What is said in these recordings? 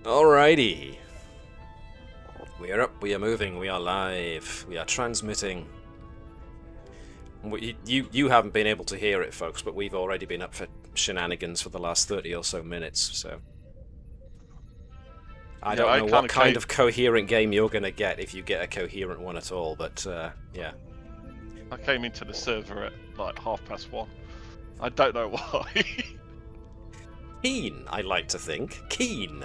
Alrighty. We are up, we are moving, we are live, we are transmitting. You haven't been able to hear it, folks, but we've already been up for shenanigans for the last 30 or so minutes, so... I don't know what kind of coherent game you're going to get if you get a coherent one at all, but, yeah. I came into the server at, like, 1:30. I don't know why. Keen, I like to think. Keen.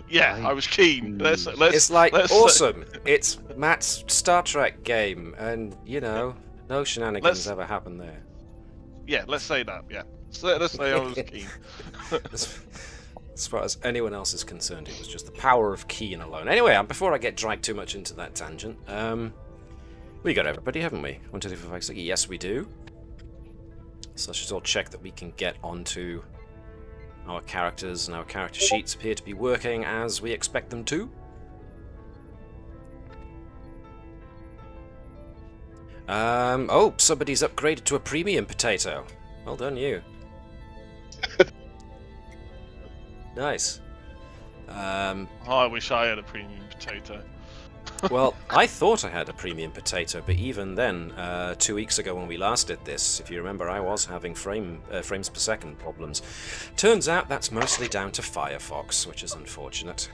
Yeah, I was keen. It's like, awesome. It's Matt's Star Trek game, and, you know, no shenanigans ever happen there. Yeah, let's say that, yeah. So, let's say I was keen. As far as anyone else is concerned, it was just the power of Keen alone. Anyway, before I get dragged too much into that tangent, we got everybody, haven't we? 1, 2, 3, 4, 5, 6. Yes, we do. So let's just all check that we can get onto our characters, and our character sheets appear to be working as we expect them to. Oh, somebody's upgraded to a premium potato. Well done, you. Nice. I wish I had a premium potato. Well, I thought I had a premium potato, but even then, 2 weeks ago when we last did this, if you remember, I was having frames per second problems. Turns out that's mostly down to Firefox, which is unfortunate.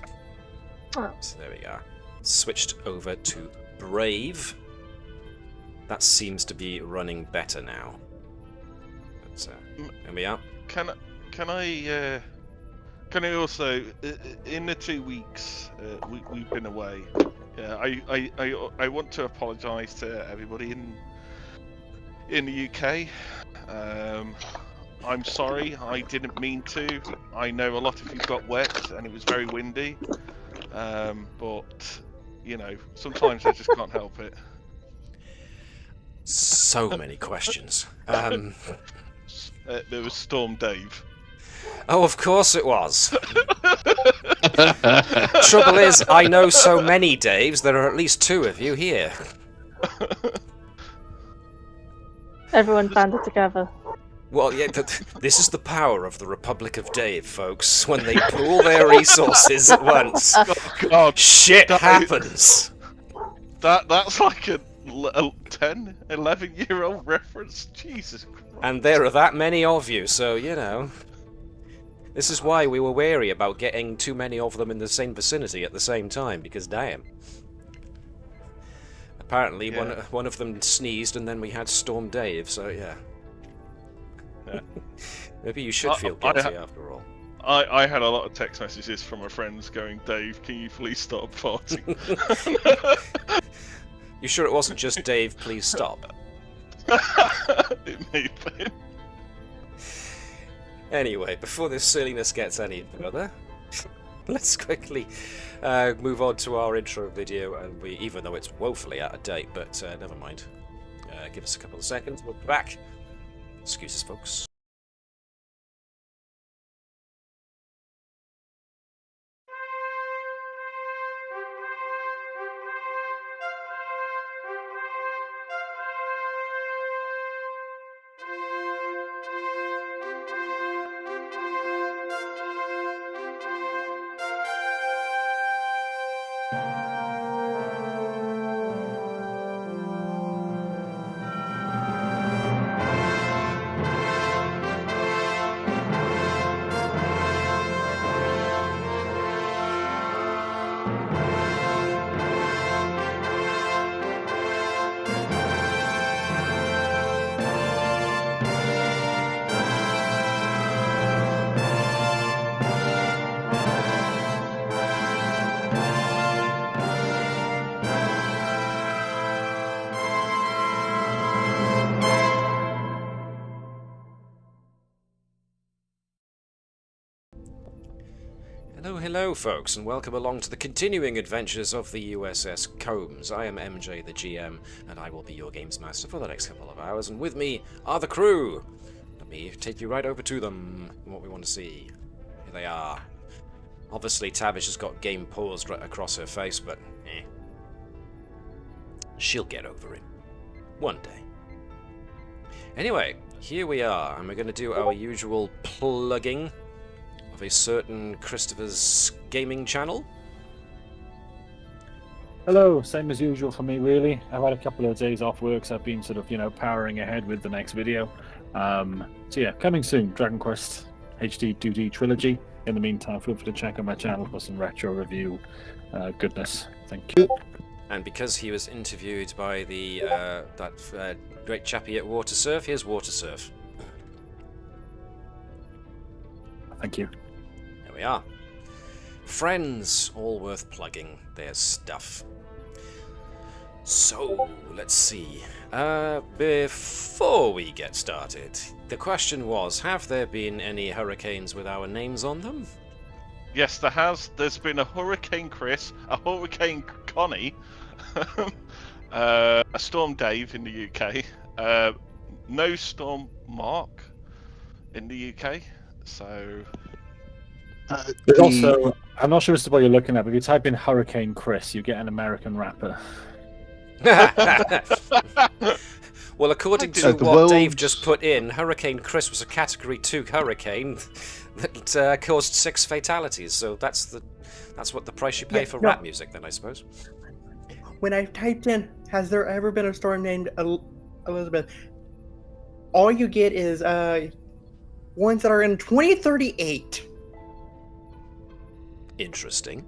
Oh. So there we are. Switched over to Brave. That seems to be running better now. But, here we are. Can I also, in the 2 weeks we've been away, I want to apologise to everybody in the UK. I'm sorry, I didn't mean to. I know a lot of you got wet and it was very windy, but you know, sometimes I just can't help it. So many questions. There was Storm Dave. Oh, of course it was. Trouble is, I know so many Daves, there are at least 2 of you here. Everyone banded together. Well, yeah, this is the power of the Republic of Dave, folks. When they pool their resources at once, God, shit happens. That's like a 10, 11-year-old reference. Jesus Christ. And there are that many of you, so, you know... This is why we were wary about getting too many of them in the same vicinity at the same time, because damn. Apparently, yeah. one of them sneezed, and then we had Storm Dave, so yeah. Maybe you should feel guilty after all. I had a lot of text messages from my friends going, Dave, can you please stop farting? You sure it wasn't just Dave, please stop? It may have been. Anyway, before this silliness gets any further, let's quickly move on to our intro video, and even though it's woefully out of date, but never mind. Give us a couple of seconds, we'll be back. Excuses, folks. Hello folks, and welcome along to the continuing adventures of the USS Combs. I am MJ, the GM, and I will be your games master for the next couple of hours, and with me are the crew. Let me take you right over to them, what we want to see. Here they are. Obviously Tavish has got game paused right across her face, but she'll get over it. One day. Anyway, here we are, and we're going to do our usual plugging of a certain Christopher's gaming channel. Hello, same as usual for me, really. I've had a couple of days off work, so I've been sort of, powering ahead with the next video. So yeah, coming soon, Dragon Quest HD 2D Trilogy. In the meantime, feel free to check out my channel for some retro review goodness. Thank you. And because he was interviewed by the great chappie at Watersurf, here's Watersurf. Thank you. There we are. Friends, all worth plugging their stuff. So, let's see. Before we get started, the question was, have there been any hurricanes with our names on them? Yes, there has. There's been a Hurricane Chris, a Hurricane Connie, a Storm Dave in the UK, no Storm Mark in the UK, so... There's also, I'm not sure as to what you're looking at, but if you type in Hurricane Chris, you get an American rapper. Well, according to what Dave just put in, Hurricane Chris was a Category 2 hurricane that caused 6 fatalities. So that's what the price you pay for rap music, then, I suppose. When I typed in, has there ever been a storm named Elizabeth? All you get is ones that are in 2038. Interesting.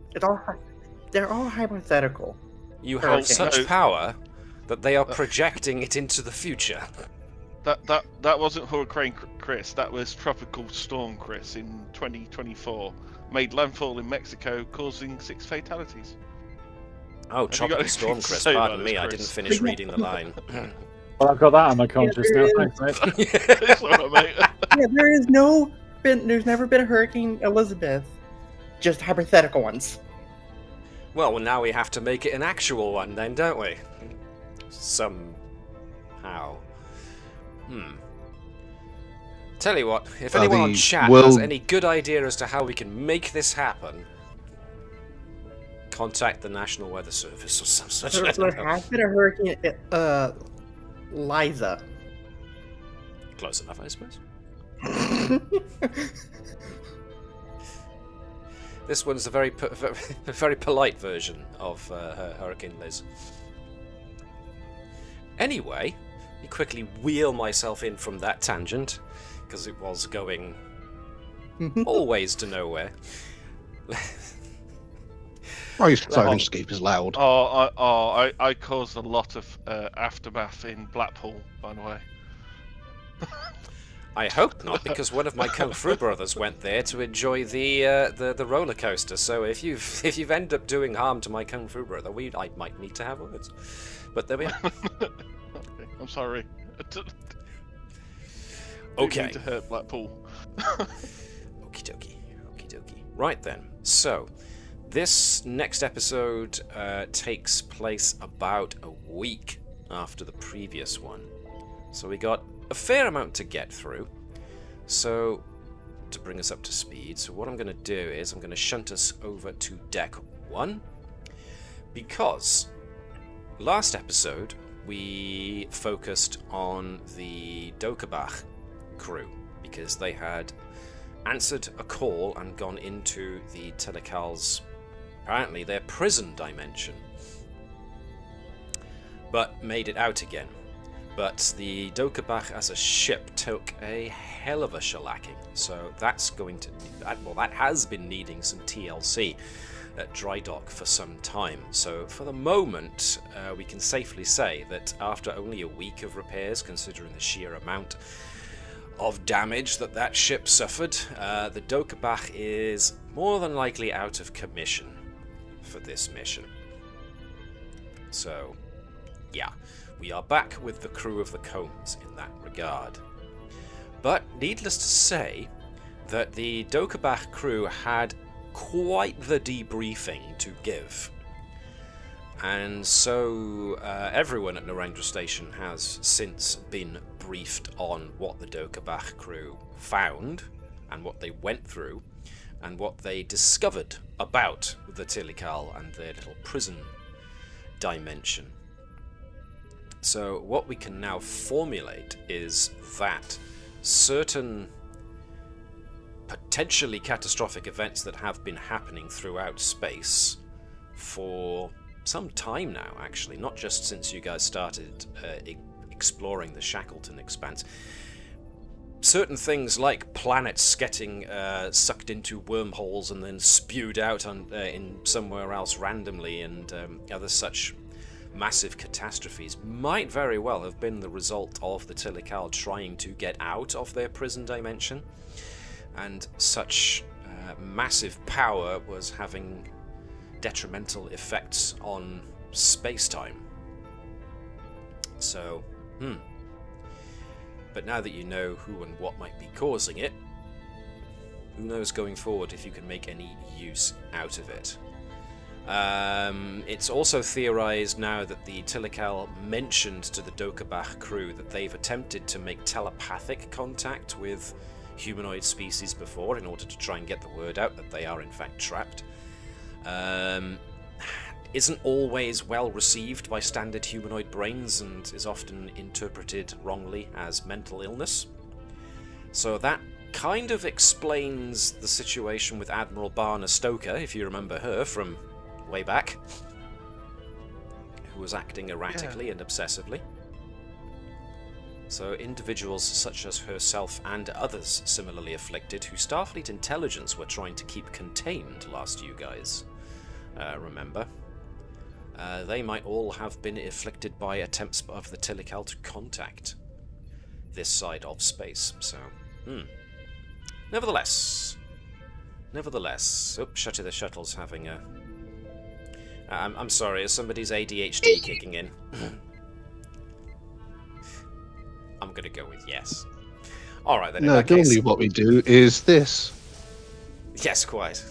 They're all hypothetical. You have such power that they are projecting it into the future. That wasn't Hurricane Chris. That was Tropical Storm Chris in 2024. Made landfall in Mexico, causing 6 fatalities. Oh, Tropical Storm Chris. Pardon me, I didn't finish reading the line. Well, I've got that on my conscious now. Thanks, mate. It's all right, mate. Yeah, there's never been a Hurricane Elizabeth. Just hypothetical ones. Well, now we have to make it an actual one then, don't we? Somehow. Tell you what, if anyone on chat has any good idea as to how we can make this happen, contact the National Weather Service or some such. There has been a Hurricane Liza. Close enough, I suppose. This one's a very polite version of Hurricane Liz. Anyway, let me quickly wheel myself in from that tangent, because it was going always to nowhere. I used to try and keep as loud. I caused a lot of aftermath in Blackpool, by the way. I hope not, because one of my Kung Fu brothers went there to enjoy the roller coaster. So if you've ended up doing harm to my Kung Fu brother, I might need to have words. But there we are. I'm sorry. Okay. Need to hurt Blackpool. Okie dokie. Right then. So this next episode takes place about a week after the previous one. So we got a fair amount to get through, so to bring us up to speed. So what I'm going to do is I'm going to shunt us over to deck 1, because last episode we focused on the Dokabach crew, because they had answered a call and gone into the Telecal's, apparently their prison dimension, but made it out again. But the Dokabach as a ship took a hell of a shellacking, so that's going to... that has been needing some TLC at dry dock for some time. So for the moment, we can safely say that after only a week of repairs, considering the sheer amount of damage that ship suffered, the Dokabach is more than likely out of commission for this mission. So, yeah. We are back with the crew of the Combs in that regard. But needless to say that the Dokabach crew had quite the debriefing to give. And so everyone at Narendra Station has since been briefed on what the Dokabach crew found and what they went through and what they discovered about the Tilikal and their little prison dimension. So what we can now formulate is that certain potentially catastrophic events that have been happening throughout space for some time now, actually, not just since you guys started exploring the Shackleton Expanse. Certain things like planets getting sucked into wormholes and then spewed out in somewhere else randomly, and other such massive catastrophes might very well have been the result of the Tilical trying to get out of their prison dimension, and such massive power was having detrimental effects on space-time. So, But now that you know who and what might be causing it, who knows going forward if you can make any use out of it. It's also theorized now that the Tilical mentioned to the Dokabach crew that they've attempted to make telepathic contact with humanoid species before in order to try and get the word out that they are in fact trapped. Isn't always well received by standard humanoid brains and is often interpreted wrongly as mental illness. So that kind of explains the situation with Admiral Barna Stoker, if you remember her from way back, who was acting erratically and obsessively. So individuals such as herself and others similarly afflicted, who Starfleet intelligence were trying to keep contained last you guys remember, they might all have been afflicted by attempts of the Tilical to contact this side of space. So, Nevertheless, oh, Shutty the Shuttle's having a... I'm sorry, is somebody's ADHD kicking in? I'm gonna go with yes. Alright then, in that case... normally what we do is this. Yes, quite.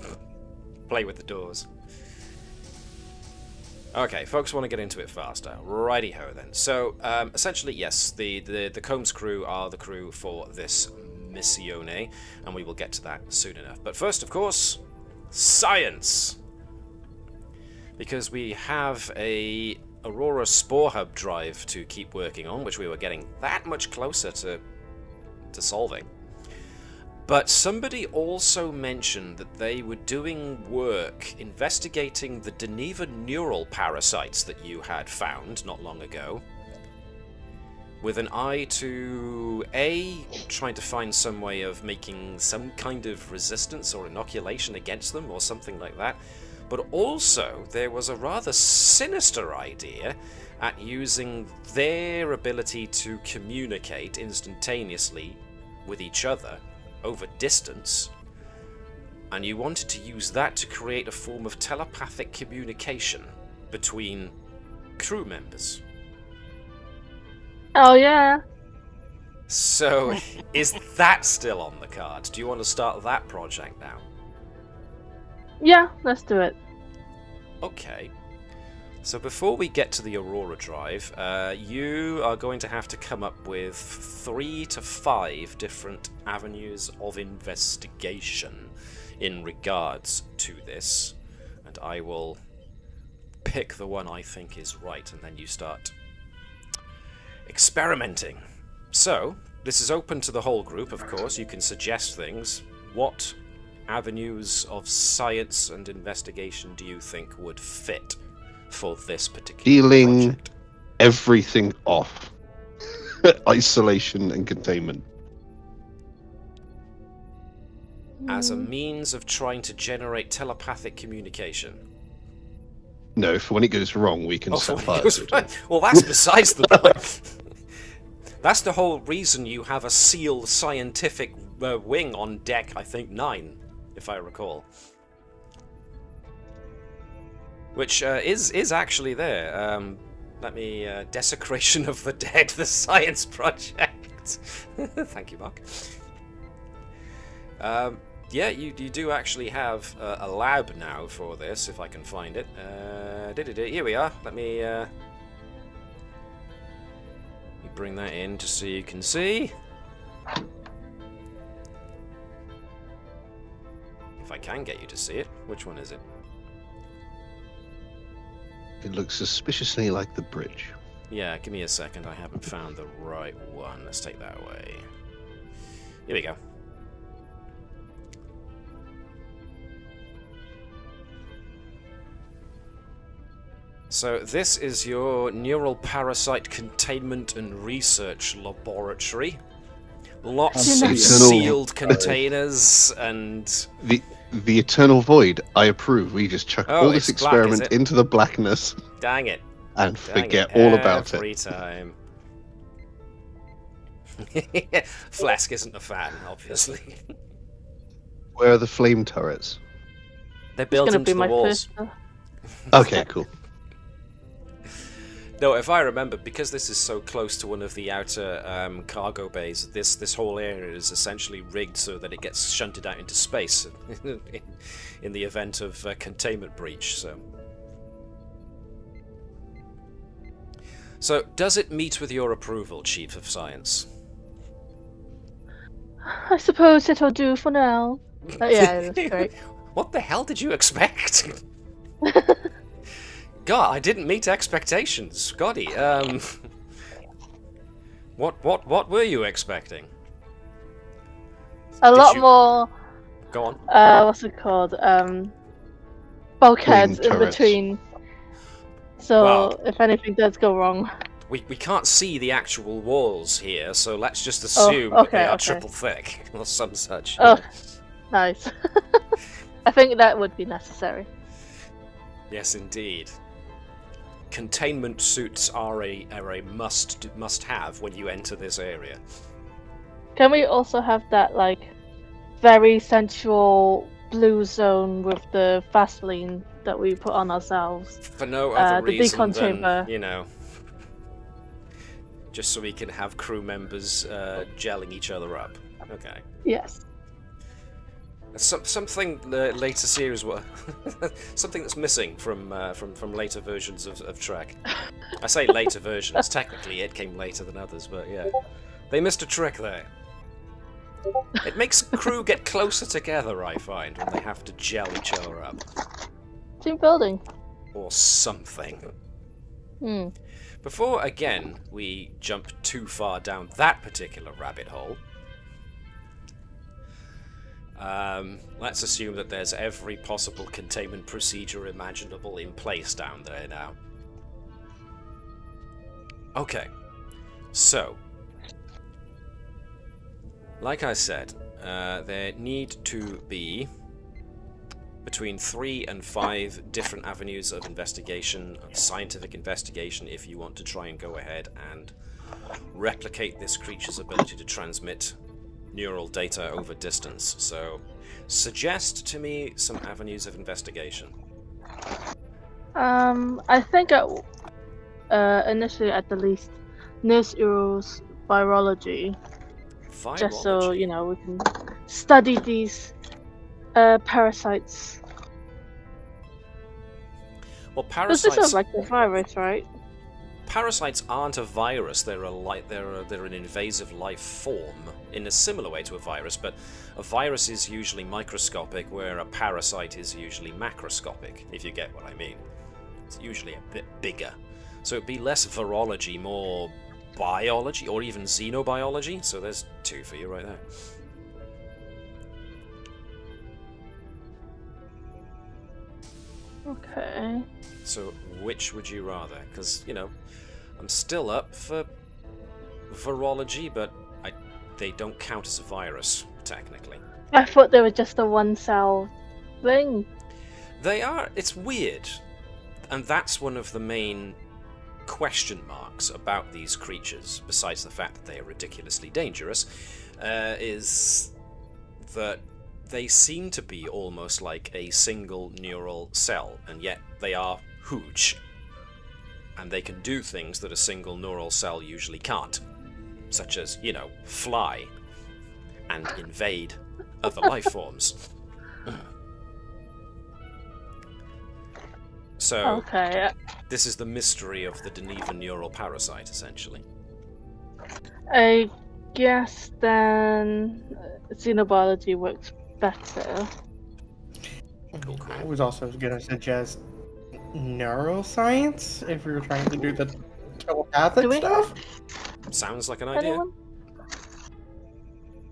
Play with the doors. Okay, folks want to get into it faster. Righty-ho then. So, essentially, yes, the Combs crew are the crew for this missione, and we will get to that soon enough. But first, of course, science! Because we have a Aurora Spore Hub drive to keep working on, which we were getting that much closer to solving. But somebody also mentioned that they were doing work investigating the Deneva neural parasites that you had found not long ago, with an eye to A, trying to find some way of making some kind of resistance or inoculation against them or something like that, but also there was a rather sinister idea at using their ability to communicate instantaneously with each other over distance, and you wanted to use that to create a form of telepathic communication between crew members. Oh yeah. So, is that still on the cards? Do you want to start that project now? Yeah, let's do it. Okay. So before we get to the Aurora drive, you are going to have to come up with 3 to 5 different avenues of investigation in regards to this, and I will pick the one I think is right, and then you start experimenting. So, this is open to the whole group, of course. You can suggest things. What avenues of science and investigation do you think would fit for this particular project? Everything off. Isolation and containment. As a means of trying to generate telepathic communication. No, for when it goes wrong, we can set fire to it. Well, that's besides the point. That's the whole reason you have a SEAL scientific wing on deck, I think 9, if I recall. Which is actually there. Let me... Desecration of the Dead, the science project. Thank you, Mark. Yeah, you do actually have a lab now for this, if I can find it. Here we are. Let me bring that in just so you can see. If I can get you to see it. Which one is it? It looks suspiciously like the bridge. Yeah, give me a second. I haven't found the right one. Let's take that away. Here we go. So this is your neural parasite containment and research laboratory. Lots of sealed containers and... The eternal void, I approve. We just chuck all this experiment into the blackness. Dang it. And forget all about it. Every time. Flask isn't a fan, obviously. Where are the flame turrets? They're built into the walls. Okay, cool. No, if I remember, because this is so close to one of the outer cargo bays, this whole area is essentially rigged so that it gets shunted out into space in the event of containment breach. So, does it meet with your approval, Chief of Science? I suppose it'll do for now. Yeah, that's great. What the hell did you expect? God, I didn't meet expectations, Scotty. What were you expecting? A lot more. Go on. What's it called? Bulkheads in between. So well, if anything does go wrong. We can't see the actual walls here, so let's just assume that they are triple thick or some such. Oh, nice. I think that would be necessary. Yes, indeed. Containment suits are a must-have when you enter this area. Can we also have that like very sensual blue zone with the Vaseline that we put on ourselves? For no other reason than, chamber. you know, just so we can have crew members gelling each other up. Okay. Yes. Something later series, something that's missing from later versions of Trek. I say later versions. Technically, it came later than others, but yeah, they missed a trick there. It makes crew get closer together, I find, when they have to gel each other up. Team building. Or something. Before, again, we jump too far down that particular rabbit hole, let's assume that there's every possible containment procedure imaginable in place down there now. Okay, so, like I said, there need to be between 3 and 5 different avenues of investigation, of scientific investigation, if you want to try and go ahead and replicate this creature's ability to transmit neural data over distance. So, suggest to me some avenues of investigation. I think initially at the least, Nurse virology. Just so, you know, we can study these parasites. Well, parasites... This is like a virus, right? Parasites aren't a virus. They're an invasive life form in a similar way to a virus, but a virus is usually microscopic, where a parasite is usually macroscopic, if you get what I mean. It's usually a bit bigger. So it'd be less virology, more biology, or even xenobiology. So there's 2 for you right there. Okay. So which would you rather? Because, you know, I'm still up for virology, but they don't count as a virus, technically. I thought they were just a one-cell thing. They are. It's weird. And that's one of the main question marks about these creatures, besides the fact that they are ridiculously dangerous, is that they seem to be almost like a single neural cell, and yet they are huge. And they can do things that a single neural cell usually can't. Such as, you know, fly and invade other life forms. So, okay. This is the mystery of the Deneva neural parasite, essentially. I guess then xenobiology works better. Cool. I was also going to suggest neuroscience if we were trying to do the telepathic stuff. Sounds like an idea. Anyone?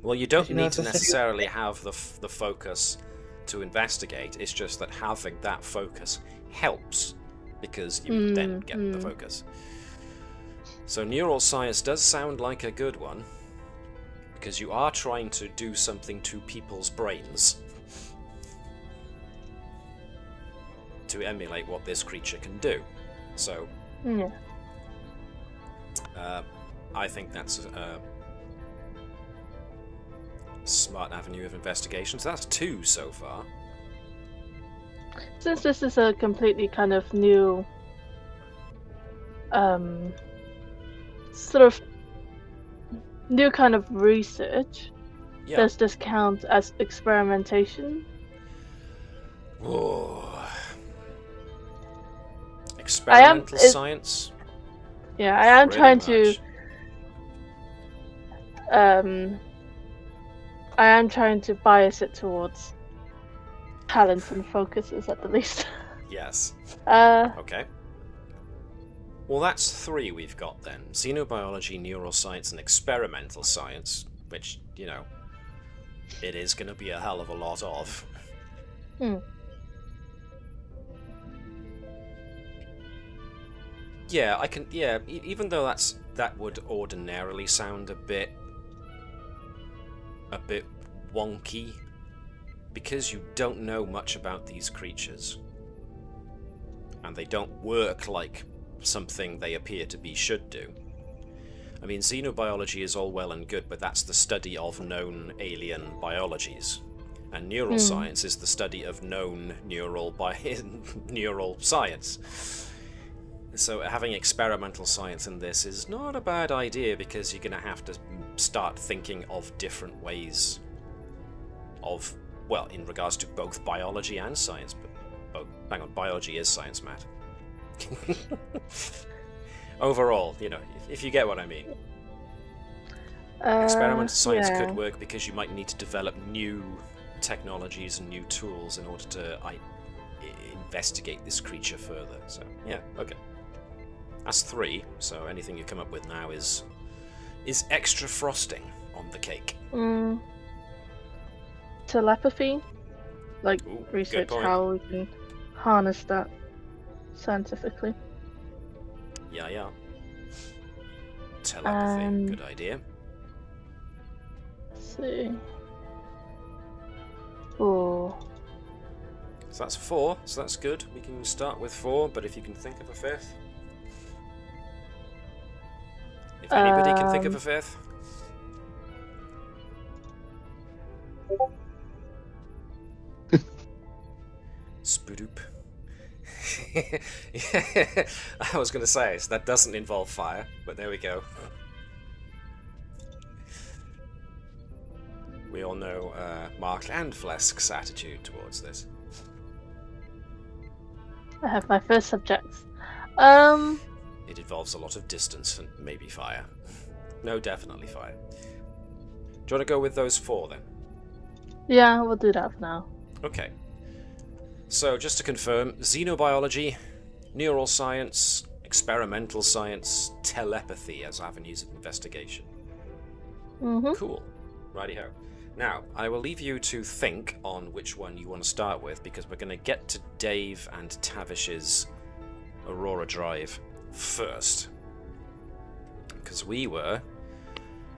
Well, you don't need to necessarily have the focus to investigate. It's just that having that focus helps because you then get the focus. So neural science does sound like a good one, because you are trying to do something to people's brains to emulate what this creature can do. So I think that's a smart avenue of investigation. So that's 2 so far. Since this is a completely kind of new sort of new kind of research, does this count as experimentation? Whoa. Experimental science? Yeah, I am trying to I am trying to bias it towards talents and focuses at the least. Yes. Okay. Well, that's 3 we've got then. Xenobiology, neuroscience, and experimental science, which, you know, it is going to be a hell of a lot of. Yeah, I can. Yeah, even though that would ordinarily sound a bit wonky, because you don't know much about these creatures, and they don't work like something they appear to be should do. I mean, xenobiology is all well and good, but that's the study of known alien biologies. And neuroscience is the study of known neural science. So having experimental science in this is not a bad idea, because you're going to have to start thinking of different ways of, well, in regards to both biology and science. But hang on, biology is science, Matt. Overall, you know, if you get what I mean. Experimental science could work because you might need to develop new technologies and new tools in order to investigate this creature further. So, yeah, okay. That's 3, so anything you come up with now is extra frosting on the cake. Telepathy? Like, research how we can harness that scientifically. Yeah. Telepathy, good idea. Let's see. 4. So that's 4, so that's good. We can start with 4, but if you can think of a 5th. If anybody can think of a 5th. Spoodoop. I was going to say, so that doesn't involve fire, but there we go. We all know Mark and Flesk's attitude towards this. I have my first subjects. It involves a lot of distance and maybe fire. No, definitely fire. Do you want to go with those 4 then? Yeah, we'll do that for now. Okay. So, just to confirm, xenobiology, neural science, experimental science, telepathy as avenues of investigation. Cool. Righty-ho. Now, I will leave you to think on which one you want to start with, because we're going to get to Dave and Tavish's Aurora Drive first. Because we were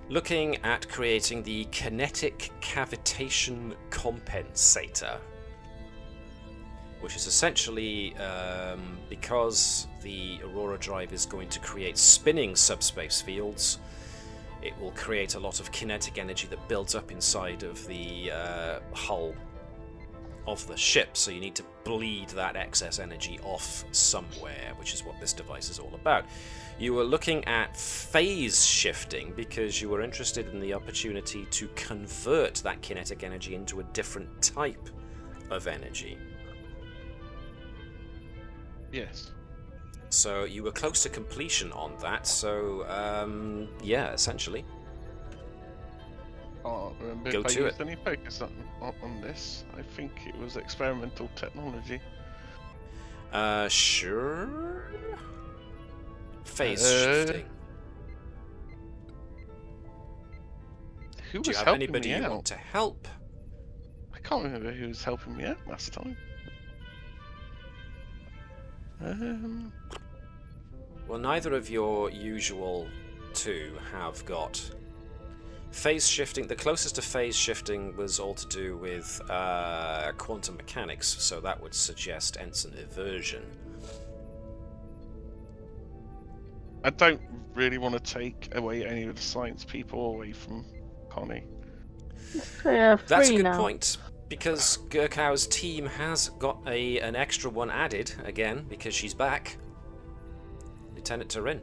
looking at creating the kinetic cavitation compensator, which is essentially because the Aurora Drive is going to create spinning subspace fields, it will create a lot of kinetic energy that builds up inside of the hull of the ship, so you need to bleed that excess energy off somewhere, which is what this device is all about. You were looking at phase shifting because you were interested in the opportunity to convert that kinetic energy into a different type of energy. Yes. So you were close to completion on that, so yeah, essentially. Oh, remember Go if I to used any focus on this? I think it was experimental technology. Sure. Phase shifting. Who was Do you have helping anybody me you out? want to help? I can't remember who was helping me out last time. Well, neither of your usual two have got phase shifting. The closest to phase shifting was all to do with quantum mechanics, so that would suggest Ensign Eversion. I don't really want to take away any of the science people away from Connie. That's a good point, because Gurkow's team has got an extra one added, again, because she's back. Lieutenant Turin.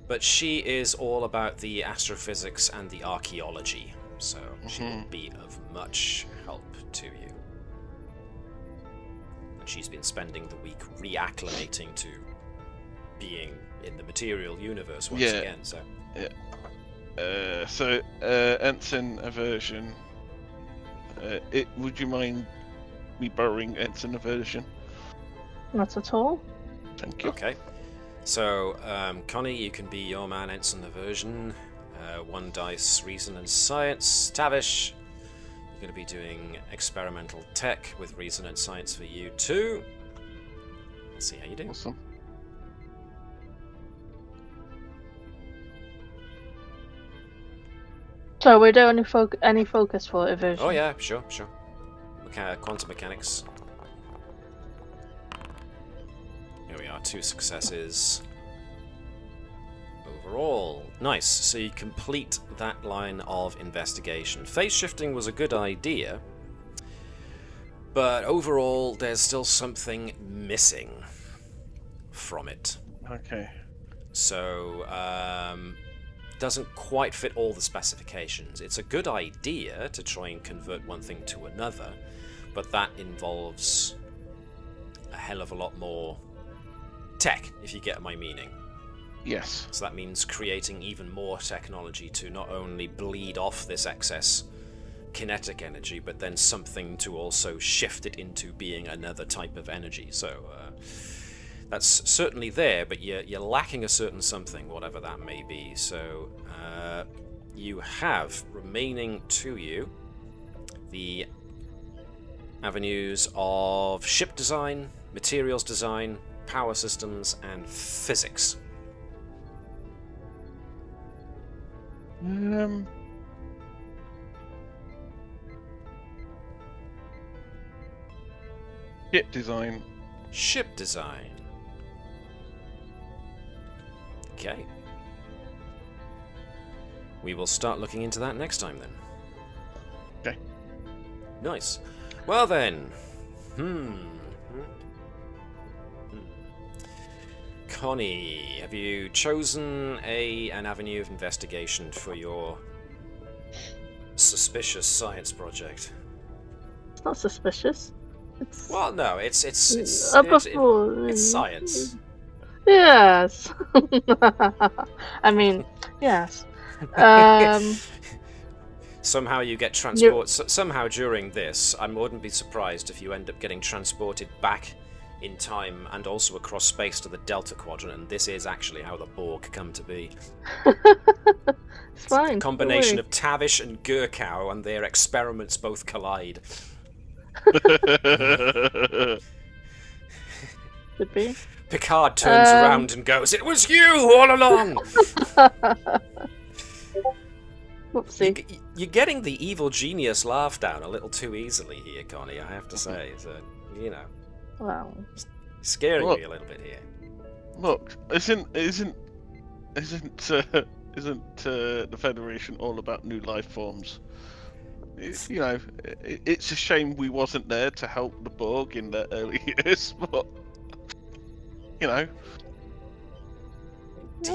But she is all about the astrophysics and the archaeology, so she will be of much help to you. And she's been spending the week reacclimating to being in the material universe once again, so... Yeah. Ensign Aversion. Would you mind me borrowing Ensign Aversion? Not at all. Thank you. Okay. So, Connie, you can be your man, Ensign Aversion. 1 dice, Reason and Science. Tavish, you're going to be doing Experimental Tech with Reason and Science for you too. Let's see how you do. Awesome. So, we don't any focus for Aversion? Oh yeah, sure. Quantum mechanics. Here we are, 2 successes. Overall, nice. So you complete that line of investigation. Phase shifting was a good idea, but overall there's still something missing from it. Okay. So, doesn't quite fit all the specifications. It's a good idea to try and convert one thing to another, but that involves a hell of a lot more tech, if you get my meaning. Yes. So that means creating even more technology to not only bleed off this excess kinetic energy, but then something to also shift it into being another type of energy. So that's certainly there, but you're lacking a certain something, whatever that may be. So you have remaining to you the avenues of ship design, materials design, power systems, and physics. Ship design. Ship design. Okay. We will start looking into that next time then. Okay. Nice. Well then. Connie, have you chosen an avenue of investigation for your suspicious science project? It's not suspicious. It's... Well, no, it's science. Yes. I mean, yes. Somehow you get transported. Somehow during this, I wouldn't be surprised if you end up getting transported back in time and also across space to the Delta Quadrant, and this is actually how the Borg come to be. It's fine. A combination of Tavish and Gurkow, and their experiments both collide. Could be. Picard turns around and goes, "It was you all along!" Whoopsie. You're getting the evil genius laugh down a little too easily here, Connie, I have to say. So, you know. Wow. Scaring me a little bit here. Look, isn't the Federation all about new life forms? It's a shame we wasn't there to help the Borg in the early years, but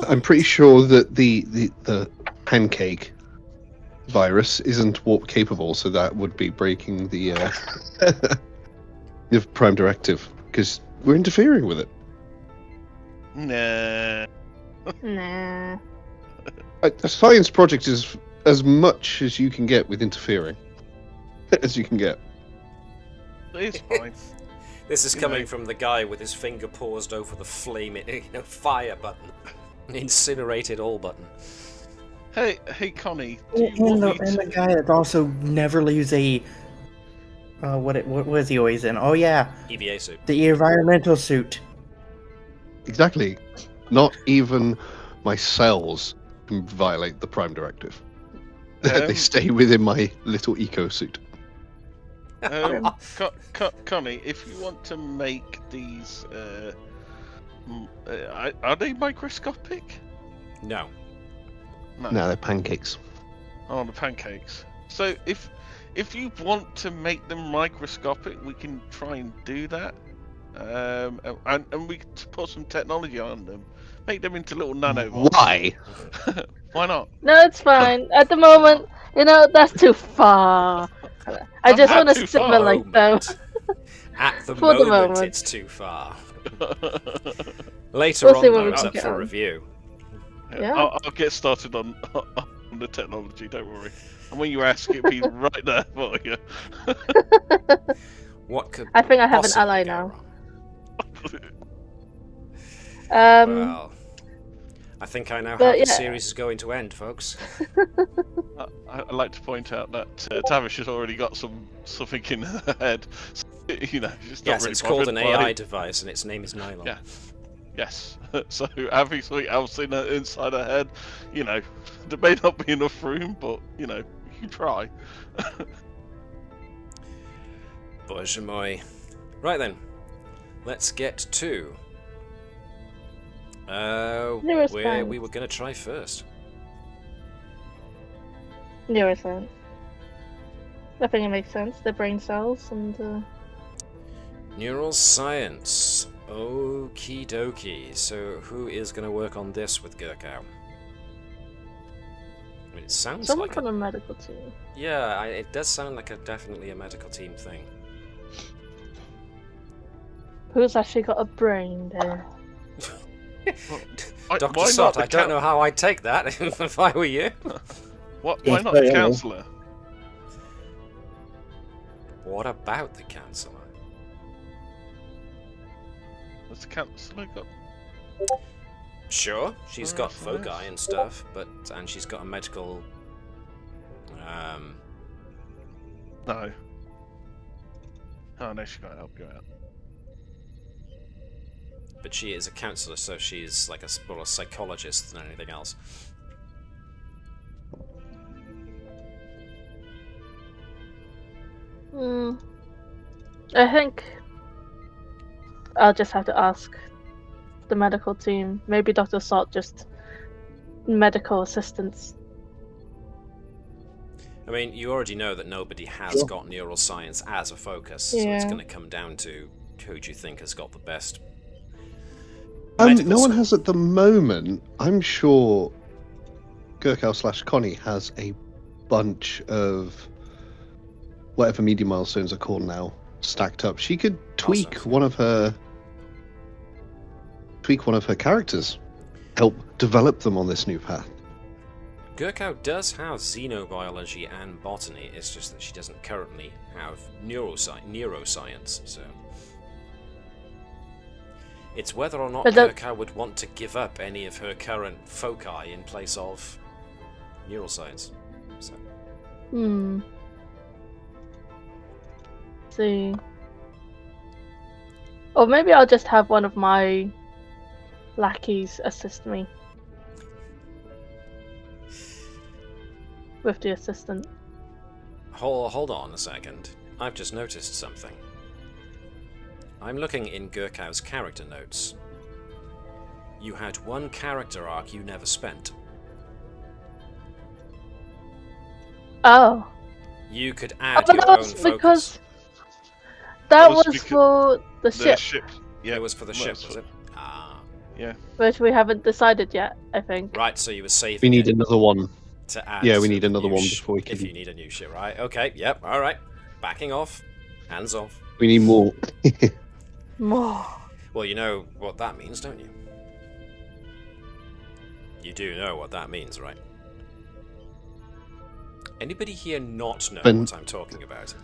I'm pretty sure that the pancake virus isn't warp capable, so that would be breaking the the Prime Directive, because we're interfering with it. Nah. Nah. A science project is as much as you can get with interfering. As you can get. It's fine. This is coming from the guy with his finger paused over the fire button. Incinerated all button. Hey, Connie. And the guy that also never leaves a what was he always in? Oh yeah, EVA suit. the environmental suit. Exactly. Not even my cells can violate the Prime Directive. They stay within my little eco suit. Connie, if you want to make these, are they microscopic? No. No, they're pancakes. Oh, the pancakes. So if you want to make them microscopic, we can try and do that. And we can put some technology on them. Make them into little nanobots. Why? Why not? No, it's fine. At the moment, that's too far. I just want to simulate them. At the For the moment, moment. it's too far. Later on, though, it's up for review. Yeah. I'll get started on the technology, don't worry. And when you ask, it'll be right there for you. What could I think I have an possibly ally go now. wrong? Well, I think I know how but the yeah. series is going to end, folks. I'd like to point out that Tavish has already got something in her head. So, she's not Yes, really it's called an bothered by- AI device, and its name is Nylon. Yeah. Yes. So having something else inside her head, there may not be enough room, but you can try. Boże moi. Right then, let's get to where we were going to try first. Neuroscience. I think it makes sense. The brain cells and. Neural science. Okie dokie. So who is going to work on this with Gurkow? I mean, it sounds Someone like from a medical team. Yeah, it does sound like definitely a medical team thing. Who's actually got a brain there? Dr. Sott, I don't know how I'd take that if I were you. Why not the counsellor? What about the counsellor? Has the counsellor got? Sure, she's got foci and stuff, and she's got a medical. No. Oh no, she can't help you out. But she is a counsellor, so she's like more a psychologist than anything else. I think I'll just have to ask the medical team. Maybe Dr. Salt, just medical assistance. I mean, you already know that nobody has got neuroscience as a focus, so it's going to come down to who do you think has got the best. No one has at the moment. I'm sure Gurkow / Connie has a bunch of whatever media milestones are called now stacked up. She could tweak one of her characters, help develop them on this new path. Gurkow does have xenobiology and botany, it's just that she doesn't currently have neuroscience, so... It's whether or not Gurkow would want to give up any of her current foci in place of neuroscience. So. See. Or maybe I'll just have one of my lackeys assist me. With the assistant. Hold on a second. I've just noticed something. I'm looking in Gurkow's character notes. You had one character arc you never spent. Oh. You could add your own focus. Because that was for the ship. Yeah, it was for the ship, was it? Ah. Yeah. Which we haven't decided yet, I think. Right, so you were saving. We need another one. To add. Yeah, we need another one before we can. If you need a new ship, right? Okay, yep, alright. Backing off. Hands off. We need more. More. Well, you know what that means, don't you? You do know what that means, right? Anybody here not know what I'm talking about?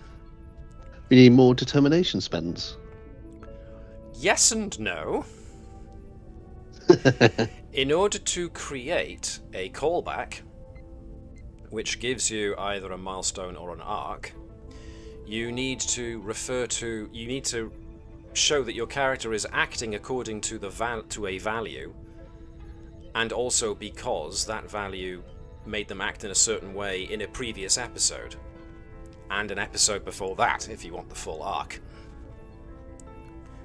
We need more determination spends. Yes and no. In order to create a callback, which gives you either a milestone or an arc, you need to show that your character is acting according to a value, and also because that value made them act in a certain way in a previous episode, and an episode before that, if you want the full arc.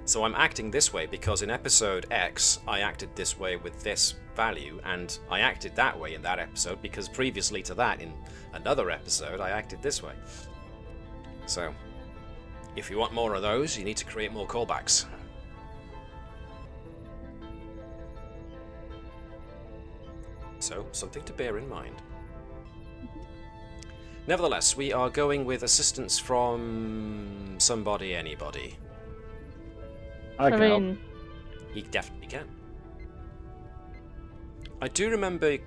So I'm acting this way because in episode X, I acted this way with this value, and I acted that way in that episode because previously to that, in another episode, I acted this way. So, if you want more of those, you need to create more callbacks. So, something to bear in mind. Nevertheless, we are going with assistance from somebody, anybody. I can help. mean, He definitely can. I do remember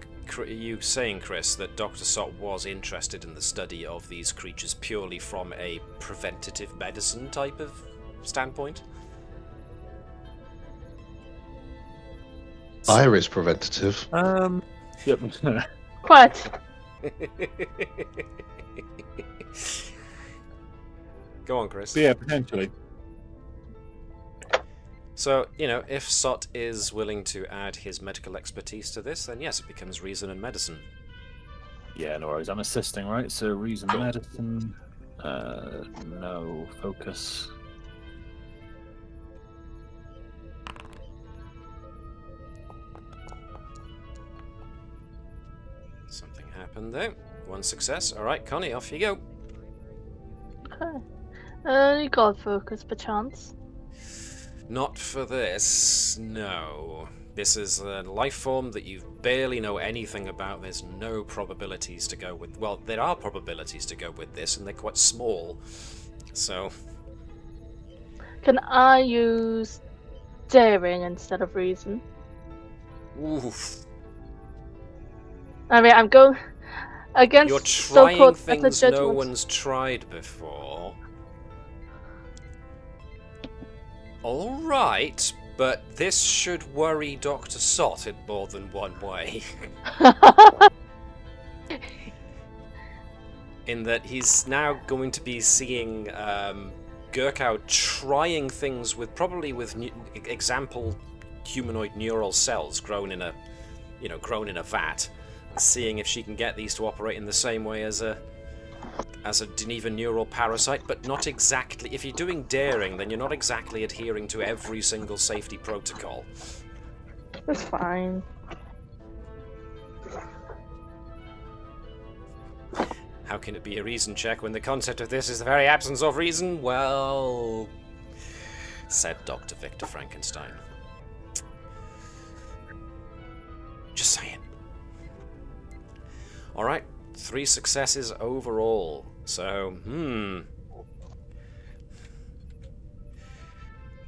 you saying, Chris, that Dr. Sott was interested in the study of these creatures purely from a preventative medicine type of standpoint. Iris preventative. Yep. quite. Go on, Chris. Yeah, potentially. So, you know, if Sott is willing to add his medical expertise to this, then yes, it becomes reason and medicine. Yeah, no worries. I'm assisting, right? So reason, medicine. No focus. Something happened there. One success. Alright, Connie, off you go. Okay. You got focus, perchance. Not for this, no. This is a life form that you barely know anything about. There's no probabilities to go with. Well, there are probabilities to go with this, and they're quite small. So, Can I use daring instead of reason? oof. I mean, I'm going against You're trying so-called things better no judgment. one's tried before. Alright, but this should worry Dr. Sott in more than one way. In that he's now going to be seeing Gurkau trying things with example humanoid neural cells grown in a vat, and seeing if she can get these to operate in the same way as a Deneva neural parasite, but not exactly. If you're doing daring, then you're not exactly adhering to every single safety protocol. That's fine. How can it be a reason check when the concept of this is the very absence of reason? Well, said Dr. Victor Frankenstein. Just saying. Alright, 3 successes overall. So,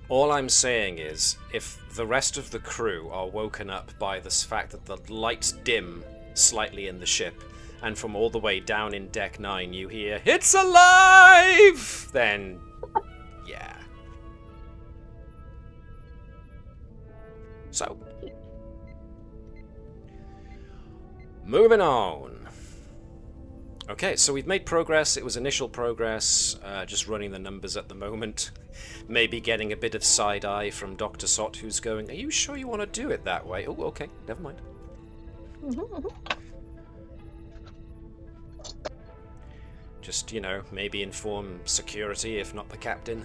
all I'm saying is, if the rest of the crew are woken up by this fact that the lights dim slightly in the ship, and from all the way down in Deck 9 you hear, "It's alive!" then, yeah. So, moving on. Okay, so we've made progress. It was initial progress, just running the numbers at the moment. Maybe getting a bit of side-eye from Dr. Sott, who's going, "Are you sure you want to do it that way?" Oh, okay, never mind. Just, you know, maybe inform security, if not the captain.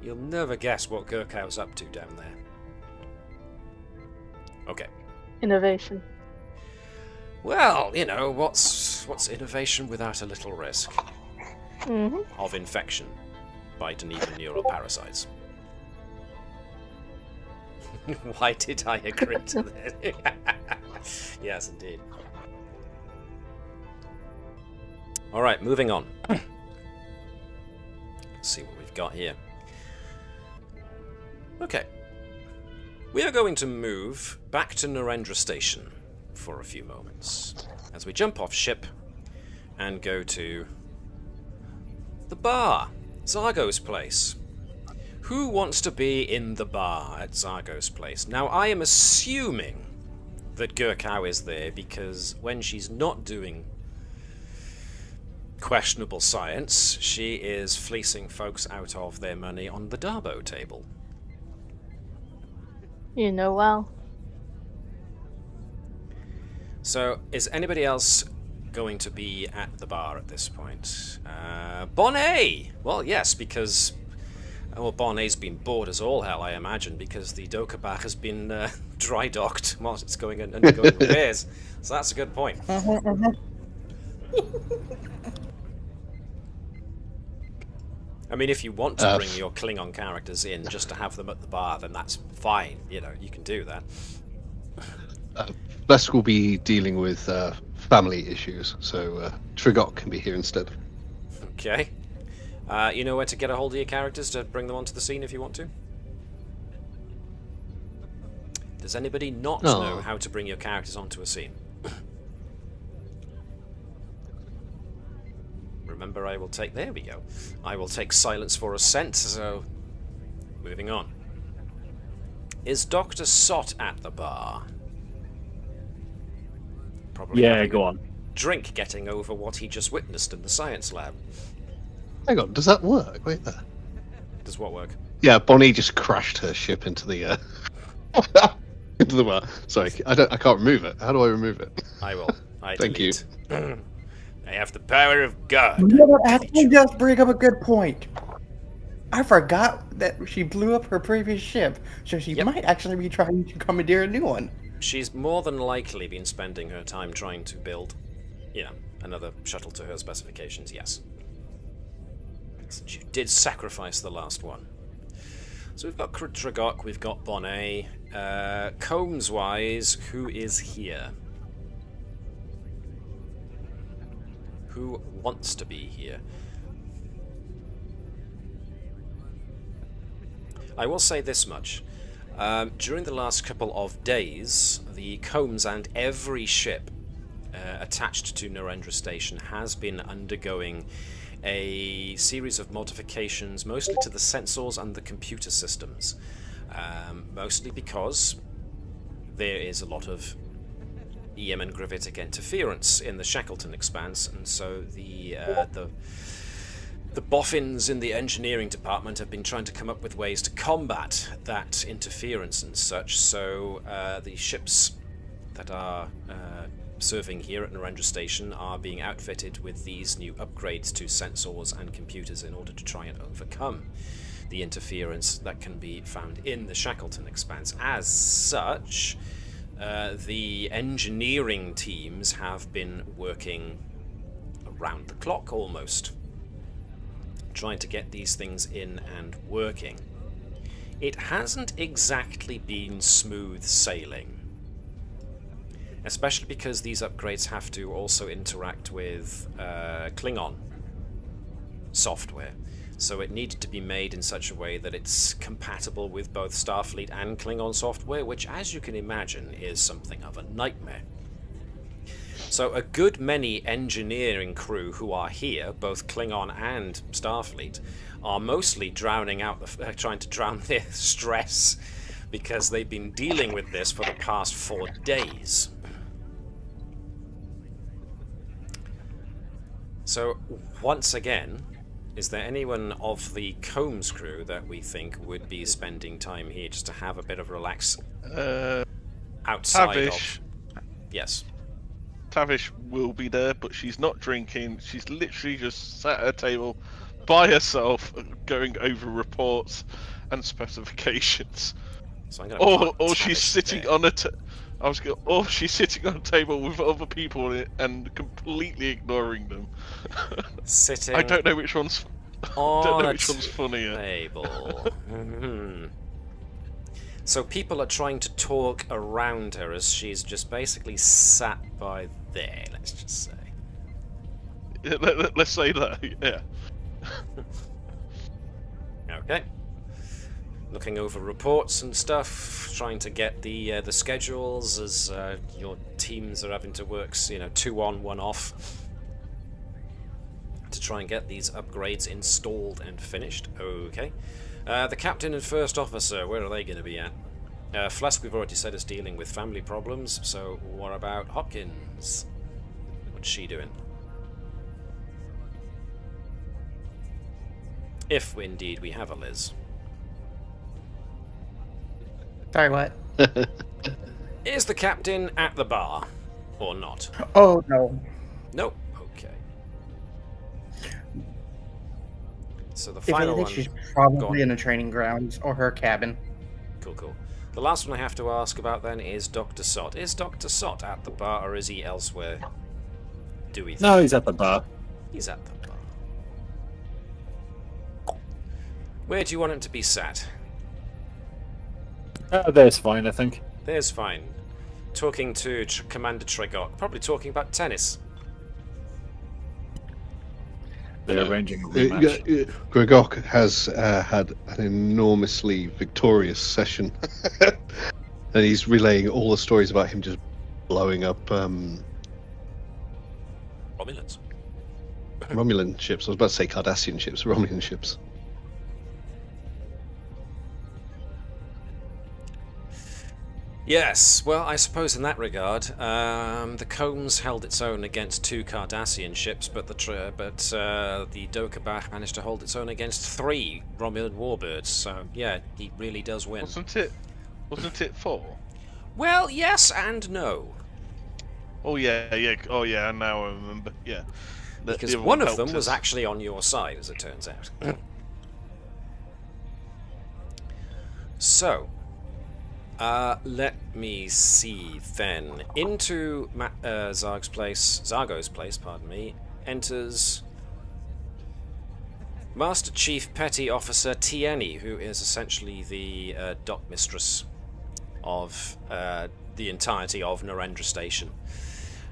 You'll never guess what Gurkau's up to down there. Okay. Innovation. Well, you know, what's innovation without a little risk of infection by Deneva neural parasites? Why did I agree to that? Yes, indeed. Alright, moving on. Let's see what we've got here. Okay. We are going to move back to Narendra Station for a few moments as we jump off ship and go to the bar, Zargo's place. Who wants to be in the bar at Zargo's place? Now, I am assuming that Gurkau is there because when she's not doing questionable science, she is fleecing folks out of their money on the Darbo table. You know well. So, is anybody else going to be at the bar at this point? Bonnet! Well, yes, because... Well, Bonnet's been bored as all hell, I imagine, because the Dokabach has been dry docked whilst it's undergoing repairs. So that's a good point. I mean, if you want to bring your Klingon characters in just to have them at the bar, then that's fine. You know, you can do that. Blesk will be dealing with family issues, so Trigok can be here instead. Okay. You know where to get a hold of your characters to bring them onto the scene if you want to? Does anybody not know how to bring your characters onto a scene? Remember, I will take... There we go. I will take silence for assent, so... Moving on. Is Dr. Sott at the bar? Probably Yeah, go on. drink getting over what he just witnessed in the science lab. Hang on, does that work? Wait there. Does what work? Yeah, Bonnie just crashed her ship into the into the bar. Sorry, I can't remove it. How do I remove it? I will. Thank you. I have the power of God. You know what? Actually, just bring up a good point. I forgot that she blew up her previous ship, so she might actually be trying to commandeer a new one. She's more than likely been spending her time trying to build, you know, another shuttle to her specifications, yes. She did sacrifice the last one. So we've got Tragok, we've got Bonnet. Combs-wise, who is here? Who wants to be here? I will say this much. During the last couple of days, the Combs and every ship attached to Narendra Station has been undergoing a series of modifications, mostly to the sensors and the computer systems. Mostly because there is a lot of EM and gravitic interference in the Shackleton Expanse, and so the boffins in the engineering department have been trying to come up with ways to combat that interference and such. So the ships that are serving here at Narendra Station are being outfitted with these new upgrades to sensors and computers in order to try and overcome the interference that can be found in the Shackleton Expanse. As such, the engineering teams have been working around the clock almost, trying to get these things in and working. It hasn't exactly been smooth sailing, especially because these upgrades have to also interact with Klingon software. So it needed to be made in such a way that it's compatible with both Starfleet and Klingon software, which, as you can imagine, is something of a nightmare. So a good many engineering crew who are here, both Klingon and Starfleet, are mostly drowning out, trying to drown their stress, because they've been dealing with this for the past 4 days. So, once again, is there anyone of the Combs crew that we think would be spending time here just to have a bit of relax outside Tavish. of... Yes. Tavish will be there, but she's not drinking. She's literally just sat at a table by herself, going over reports and specifications. So I'm gonna Or she's sitting on a or she's sitting on a table with other people in it and completely ignoring them. Sitting I don't know which one's. on a funnier. table. So people are trying to talk around her as she's just basically sat by there, let's just say. Yeah, let's say that. Yeah. Okay. Looking over reports and stuff, trying to get the schedules as your teams are having to work, 2 on, 1 off, to try and get these upgrades installed and finished. Okay. The captain and first officer, where are they going to be at? Flask, we've already said, is dealing with family problems, so what about Hopkins? What's she doing? If indeed we have a Liz. Sorry, what? Is the captain at the bar? Or not? Oh, no. Nope. Okay. So the If final anything, one... she's Go probably on. in the training grounds or her cabin. Cool. The last one I have to ask about then is Dr. Sott. Is Dr. Sott at the bar or is he elsewhere? Do we think? No, he's at the bar. He's at the bar. Where do you want him to be sat? There's fine, I think. There's fine. Talking to Commander Tregok. Probably talking about tennis. They're arranging a rematch. Gregok has had an enormously victorious session, and he's relaying all the stories about him just blowing up Romulans. Romulan ships. I was about to say Cardassian ships, Romulan ships. Yes, well, I suppose in that regard, the Combs held its own against 2 Cardassian ships, but the Dokabach managed to hold its own against 3 Romulan warbirds. So yeah, he really does win. Wasn't it 4? Well, yes and no. Oh yeah. Oh yeah. Now I remember. Yeah. Because The other one of helped them was us. actually on your side, as it turns out. So, let me see then. Into Zargo's place, enters Master Chief Petty Officer Tieni, who is essentially the dock mistress of the entirety of Narendra Station.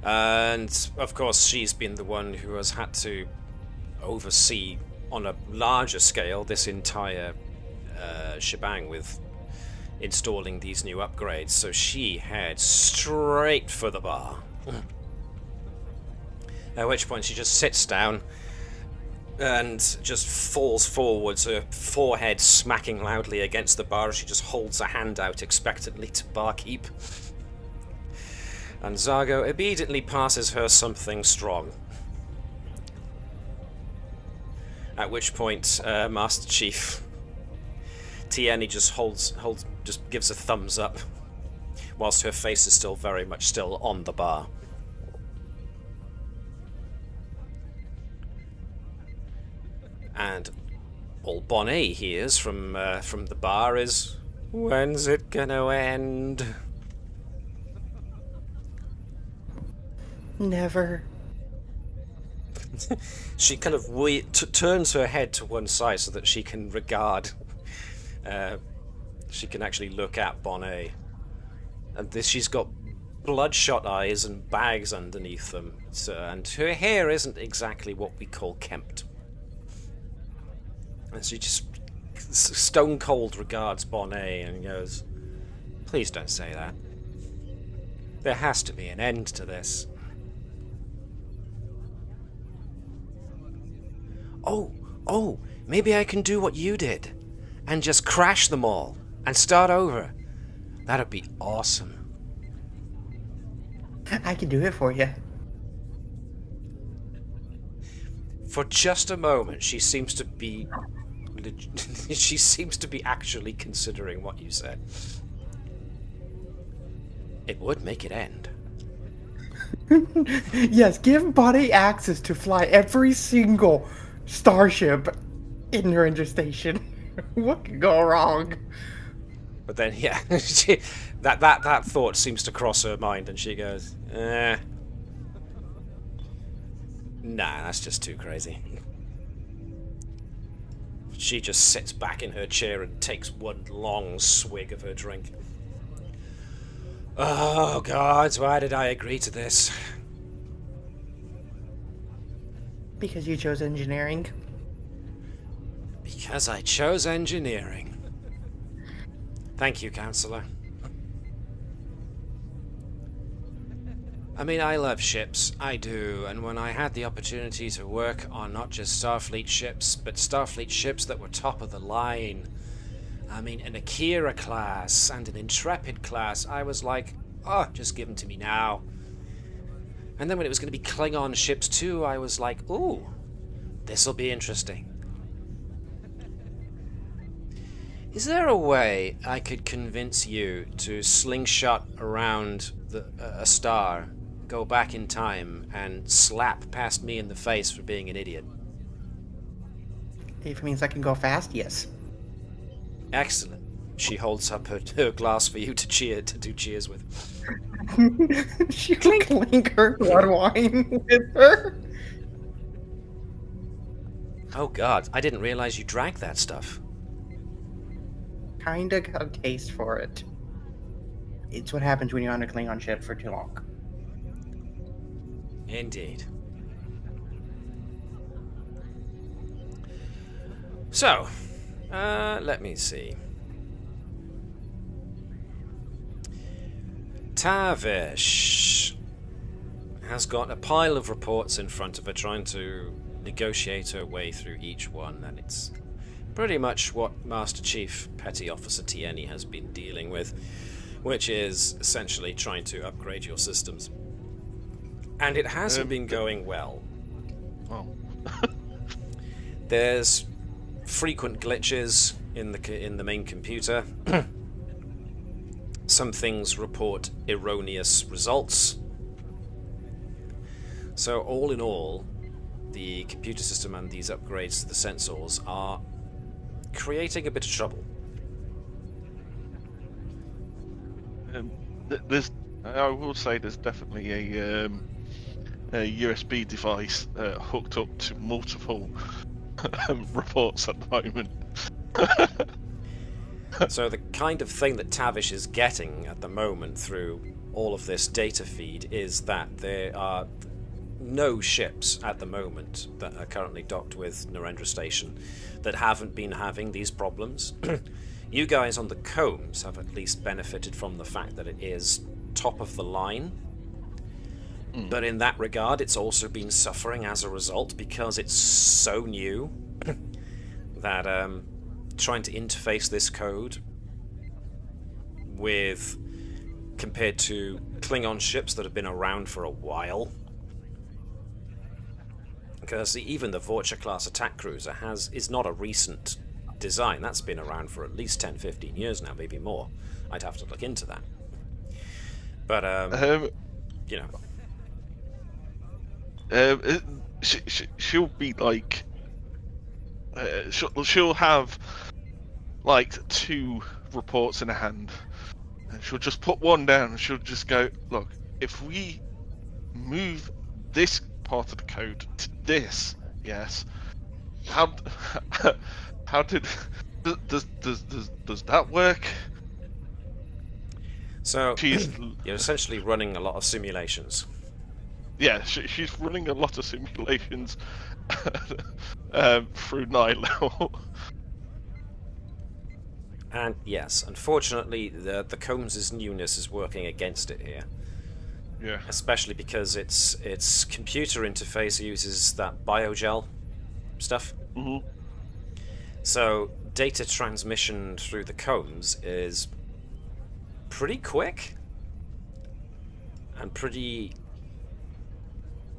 And, of course, she's been the one who has had to oversee, on a larger scale, this entire shebang with installing these new upgrades. So she heads straight for the bar. At which point she just sits down and just falls forwards, her forehead smacking loudly against the bar as she just holds a hand out expectantly to barkeep. And Zargo immediately passes her something strong. At which point, Master Chief Tieni just just gives a thumbs up, whilst her face is still very much still on the bar. And all Bonnet hears from the bar is, "When's it gonna end?" Never. She kind of turns her head to one side so that she can regard. She can actually look at Bonnet, and she's got bloodshot eyes and bags underneath them. So, and her hair isn't exactly what we call kempt. And she just stone cold regards Bonnet and goes, "Please don't say that. There has to be an end to this." Oh, maybe I can do what you did and just crash them all and start over. That'd be awesome. I can do it for you. For just a moment, she seems to be actually considering what you said. It would make it end. Yes, give Bonnie access to fly every single starship in Narendra Station. What could go wrong? But then, yeah, that thought seems to cross her mind, and she goes, Nah, that's just too crazy." She just sits back in her chair and takes one long swig of her drink. Oh, God, why did I agree to this? Because you chose engineering. Because I chose engineering. Thank you, Counselor. I mean, I love ships, I do, and when I had the opportunity to work on not just Starfleet ships, but Starfleet ships that were top of the line, I mean, an Akira class and an Intrepid class, I was like, oh, just give them to me now. And then when it was going to be Klingon ships too, I was like, ooh, this'll be interesting. Is there a way I could convince you to slingshot around a star, go back in time, and slap past me in the face for being an idiot? If it means I can go fast, yes. Excellent. She holds up her glass for you to do cheers with. She clink her blood wine with her. Oh god, I didn't realize you drank that stuff. Kinda got a taste for it. It's what happens when you're on a Klingon ship for too long. Indeed. So, let me see. Tavish has got a pile of reports in front of her, trying to negotiate her way through each one, and it's pretty much what Master Chief Petty Officer Tierney has been dealing with, which is essentially trying to upgrade your systems. And it hasn't been going well. Oh. There's frequent glitches in the main computer. Some things report erroneous results. So all in all, the computer system and these upgrades to the sensors are creating a bit of trouble. I will say there's definitely a USB device hooked up to multiple reports at the moment. So the kind of thing that Tavish is getting at the moment through all of this data feed is that there are no ships at the moment that are currently docked with Narendra Station that haven't been having these problems. You guys on the Combs have at least benefited from the fact that it is top of the line. But in that regard, it's also been suffering as a result because it's so new that trying to interface this code with, compared to Klingon ships that have been around for a while, because even the Vorcha class attack cruiser is not a recent design. That's been around for at least 10-15 years now, maybe more. I'd have to look into that. But you know, she'll be like, she'll have like 2 reports in her hand, and she'll just put one down and she'll just go, look, if we move this part of the code to this, yes, how did does that work? So you're essentially running a lot of simulations. Yeah, she's running a lot of simulations through night level. And yes, unfortunately, the Combs' newness is working against it here. Yeah. Especially because its computer interface uses that biogel stuff. Mm-hmm. So data transmission through the Combs is pretty quick and pretty...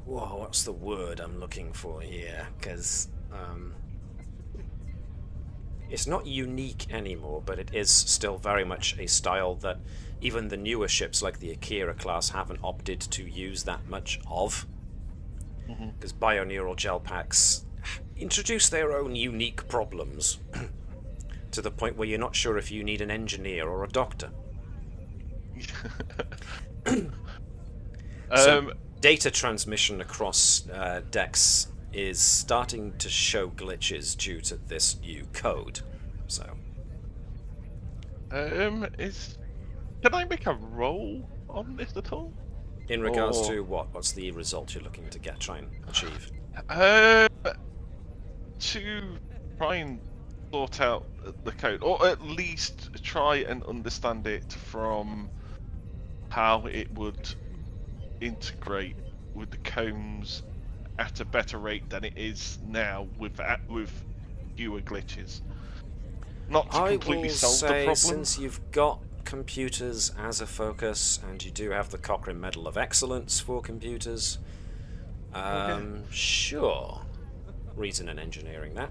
Whoa, what's the word I'm looking for here? Because it's not unique anymore, but it is still very much a style that even the newer ships like the Akira class haven't opted to use that much of. Because bioneural gel packs introduce their own unique problems to the point where you're not sure if you need an engineer or a doctor. So data transmission across decks is starting to show glitches due to this new code. So, can I make a roll on this at all? in regards to what? What's the result you're looking to try and achieve? To try and sort out the code, or at least try and understand it from how it would integrate with the Combs at a better rate than it is now with fewer glitches. Not to completely solve the problem. Since you've got computers as a focus, and you do have the Cochrane Medal of Excellence for computers, sure, reason and engineering that.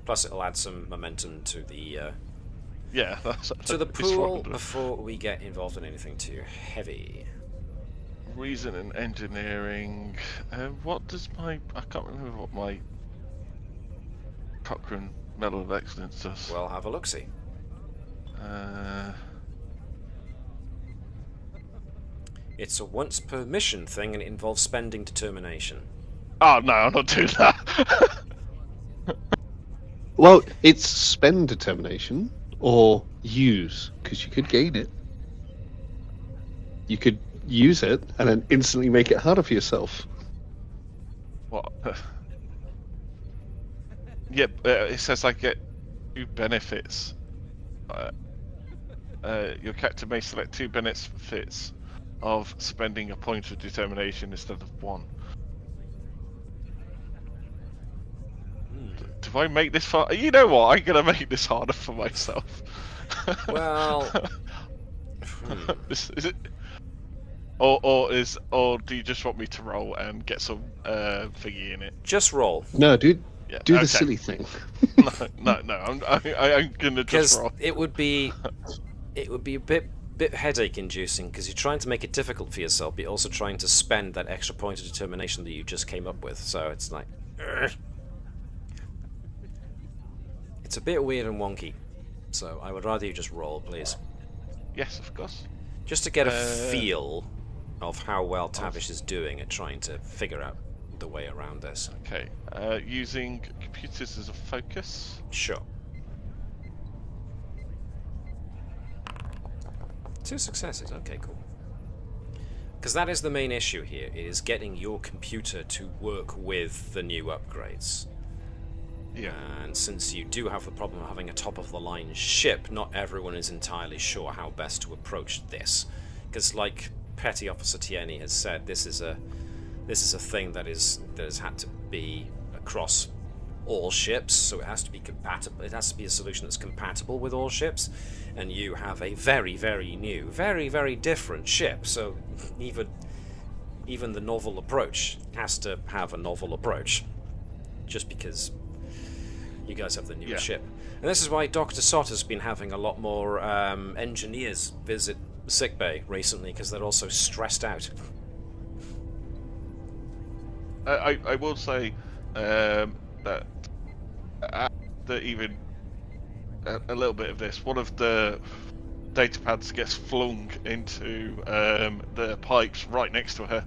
Plus it'll add some momentum to the Yeah, that's To the it's pool random. before we get involved in anything too heavy. Reason and engineering. What does my... I can't remember what my Cochrane Medal of Excellence does. Well, have a look-see. It's a once per mission thing, and it involves spending determination. Oh no, I'm not doing that. Well, it's spend determination or use, because you could gain it. You could use it and then instantly make it harder for yourself. What? Yep, it says I get 2 benefits. Your character may select 2 benefits of spending a point of determination instead of 1. Do I make this far? You know what? I'm gonna make this harder for myself. Well, Is it? Or do you just want me to roll and get some thingy in it? just roll. No, dude, Yeah. do okay. the silly thing. No. I'm gonna just Because roll. it would be a bit headache-inducing, because you're trying to make it difficult for yourself, but you're also trying to spend that extra point of determination that you just came up with. So it's like, ugh. It's a bit weird and wonky. So I would rather you just roll, please, Yes, of course. just to get a feel of how well Tavish is doing at trying to figure out the way around this. Okay. Using computers as a focus. Sure. 2 successes. Okay, cool. Because that is the main issue here, is getting your computer to work with the new upgrades. Yeah. And since you do have the problem of having a top-of-the-line ship, not everyone is entirely sure how best to approach this. Because, like Petty Officer Tierney has said, this is a thing that has had to be across all ships, so it has to be compatible. It has to be a solution that's compatible with all ships. And you have a very, very new, very, very different ship. So even the novel approach has to have a novel approach, just because you guys have the new ship. And this is why Dr. Sott has been having a lot more engineers visit sickbay recently, because they're also stressed out. I will say that after even a little bit of this, one of the data pads gets flung into the pipes right next to her.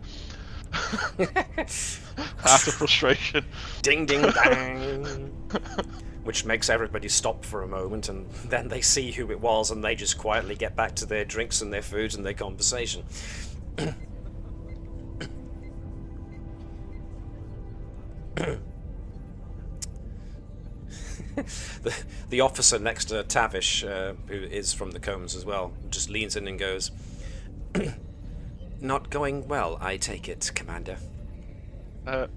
Out of frustration. Ding, ding, dang. Which makes everybody stop for a moment, and then they see who it was, and they just quietly get back to their drinks and their foods and their conversation. The officer next to Tavish, who is from the Combs as well, just leans in and goes, "Not going well, I take it, Commander." No.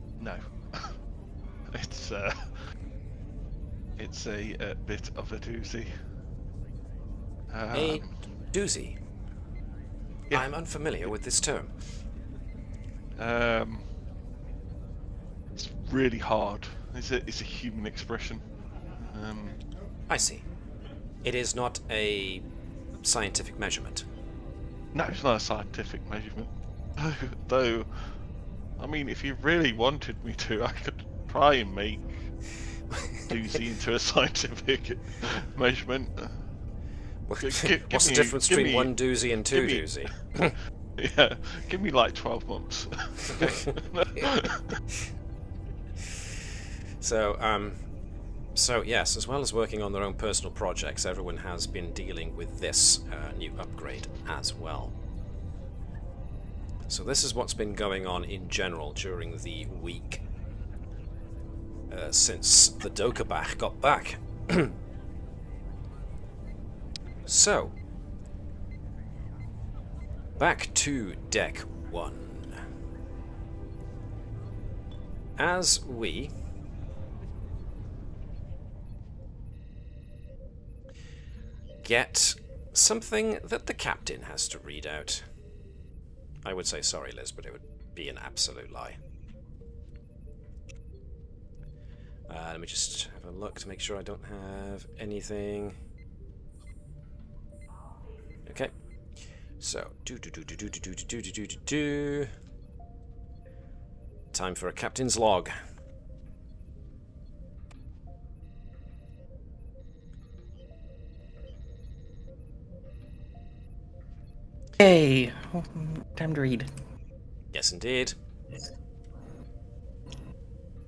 It's a bit of a doozy. A doozy? Yeah. I'm unfamiliar with this term. It's really hard. It's a human expression. I see. It is not a scientific measurement. No, it's not a scientific measurement. Though, I mean, if you really wanted me to, I could try and make doozy into a scientific measurement. What's the difference between one doozy and two doozy? Yeah, give me like 12 months. So yes, as well as working on their own personal projects, everyone has been dealing with this new upgrade as well. So this is what's been going on in general during the week since the Dokabach got back. So, back to Deck 1. As we get something that the captain has to read out. I would say sorry, Liz, but it would be an absolute lie. Let me just have a look to make sure I don't have anything. So, time for a captain's log. Hey, time to read. Yes, indeed.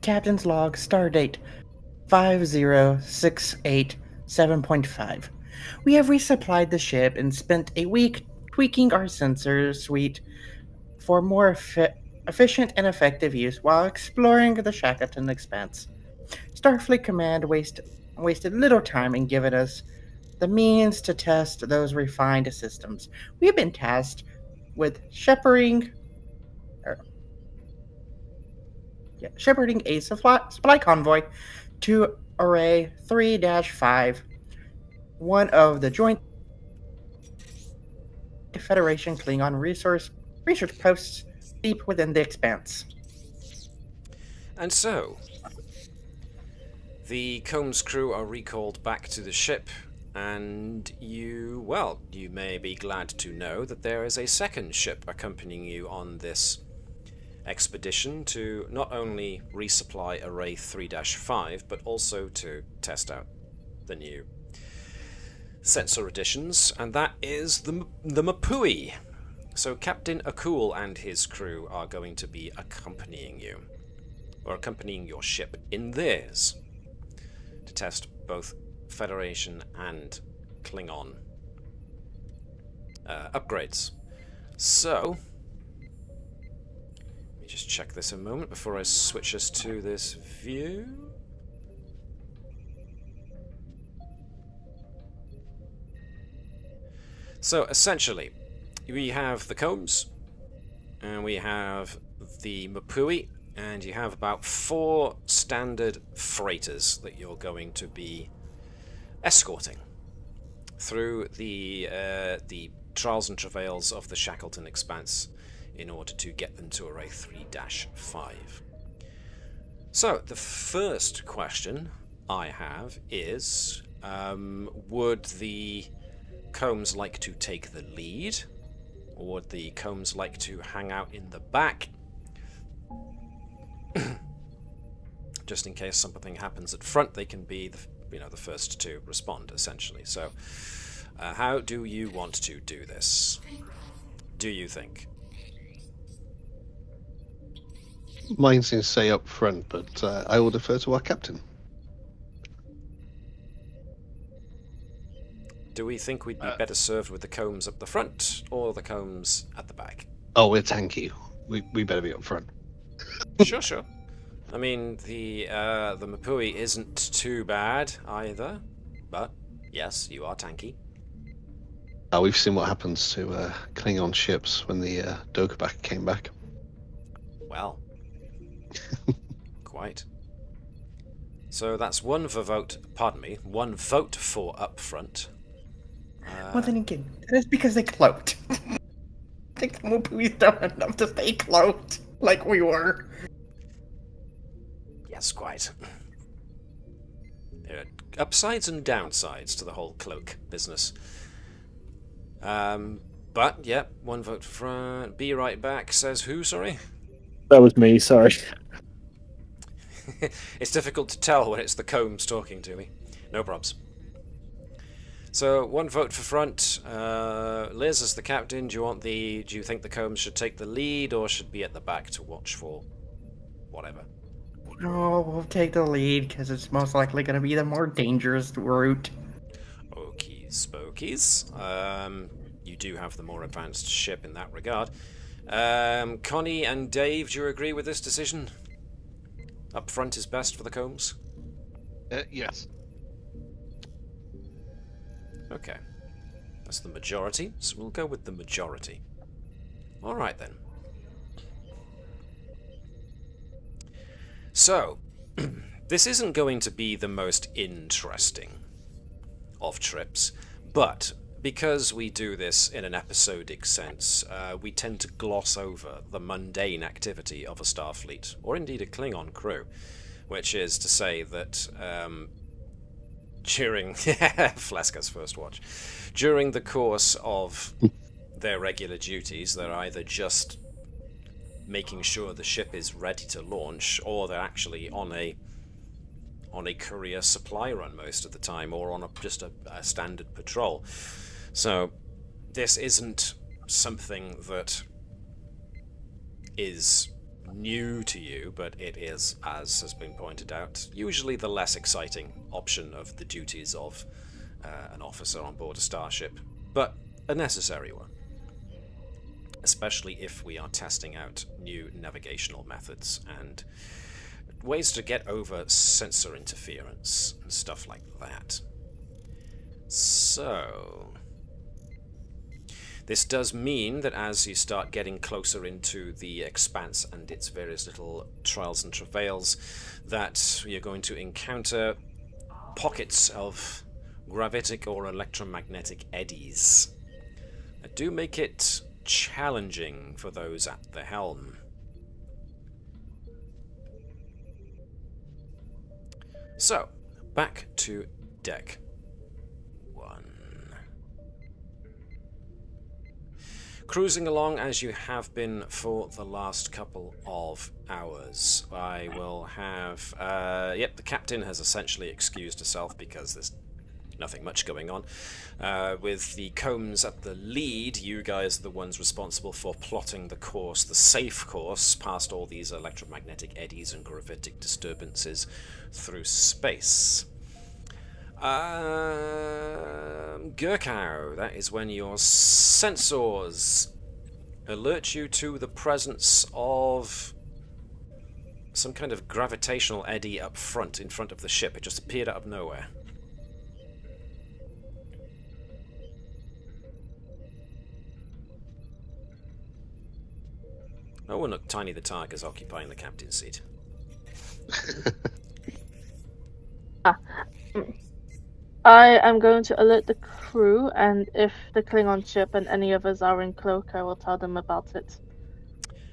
Captain's log, stardate 50687.5. We have resupplied the ship and spent a week tweaking our sensor suite for more efficient and effective use while exploring the Shackleton Expanse. Starfleet Command wasted little time in giving us the means to test those refined systems. We have been tasked with shepherding a supply convoy to Array 3-5, one of the Joint Federation Klingon research posts deep within the Expanse. And so, the Combs crew are recalled back to the ship, and you may be glad to know that there is a second ship accompanying you on this expedition to not only resupply Array 3-5, but also to test out the new sensor additions, and that is the MupwI. So Captain Akul and his crew are going to be accompanying you, or accompanying your ship in theirs, to test both Federation and Klingon upgrades. So, let me just check this a moment before I switch us to this view. So, essentially, we have the Combs, and we have the MupwI, and you have about 4 standard freighters that you're going to be escorting through the trials and travails of the Shackleton Expanse in order to get them to Array 3-5. So, the first question I have is, would the Combs like to take the lead, or would the Combs like to hang out in the back, just in case something happens at front? They can be the first to respond, essentially. So, how do you want to do this, do you think? Mine seems to say up front, but I will defer to our captain. Do we think we'd be better served with the Combs up the front, or the Combs at the back? Oh, we're tanky. We better be up front. Sure. I mean, the MupwI isn't too bad either, but yes, you are tanky. We've seen what happens to Klingon ships when the Dokabak came back. Well, quite. So that's one vote for up front. Well, then again, that is because they cloaked. I think the MupwI's done enough to stay cloaked, like we were. Yes, quite. There are upsides and downsides to the whole cloak business. But, yeah, one vote for front. Be right back, says who, sorry? That was me, sorry. It's difficult to tell when it's the Combs talking to me. No probs. So, one vote for front. Liz, as the captain, do you think the Combs should take the lead, or should be at the back to watch for whatever? No, we'll take the lead, because it's most likely going to be the more dangerous route. Okies spokies. You do have the more advanced ship in that regard. Connie and Dave, do you agree with this decision? Up front is best for the Combs? Yes. Okay. That's the majority, so we'll go with the majority. Alright then. So, this isn't going to be the most interesting of trips, but because we do this in an episodic sense, we tend to gloss over the mundane activity of a Starfleet, or indeed a Klingon crew, which is to say that during Fleska's first watch, during the course of their regular duties. They're either just making sure the ship is ready to launch, or they're actually on a courier supply run most of the time, or on just a standard patrol. So this isn't something that is new to you, but it is, as has been pointed out, usually the less exciting option of the duties of an officer on board a starship, but a necessary one, especially if we are testing out new navigational methods and ways to get over sensor interference and stuff like that. So this does mean that as you start getting closer into the Expanse and its various little trials and travails, that you're going to encounter pockets of gravitic or electromagnetic eddies that do make it challenging for those at the helm. So, back to deck 1. Cruising along as you have been for the last couple of hours. I will have... the captain has essentially excused herself because there's nothing much going on. With the Combs at the lead, you guys are the ones responsible for plotting the course, the safe course, past all these electromagnetic eddies and gravitic disturbances through space. Gurkow, that is when your sensors alert you to the presence of some kind of gravitational eddy up front, in front of the ship. It just appeared out of nowhere. Oh, and look, Tiny the Tiger's occupying the captain's seat. I am going to alert the crew, and if the Klingon ship and any of us are in cloak, I will tell them about it.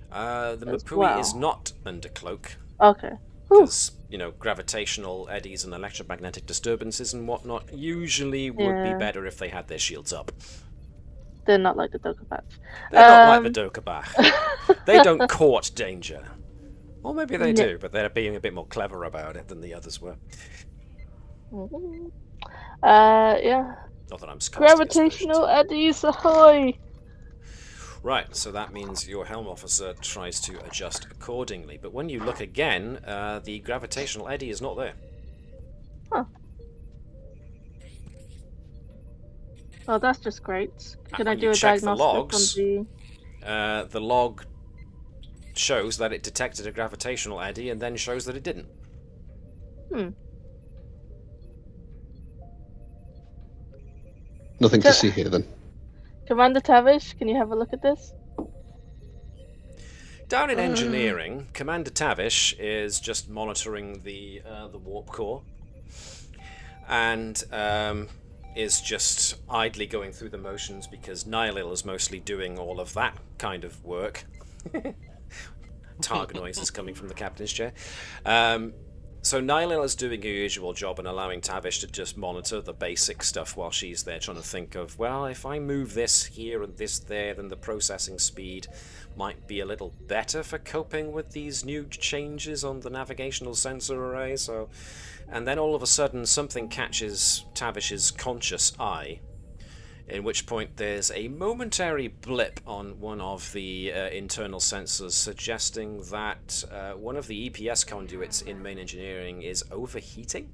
The MupwI is not under cloak. Okay. Because, gravitational eddies and electromagnetic disturbances and whatnot usually would be better if they had their shields up. They're not like the Dokabach. They're not like the Dokabach. They don't court danger. Or maybe they do, but they're being a bit more clever about it than the others were. Yeah. Not that I'm Gravitational eddies, ahoy! Right, so that means your helm officer tries to adjust accordingly. But when you look again, the gravitational eddy is not there. Huh. Oh, that's just great. Can I do a diagnostic on the... The log shows that it detected a gravitational eddy and then shows that it didn't. Nothing to see here, then. Commander Tavish, can you have a look at this? Down in engineering, Commander Tavish is just monitoring the warp core and is just idly going through the motions because Nihilil is mostly doing all of that kind of work. Targ noises coming from the captain's chair. So Nihilil is doing her usual job and allowing Tavish to just monitor the basic stuff while she's there trying to think of, well, if I move this here and this there, then the processing speed might be a little better for coping with these new changes on the navigational sensor array. So, and then all of a sudden something catches Tavish's conscious eye, in which point there's a momentary blip on one of the internal sensors suggesting that one of the EPS conduits in main engineering is overheating.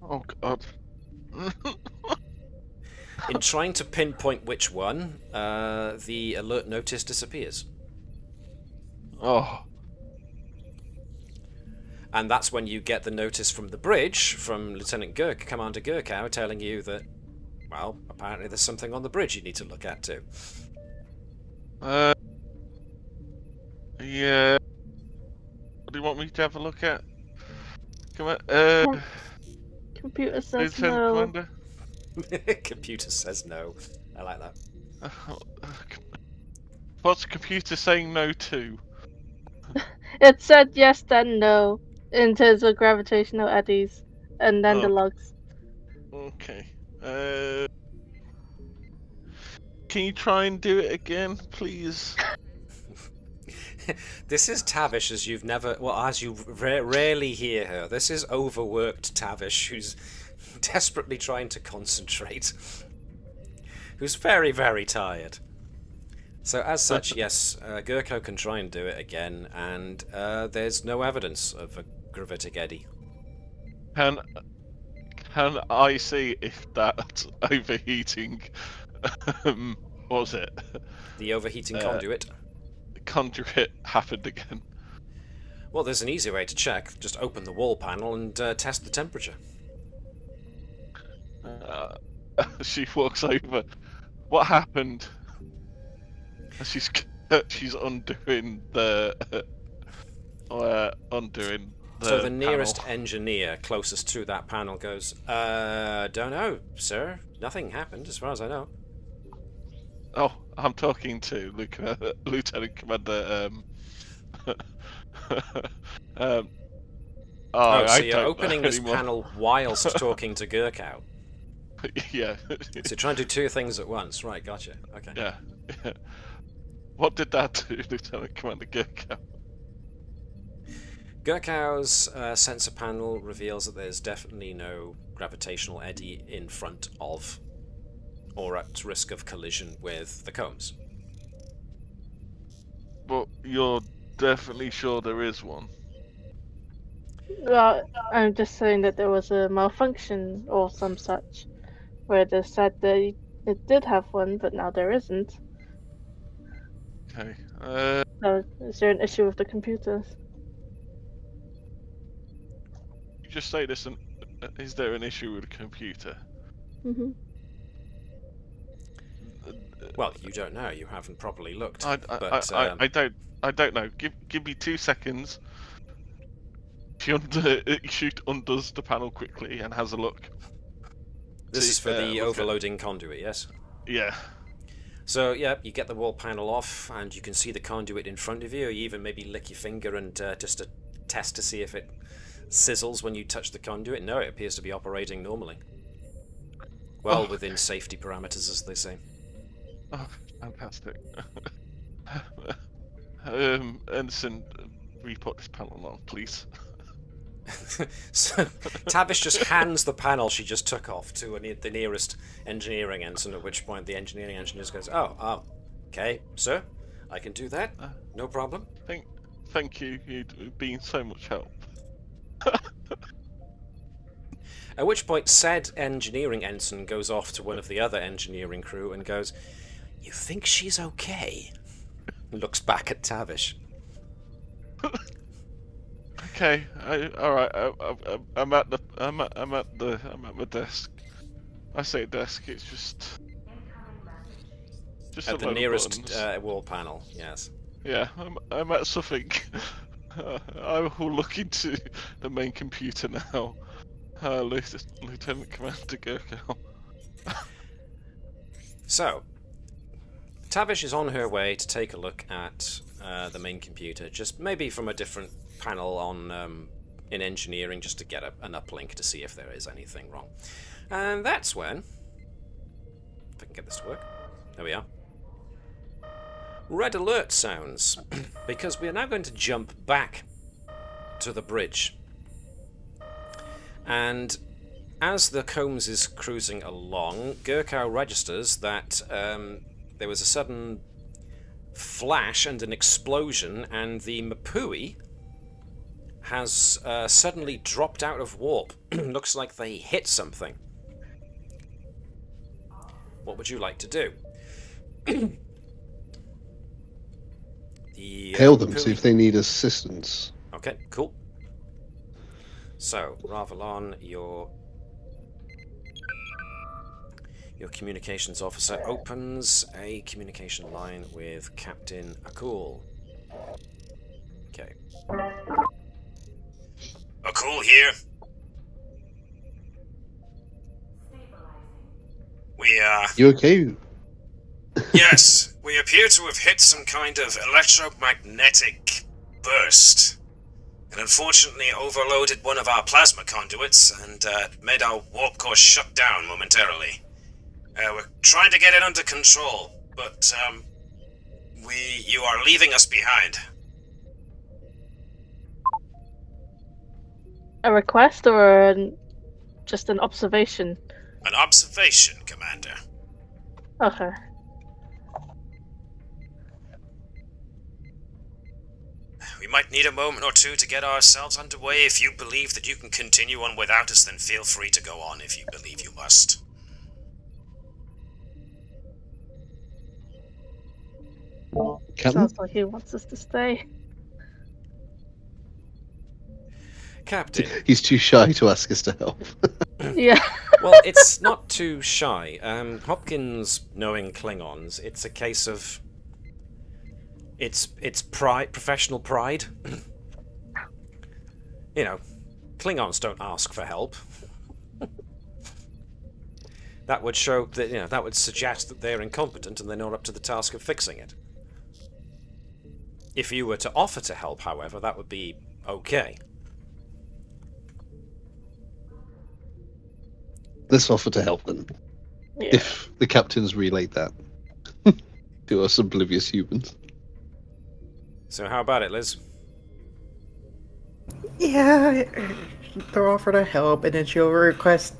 Oh god. In trying to pinpoint which one, the alert notice disappears. Oh. And that's when you get the notice from the bridge, from Lieutenant Commander Gurkow, telling you that, well, apparently there's something on the bridge you need to look at too. Yeah. What do you want me to have a look at? Come on, Computer says Lieutenant no. Commander? Computer says no. I like that. What's the computer saying no to? It said yes then no in terms of gravitational eddies, and then the logs. Okay. can you try and do it again, please? This is Tavish as you've never... Well, as you rarely hear her. This is overworked Tavish who's desperately trying to concentrate. Who's very, very tired. So as such, yes, Gurko can try and do it again, and there's no evidence of a gravitic eddy. Can I see if that overheating, what was it? The overheating conduit? Conduit happened again. Well, there's an easy way to check. Just open the wall panel and test the temperature. She walks over. What happened? She's undoing the So the nearest panel. engineer closest to that panel goes, don't know, sir. Nothing happened, as far as I know. Oh, I'm talking to Lieutenant Commander. So you're opening this panel whilst talking to Gurkow. Yeah. So you're trying to do two things at once. Right, gotcha. Okay. Yeah. What did that do, Lieutenant Commander Gurkow? Gurkow's sensor panel reveals that there's definitely no gravitational eddy in front of or at risk of collision with the Combs. But you're definitely sure there is one? Well, I'm just saying that there was a malfunction or some such, where they said they it did have one, but now there isn't. Okay. So, is there an issue with the computers? You just say this, and is there an issue with the computer? Mm-hmm. Well, you don't know. You haven't properly looked. I don't know. Give me 2 seconds. She undoes the panel quickly and has a look. This is for the overloading conduit, yes? Yeah. So, yeah, you get the wall panel off, and you can see the conduit in front of you. You even maybe lick your finger and just to test to see if it sizzles when you touch the conduit. No, it appears to be operating normally. Well, within safety parameters, as they say. Oh, fantastic. Anderson, report this panel on, please. So Tavish just hands the panel she just took off to the nearest engineering ensign, at which point the engineering engineer goes, oh, okay, sir, I can do that, no problem. Thank you, you've been so much help. At which point said engineering ensign goes off to one of the other engineering crew and goes, you think she's okay? Looks back at Tavish. Okay, all right. I'm at my desk. I say desk. It's just at the nearest wall panel. Yes. Yeah, I'm at something. I will look into the main computer now. Lieutenant Commander Gurko. So, Tavish is on her way to take a look at the main computer, just maybe from a different panel on in engineering, just to get an uplink to see if there is anything wrong. And that's when, if I can get this to work, there we are. Red alert sounds, because we are now going to jump back to the bridge. And as the Combs is cruising along, Gurko registers that there was a sudden flash and an explosion, and the MupwI has suddenly dropped out of warp. Looks like they hit something. What would you like to do? Hail them, see if they need assistance. Okay, cool. So, Ravalon, your communications officer opens a communication line with Captain Akul. Okay. Akul here. You okay? Yes, we appear to have hit some kind of electro-magnetic burst. It unfortunately overloaded one of our plasma conduits and made our warp core shut down momentarily. We're trying to get it under control. but you are leaving us behind. A request or just an observation? An observation, Commander. Okay. We might need a moment or two to get ourselves underway. If you believe that you can continue on without us, then feel free to go on if you believe you must. Captain? Sounds like he wants us to stay. Captain. He's too shy to ask us to help. Yeah. Well, it's not too shy. Hopkins knowing Klingons, it's a case of... It's pride, professional pride. You know, Klingons don't ask for help. That would show that, you know, that would suggest that they're incompetent and they're not up to the task of fixing it. If you were to offer to help, however, that would be okay. Let's offer to help them. Yeah. If the captains relayed that to us oblivious humans. So how about it, Liz? Yeah, they'll offer to help, and then she'll request.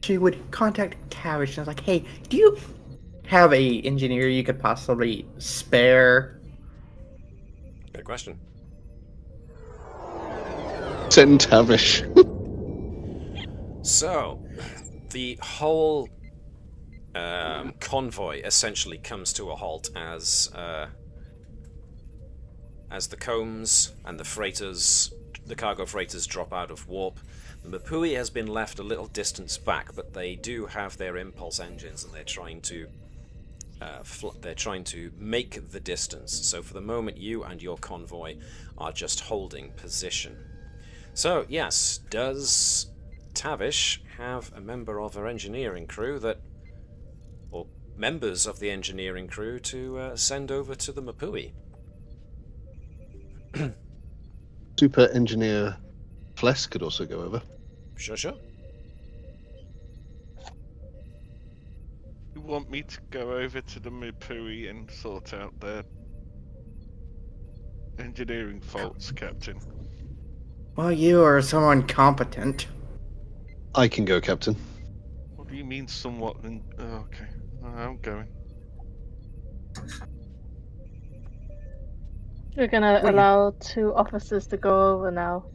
She would contact Tavish and was like, "Hey, do you have a engineer you could possibly spare?" Good question. Send Tavish. So, the whole convoy essentially comes to a halt as the Combs and the freighters, the cargo freighters, drop out of warp. The MupwI has been left a little distance back, but they do have their impulse engines, and they're trying to make the distance. So for the moment, you and your convoy are just holding position. So yes, does Tavish have a member of her engineering crew or members of the engineering crew to send over to the MupwI? Super engineer Flesk could also go over. Sure. You want me to go over to the MupwI and sort out their engineering faults, Captain? Well, you are someone competent. I can go, Captain. What do you mean, somewhat? Oh, okay, I'm going. You're gonna Wait. allow 2 officers to go over now.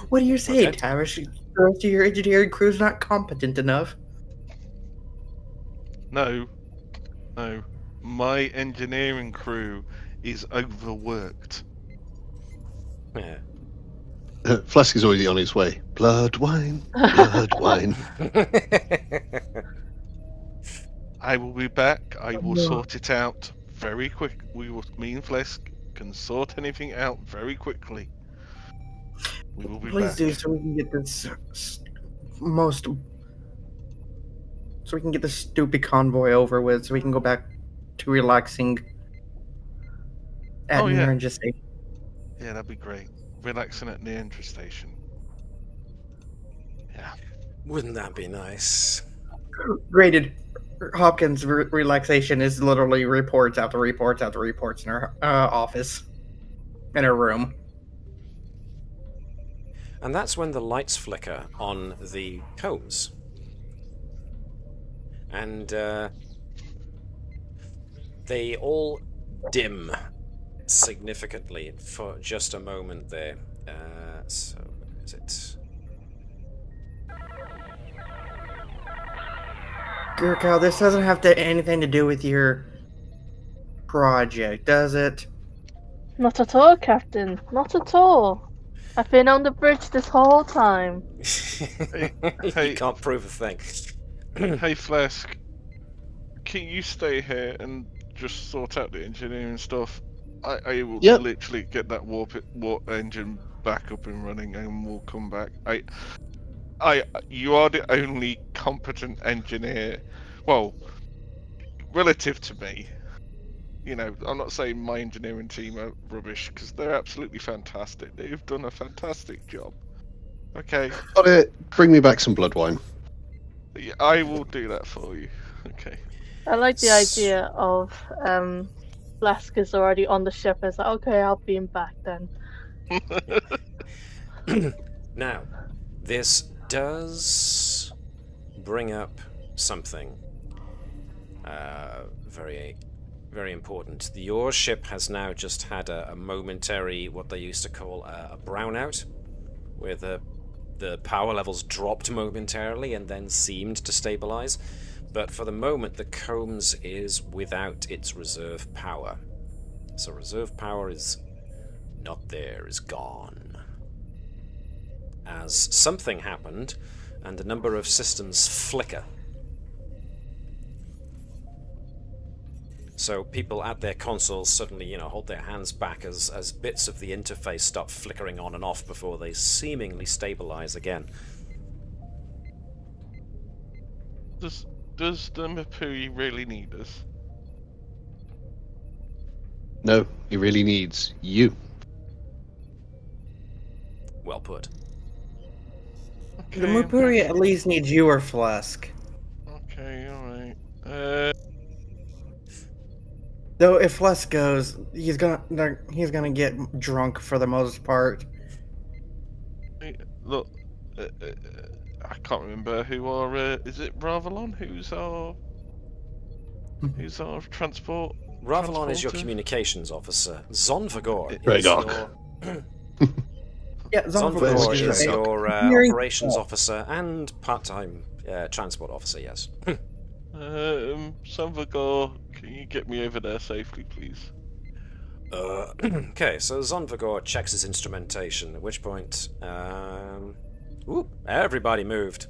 What do you say, Okay. Tavish? The rest of your engineering crew's not competent enough. No. My engineering crew is overworked. Yeah. Flesk is already on his way. Blood wine, blood wine. I will be back. I will No. sort it out very quick. Me and Flesk can sort anything out very quickly. We will be Please back. do, so we can get this so we can get this stupid convoy over with, so we can go back to relaxing at Oh, yeah. Narendra Station. Yeah, that'd be great. Relaxing at Narendra Station. Yeah. Wouldn't that be nice? Graded. Hopkins' relaxation is literally reports after reports after reports in her office, in her room. And that's when the lights flicker on the Combs. And they all dim significantly for just a moment there. So, where is it? Gurkha, this doesn't have anything to do with your project, does it? Not at all, Captain. Not at all. I've been on the bridge this whole time. Hey. You can't prove a thing. Hey, Flesk. Can you stay here and just sort out the engineering stuff? I will Yep. literally get that warp engine back up and running, and we'll come back. You are the only competent engineer, well, relative to me. You know, I'm not saying my engineering team are rubbish, because they're absolutely fantastic. They've done a fantastic job. Okay, Got it. Bring me back some blood wine. yeah, I will do that for you. Okay. I like the idea of Flask is already on the ship. It's like, okay, I'll beam back then. Now, this does bring up something very, very important. Your ship has now just had a momentary, what they used to call a brownout, where the power levels dropped momentarily and then seemed to stabilize. But for the moment, the Combs is without its reserve power. So reserve power is not there, is gone. As something happened, and a number of systems flicker. So people at their consoles suddenly, hold their hands back as bits of the interface start flickering on and off before they seemingly stabilize again. Does the MupwI really need us? No, he really needs you. Well put. Okay, The MupwI at least needs you or Flask. Okay, alright. Though if Flask goes, he's gonna get drunk for the most part. Look, I can't remember who our is it Ravalon? Who's our transport? Ravalon is your transporter? communications officer. Zonvagor Right is on. your Yeah, Zonvagor is Zonvagor. your Hearing- operations officer and part-time transport officer. Yes. Sanvagor, can you get me over there safely, please? Okay, so Zonvagor checks his instrumentation, at which point... Ooh, everybody moved.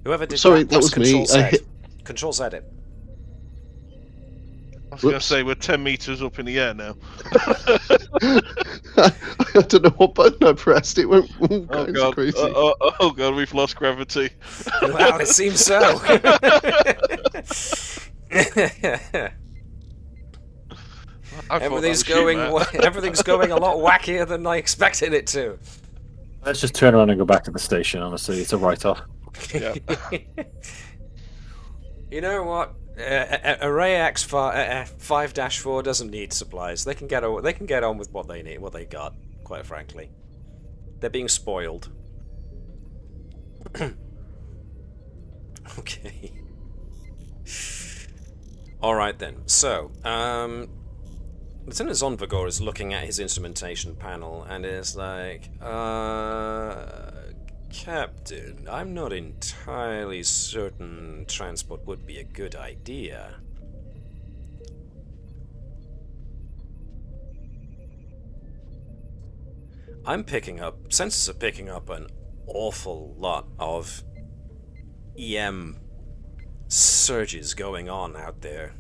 Whoever did Sorry, that, that was Control me. Z. Control Z it. I was going to Whoops. say we're 10 meters up in the air now. I don't know what button I pressed. It went all Oh kinds of god! crazy. Oh god! We've lost gravity. Well, it seems so. Everything's going a lot wackier than I expected it to. Let's just turn around and go back to the station. Honestly, it's a write-off. Yeah. You know what? Array X 5-4 doesn't need supplies. They can get on with what they need, what they got. Quite frankly, they're being spoiled. Okay. All right then. So, Lieutenant Zonvagor is looking at his instrumentation panel and is like, Captain, I'm not entirely certain transport would be a good idea. Sensors are picking up an awful lot of EM surges going on out there.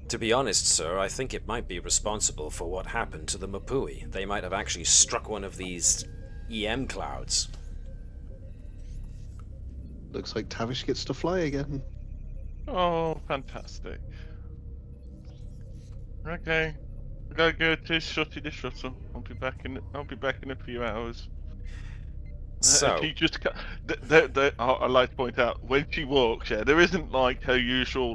To be honest, sir, I think it might be responsible for what happened to the MupwI. They might have actually struck one of these EM clouds. Looks like Tavish gets to fly again. Oh, fantastic. Okay, I gotta go to shutty the shuttle. I'll be back in a few hours. So, She just I like to point out when she walks, yeah, there isn't like her usual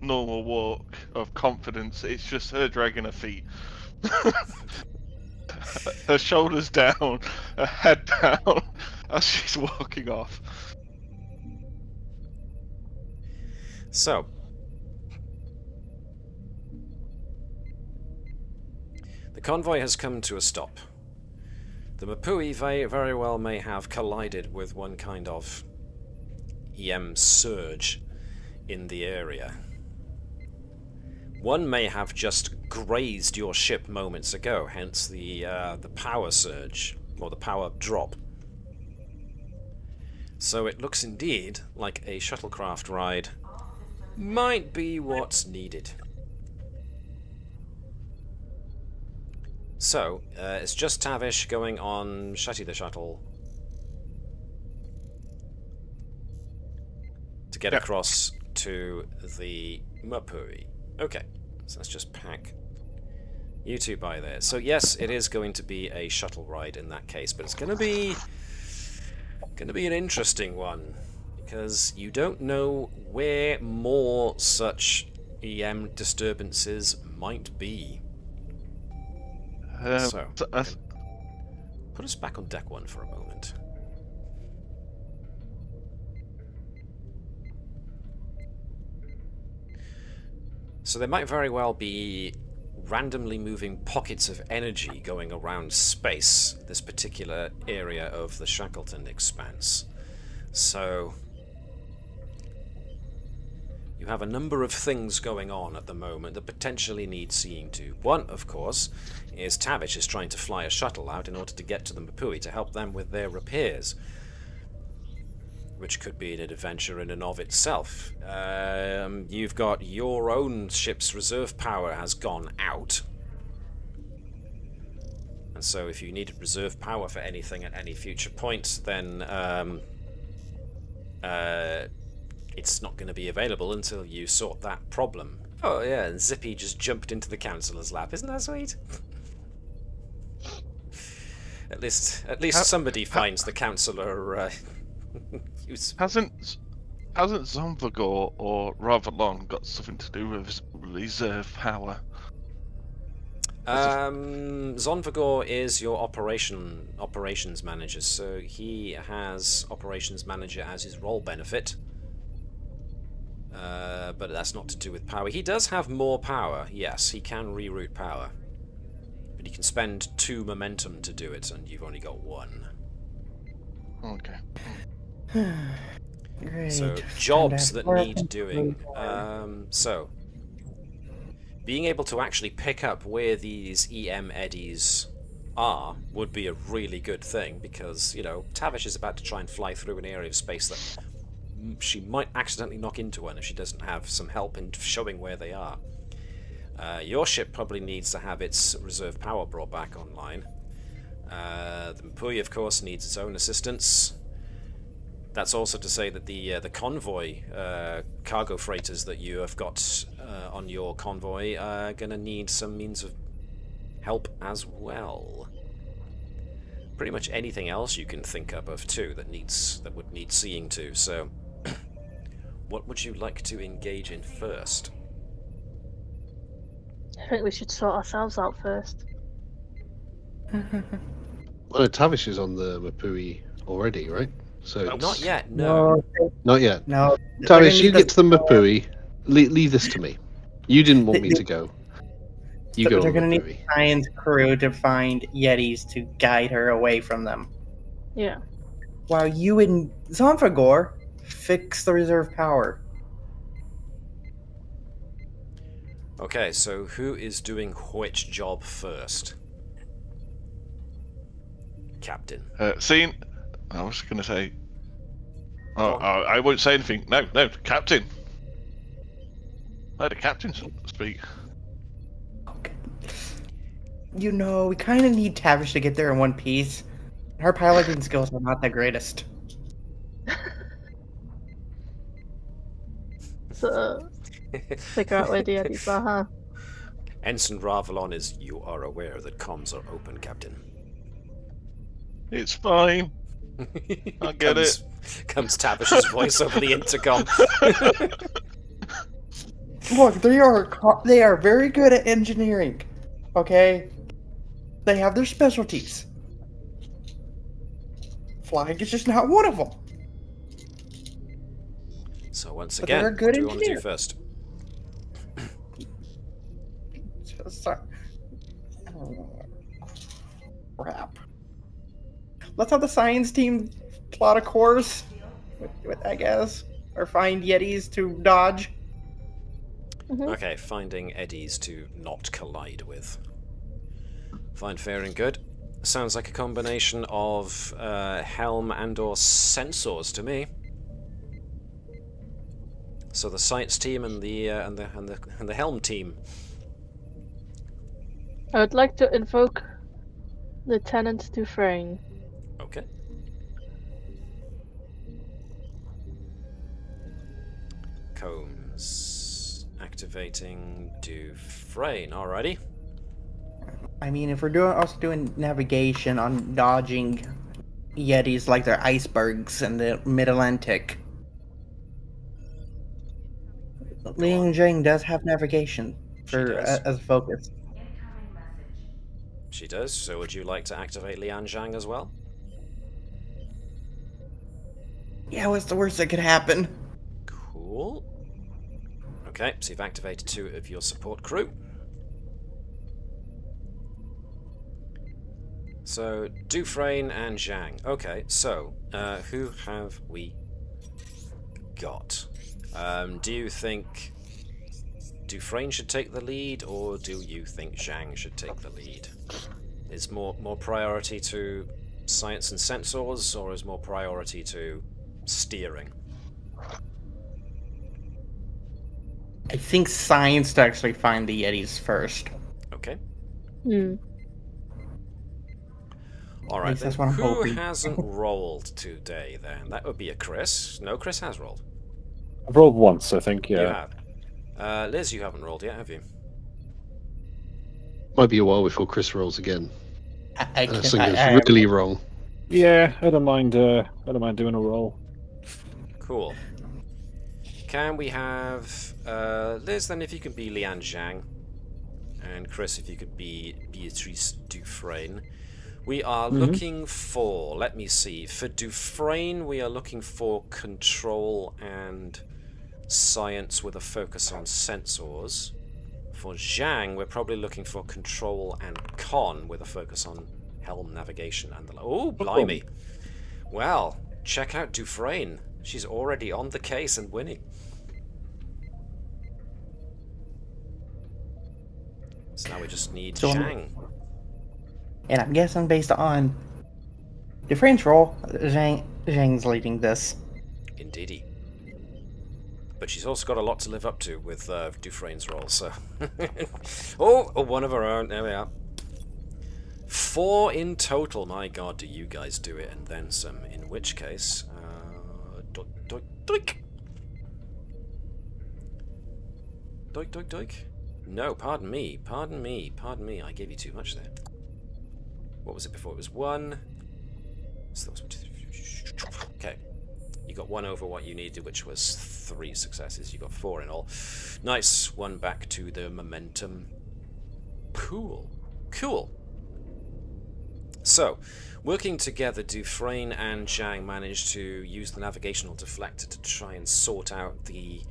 normal walk of confidence. It's just her dragging her feet, her shoulders down, her head down as she's walking off. So, the convoy has come to a stop. The MupwI very well may have collided with one kind of EM surge in the area. One may have just grazed your ship moments ago, hence the power surge, or the power drop. So it looks indeed like a shuttlecraft ride might be what's needed. So, it's just Tavish going on Shutty the Shuttle to get across to the MupwI. Okay, so let's just pack you two by there. So yes, it is going to be a shuttle ride in that case, but it's going to be Gonna be an interesting one, because you don't know where more such EM disturbances might be. So, put us back on deck 1 for a moment. So there might very well be randomly moving pockets of energy going around space, this particular area of the Shackleton Expanse. So you have a number of things going on at the moment that potentially need seeing to. One, of course, is Tavish is trying to fly a shuttle out in order to get to the MupwI to help them with their repairs, which could be an adventure in and of itself. You've got your own ship's reserve power has gone out. And so if you needed reserve power for anything at any future point, then it's not going to be available until you sort that problem. Oh yeah, and Zippy just jumped into the councillor's lap. Isn't that sweet? At least somebody finds the councillor Hasn't Zonvagor or Ravalon got something to do with reserve power? Zonvagor is your operations manager, so he has operations manager as his role benefit. But that's not to do with power. He does have more power, yes, he can reroute power. But he can spend 2 momentum to do it, and you've only got 1. Okay. Great. So, jobs that need doing. So, being able to actually pick up where these EM eddies are would be a really good thing, because, you know, Tavish is about to try and fly through an area of space that she might accidentally knock into one if she doesn't have some help in showing where they are. Your ship probably needs to have its reserve power brought back online. The MupwI, of course, needs its own assistance. That's also to say that the convoy cargo freighters that you have got on your convoy are going to need some means of help as well. Pretty much anything else you can think up of too that would need seeing to. So, what would you like to engage in first? I think we should sort ourselves out first. Well, Tavish is on the MupwI already, right? So Not yet, no. Not yet. No. Tavish, you get to the MupwI. Leave this to me. You didn't want me to go. You go. They're going to MupwI. need a science crew to find Yetis to guide her away from them. Yeah. While you and Zonfagor fix the reserve power. Okay, so who is doing which job first? Captain. Scene. I was going to say. Oh, I won't say anything. No, Captain. Let the captain speak. Okay. You know, we kind of need Tavish to get there in one piece. Her piloting skills are not the greatest. So, figure out where the eddies are, huh? Ensign Ravalon is, you are aware that comms are open, Captain. It's fine. I get it. Comes Tavish's voice over the intercom. Look, they are very good at engineering. Okay? They have their specialties. Flying is just not one of them. So once But they're again, a good what do you want to do engineer. first? Crap. Let's have the science team plot a course, with I guess, or find Yetis to dodge. Okay, finding eddies to not collide with. Fine, fair and good. Sounds like a combination of helm and/or sensors to me. So the science team and the helm team. I would like to invoke Lieutenant Dufresne. Okay. Combs activating Dufresne. Alrighty. I mean, if we're also doing navigation on dodging Yetis like they're icebergs in the mid-Atlantic. Liang Jing does have navigation as a focus. She does. So would you like to activate Lian Zhang as well? Yeah, what's the worst that could happen? Cool. Okay, so you've activated 2 of your support crew. So, Dufresne and Zhang. Okay, so, who have we got? Do you think Dufresne should take the lead, or do you think Zhang should take the lead? Is more priority to science and sensors, or is more priority to steering? I think science to actually find the Yetis first. Okay. Hmm. All right, then. That's what I'm Who hoping. hasn't rolled today, then? That would be a Chris. No, Chris has rolled. I've rolled once, I think, You yeah. have. Liz, you haven't rolled yet, have you? Might be a while before Chris rolls again. Unless something I- goes really wrong. Yeah, I don't mind doing a roll. Cool. Can we have Liz, then, if you could be Lian Zhang, and Chris, if you could be Beatrice Dufresne. We are looking for, let me see, for Dufresne we are looking for control and science with a focus on sensors. For Zhang, we're probably looking for control and con with a focus on helm navigation and the... Oh, blimey. Well, check out Dufresne. She's already on the case and winning. So now we just need Zhang. And I'm guessing based on the French roll, Zhang's leading this. Indeedy. But she's also got a lot to live up to with Dufresne's role, so... oh, one of her own. There we are. 4 in total. My god, do you guys do it, and then some. In which case... doik, doik, doik. Doik, doik, doik. No, pardon me. Pardon me. Pardon me. I gave you too much there. What was it before? It was 1. So that was 1, 2, 3. Okay. You got 1 over what you needed, which was 3 successes. You got 4 in all. Nice. 1 back to the momentum pool. Cool. So, working together, Dufresne and Zhang managed to use the navigational deflector to try and sort out the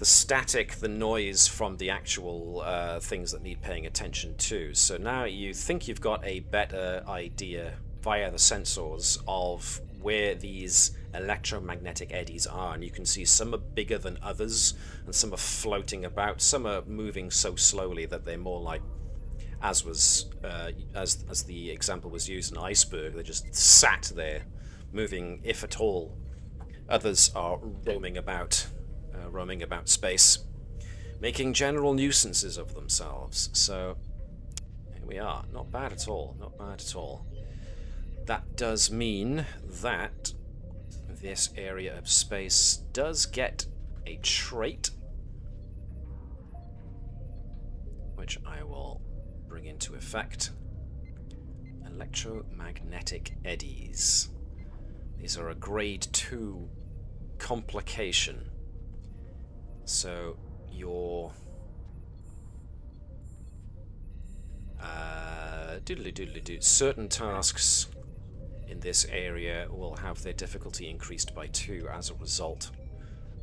static, the noise from the actual things that need paying attention to. So now you think you've got a better idea via the sensors of where these electromagnetic eddies are, and you can see some are bigger than others, and some are floating about. Some are moving so slowly that they're more like, as was as the example was used, an iceberg. They're just sat there, moving if at all. Others are roaming about space, making general nuisances of themselves. So here we are. Not bad at all. Not bad at all. That does mean that this area of space does get a trait, which I will bring into effect. Electromagnetic eddies. These are a grade 2 complication. So your certain tasks in this area will have their difficulty increased by 2 as a result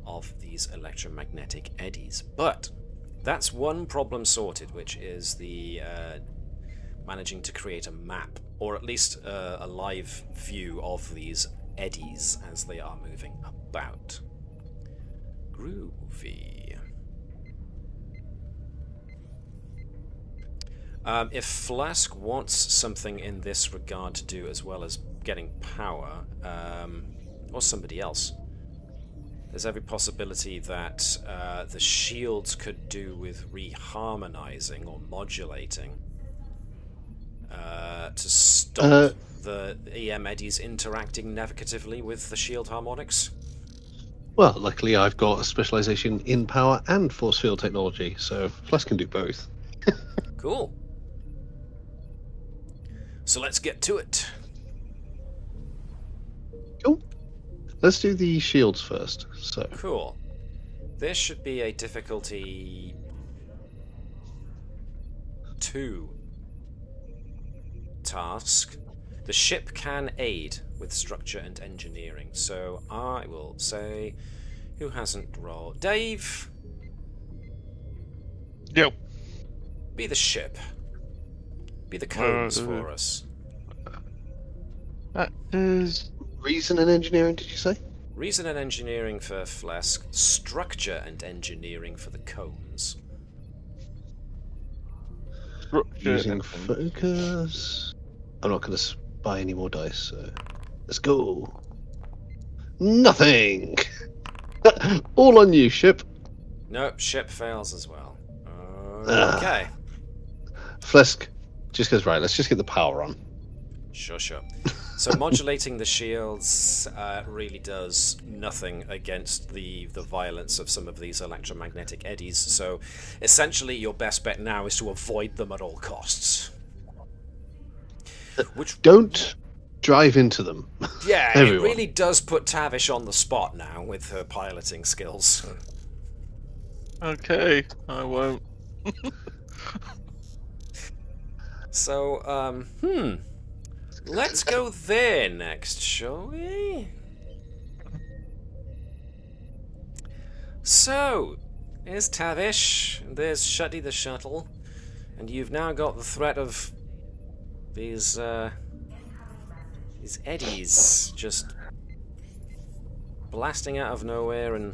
of these electromagnetic eddies. But that's one problem sorted, which is the managing to create a map, or at least a live view of these eddies as they are moving about. Groovy. If Flask wants something in this regard to do as well as getting power, or somebody else, there's every possibility that the shields could do with reharmonizing or modulating to stop the EM eddies interacting navigatively with the shield harmonics. Well, luckily I've got a specialization in power and force field technology, so Flask can do both. Cool. So let's get to it. Cool. Let's do the shields first. So, Cool. This should be a difficulty 2 task. The ship can aid with structure and engineering. So I will say, who hasn't rolled? Dave, Yep. be the ship. Be the cones for us. That is reason and engineering, did you say? Reason and engineering for Flesk. Structure and engineering for the cones. structure. Using and- focus. I'm not going to buy any more dice, so let's go. Nothing! All on you, ship. Nope, ship fails as well. Ah. Okay. Flesk just goes, right, let's just get the power on. Sure. So modulating the shields really does nothing against the violence of some of these electromagnetic eddies. So essentially your best bet now is to avoid them at all costs. Which, Don't drive into them. yeah, it Everyone. really does put Tavish on the spot now with her piloting skills. Okay, I won't. So, let's go there next, shall we? So, here's Tavish, and there's Shutty the shuttle, and you've now got the threat of these eddies just blasting out of nowhere and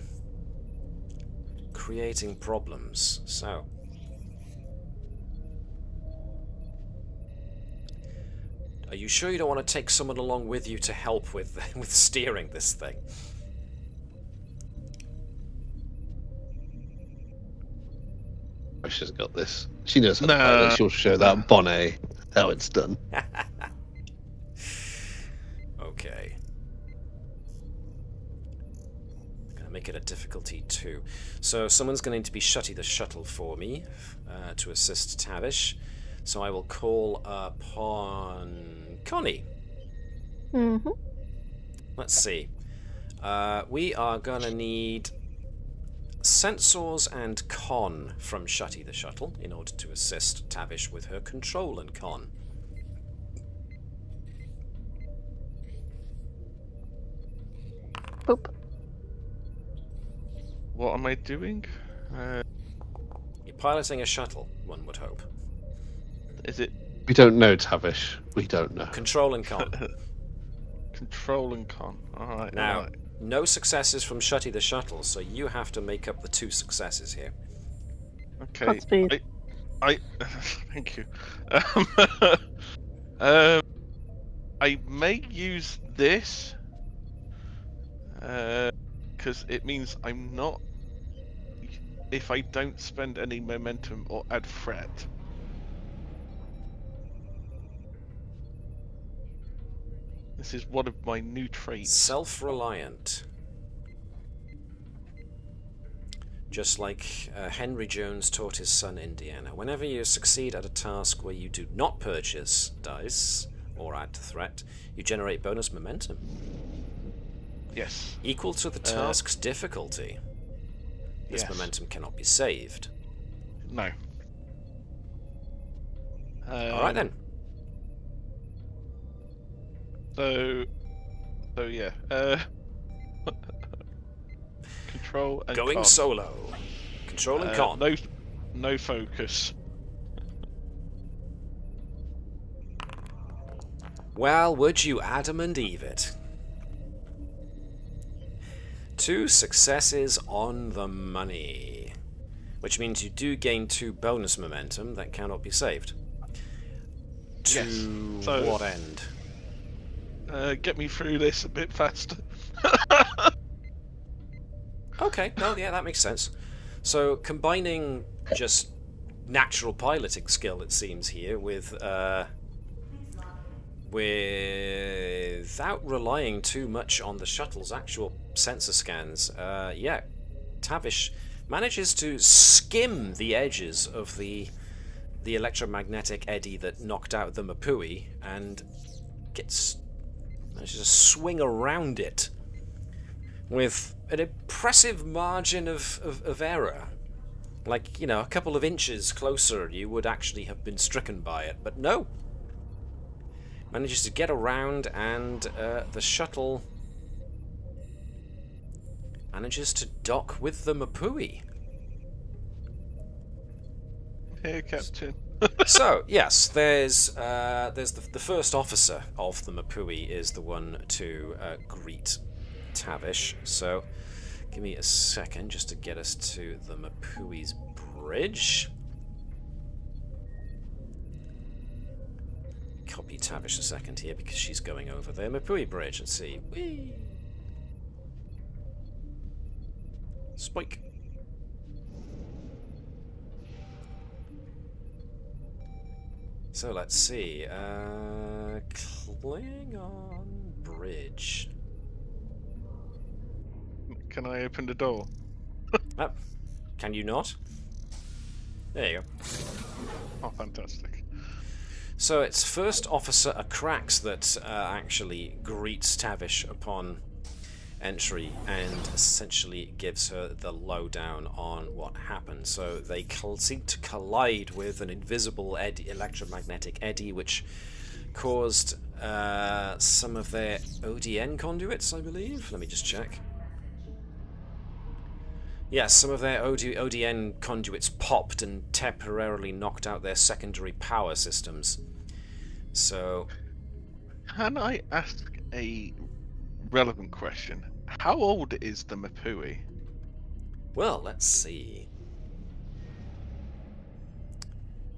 creating problems. So, are you sure you don't want to take someone along with you to help with steering this thing? She's got this. She knows how to Nah. pilot. She'll show that bonnet how it's done. Okay. I'm gonna make it a difficulty 2. So someone's going to be Shutty the shuttle for me to assist Tavish. So I will call upon Connie. Mm-hmm. Let's see. We are gonna need sensors and con from Shutty the shuttle in order to assist Tavish with her control and con. Boop. What am I doing? You're piloting a shuttle, one would hope. Is it We don't know, Tavish. We don't know. Control and con. control and con? Alright, Now, alright. no successes from Shutty the shuttle, so you have to make up the 2 successes here. Okay. Godspeed. I thank you. I may use this because it means I'm not. If I don't spend any momentum or add threat. This is one of my new traits. Self-reliant. Just like Henry Jones taught his son Indiana. Whenever you succeed at a task where you do not purchase dice or add threat, you generate bonus momentum. Yes. Equal to the task's difficulty. This Yes. momentum cannot be saved. No. Alright then. So yeah. Control and Going con. solo. Control and con. No focus. Well, would you Adam and Eve it? 2 successes on the money. Which means you do gain 2 bonus momentum that cannot be saved. To Yes. So- what end? Get me through this a bit faster. Okay, no, yeah, that makes sense. So combining just natural piloting skill, it seems here, without relying too much on the shuttle's actual sensor scans, yeah, Tavish manages to skim the edges of the electromagnetic eddy that knocked out the MupwI and gets Manages to swing around it with an impressive margin of error. Like, you know, a couple of inches closer, you would actually have been stricken by it, but no. Manages to get around, and the shuttle manages to dock with the MupwI. Here, Captain. So, yes, there's the first officer of the MupwI is the one to greet Tavish. So, give me a second just to get us to the MupwI's bridge. Copy Tavish a second here because she's going over there. MupwI bridge, let's see. Whee! Spike. So let's see. Klingon bridge. Can I open the door? Oh, can you not? There you go. Oh, fantastic. So it's First Officer Akrax that actually greets Tavish upon entry and essentially gives her the lowdown on what happened. So they seem to collide with an invisible electromagnetic eddy which caused some of their ODN conduits, I believe. Let me just check. Yes, some of their ODN conduits popped and temporarily knocked out their secondary power systems. So... Can I ask a relevant question? How old is the MupwI? Well, let's see.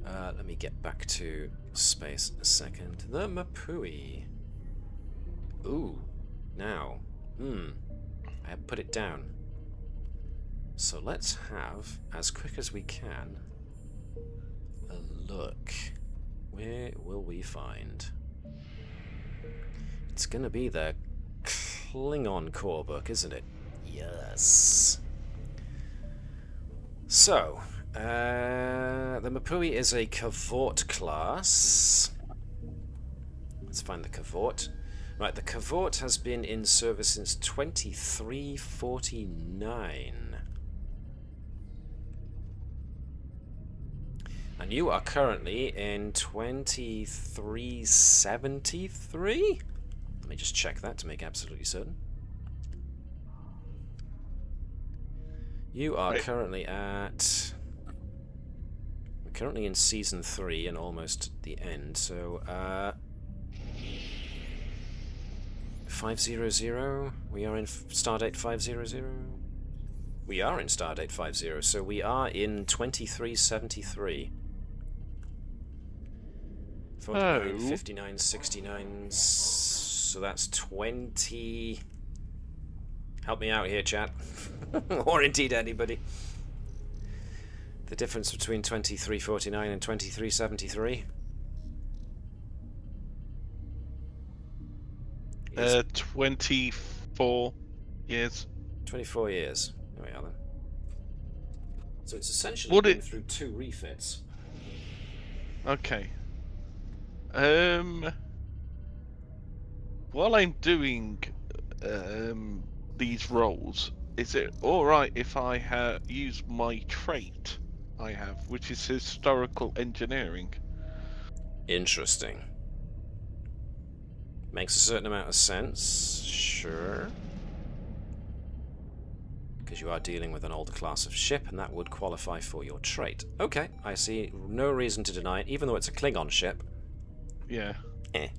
Let me get back to space a second. The MupwI. Ooh. Now. I have put it down. So let's have, as quick as we can, a look. Where will we find? It's gonna be the Klingon core book, isn't it? Yes. So, the MupwI is a Cavort class. Let's find the Cavort. Right, the Cavort has been in service since 2349. And you are currently in 2373? Let me just check that to make absolutely certain. You are currently at... We're currently in Season 3 and almost at the end, so... 500? We are in Stardate 500? We are in Stardate 50, so we are in 2373. 49, 59, 69, so that's 20... Help me out here, chat. Or indeed anybody. The difference between 2349 and 2373? 24 years. 24 years. There we are then. So it's essentially been through 2 refits. Okay. While I'm doing these roles, is it alright if I use my trait I have, which is historical engineering? Interesting. Makes a certain amount of sense, sure. Because you are dealing with an older class of ship, and that would qualify for your trait. Okay, I see no reason to deny it, even though it's a Klingon ship. Yeah. Eh.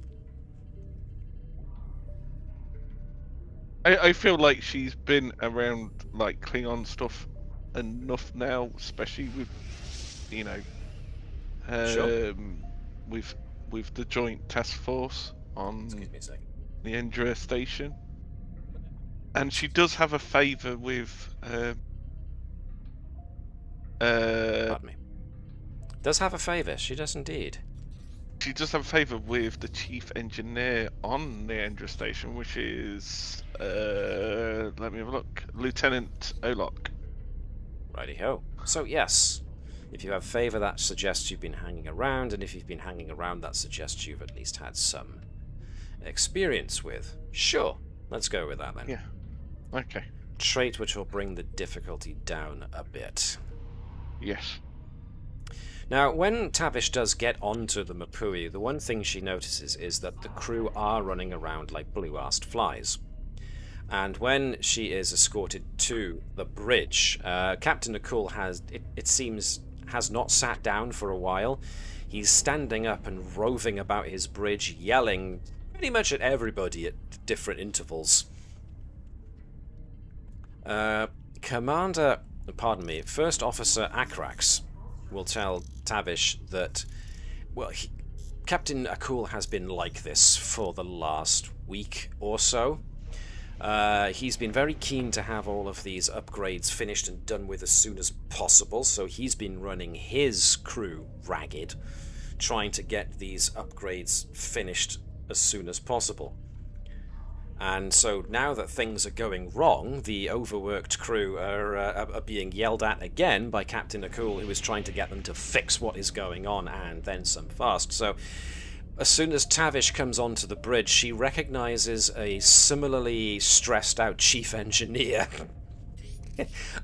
I feel like she's been around like Klingon stuff enough now, especially with, you know, Sure. with the joint task force on Excuse me a second. the Narendra Station, and she does have a favour with. Pardon me. Does have a favour. She does indeed. She does have a favour with the chief engineer on the Narendra Station, which is let me have a look, Lieutenant Olok. Righty-ho. So yes, if you have favour, that suggests you've been hanging around, and if you've been hanging around, that suggests you've at least had some experience with. Sure, let's go with that then. Yeah. Okay. Trait which will bring the difficulty down a bit. Yes. Now, when Tavish does get onto the MupwI, the one thing she notices is that the crew are running around like blue-arsed flies. And when she is escorted to the bridge, Captain Akul it seems, has not sat down for a while. He's standing up and roving about his bridge, yelling pretty much at everybody at different intervals. First Officer Akrax will tell Tavish that, well, Captain Akul has been like this for the last week or so. He's been very keen to have all of these upgrades finished and done with as soon as possible, so he's been running his crew ragged, trying to get these upgrades finished as soon as possible. And so now that things are going wrong, the overworked crew are being yelled at again by Captain Akul, who is trying to get them to fix what is going on, and then some fast. So as soon as Tavish comes onto the bridge, she recognizes a similarly stressed out chief engineer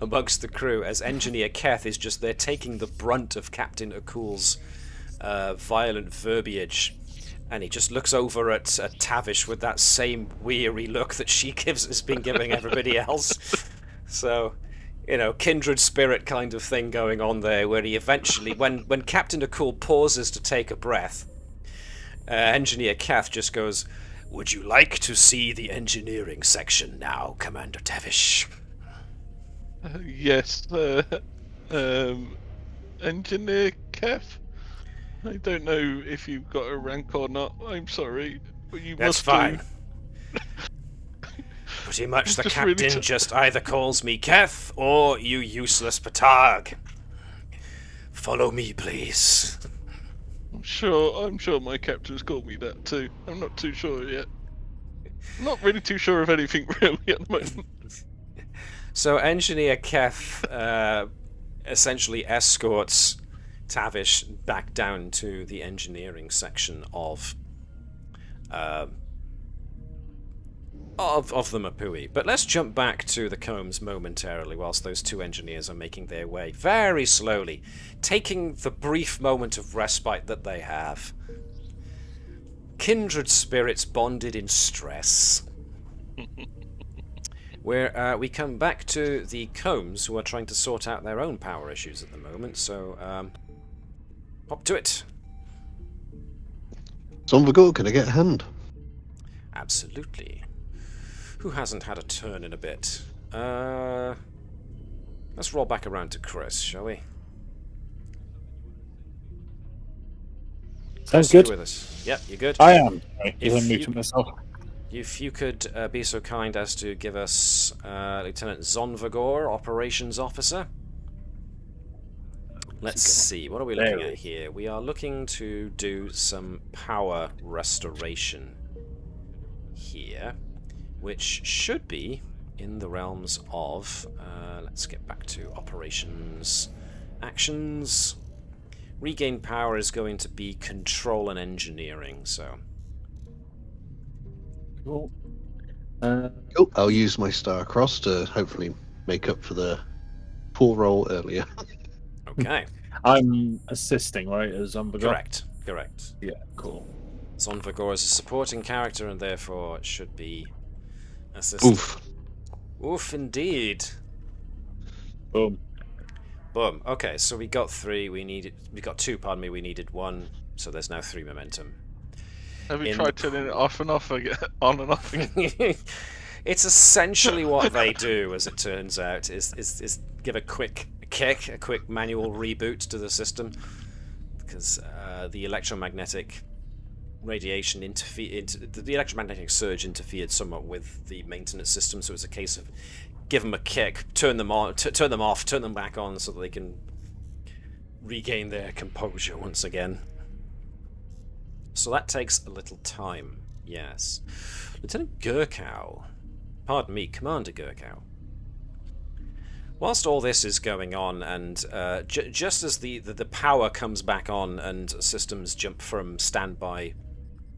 amongst the crew, as Engineer Keth is just there taking the brunt of Captain Akul's violent verbiage. And he just looks over at Tavish with that same weary look that she has been giving everybody else. So, you know, kindred spirit kind of thing going on there, where he eventually, when Captain Akul pauses to take a breath, Engineer Kath just goes, "Would you like to see the engineering section now, Commander Tavish?" Yes, Engineer Kev? I don't know if you've got a rank or not. I'm sorry, but you That's must fine. do. Pretty much the Just captain really just either calls me Keth or you useless petard. Follow me, please. I'm sure my captain's called me that too. I'm not too sure yet. I'm not really too sure of anything really at the moment. So Engineer Keth essentially escorts Tavish back down to the engineering section of the MupwI. But let's jump back to the Combs momentarily whilst those two engineers are making their way very slowly, taking the brief moment of respite that they have. Kindred spirits bonded in stress. Where we come back to the Combs, who are trying to sort out their own power issues at the moment, so hop to it. Zonvagor, can I get a hand? Absolutely. Who hasn't had a turn in a bit? Let's roll back around to Chris, shall we? Sounds Chris, you good. with us? Yep, you good? I am. Sorry, If I'm you- muting myself. If you could be so kind as to give us Lieutenant Zonvagor, Operations Officer. Let's see, what are we looking at here? We are looking to do some power restoration here, which should be in the realms of, let's get back to Operations Actions. Regain power is going to be control and engineering, so... Cool. Oh, I'll use my star cross to hopefully make up for the poor roll earlier. Okay, I'm assisting, right, as Zonvagor? correct. Yeah, cool. Zonvagor is a supporting character and therefore should be assistant. Oof. Oof, indeed. Boom. Boom. Okay, so we got two, we needed one, so there's now 3 momentum. Have you In tried the- turning it off and off again, on and off again? It's essentially what they do, as it turns out, is give a quick kick, a quick manual reboot to the system, because the electromagnetic radiation the electromagnetic surge interfered somewhat with the maintenance system, so it's a case of give them a kick, turn them on, turn them off, turn them back on, so that they can regain their composure once again. So that takes a little time, yes. Lieutenant Gurkow. Pardon me, Commander Gurkow. Whilst all this is going on, and just as the power comes back on and systems jump from standby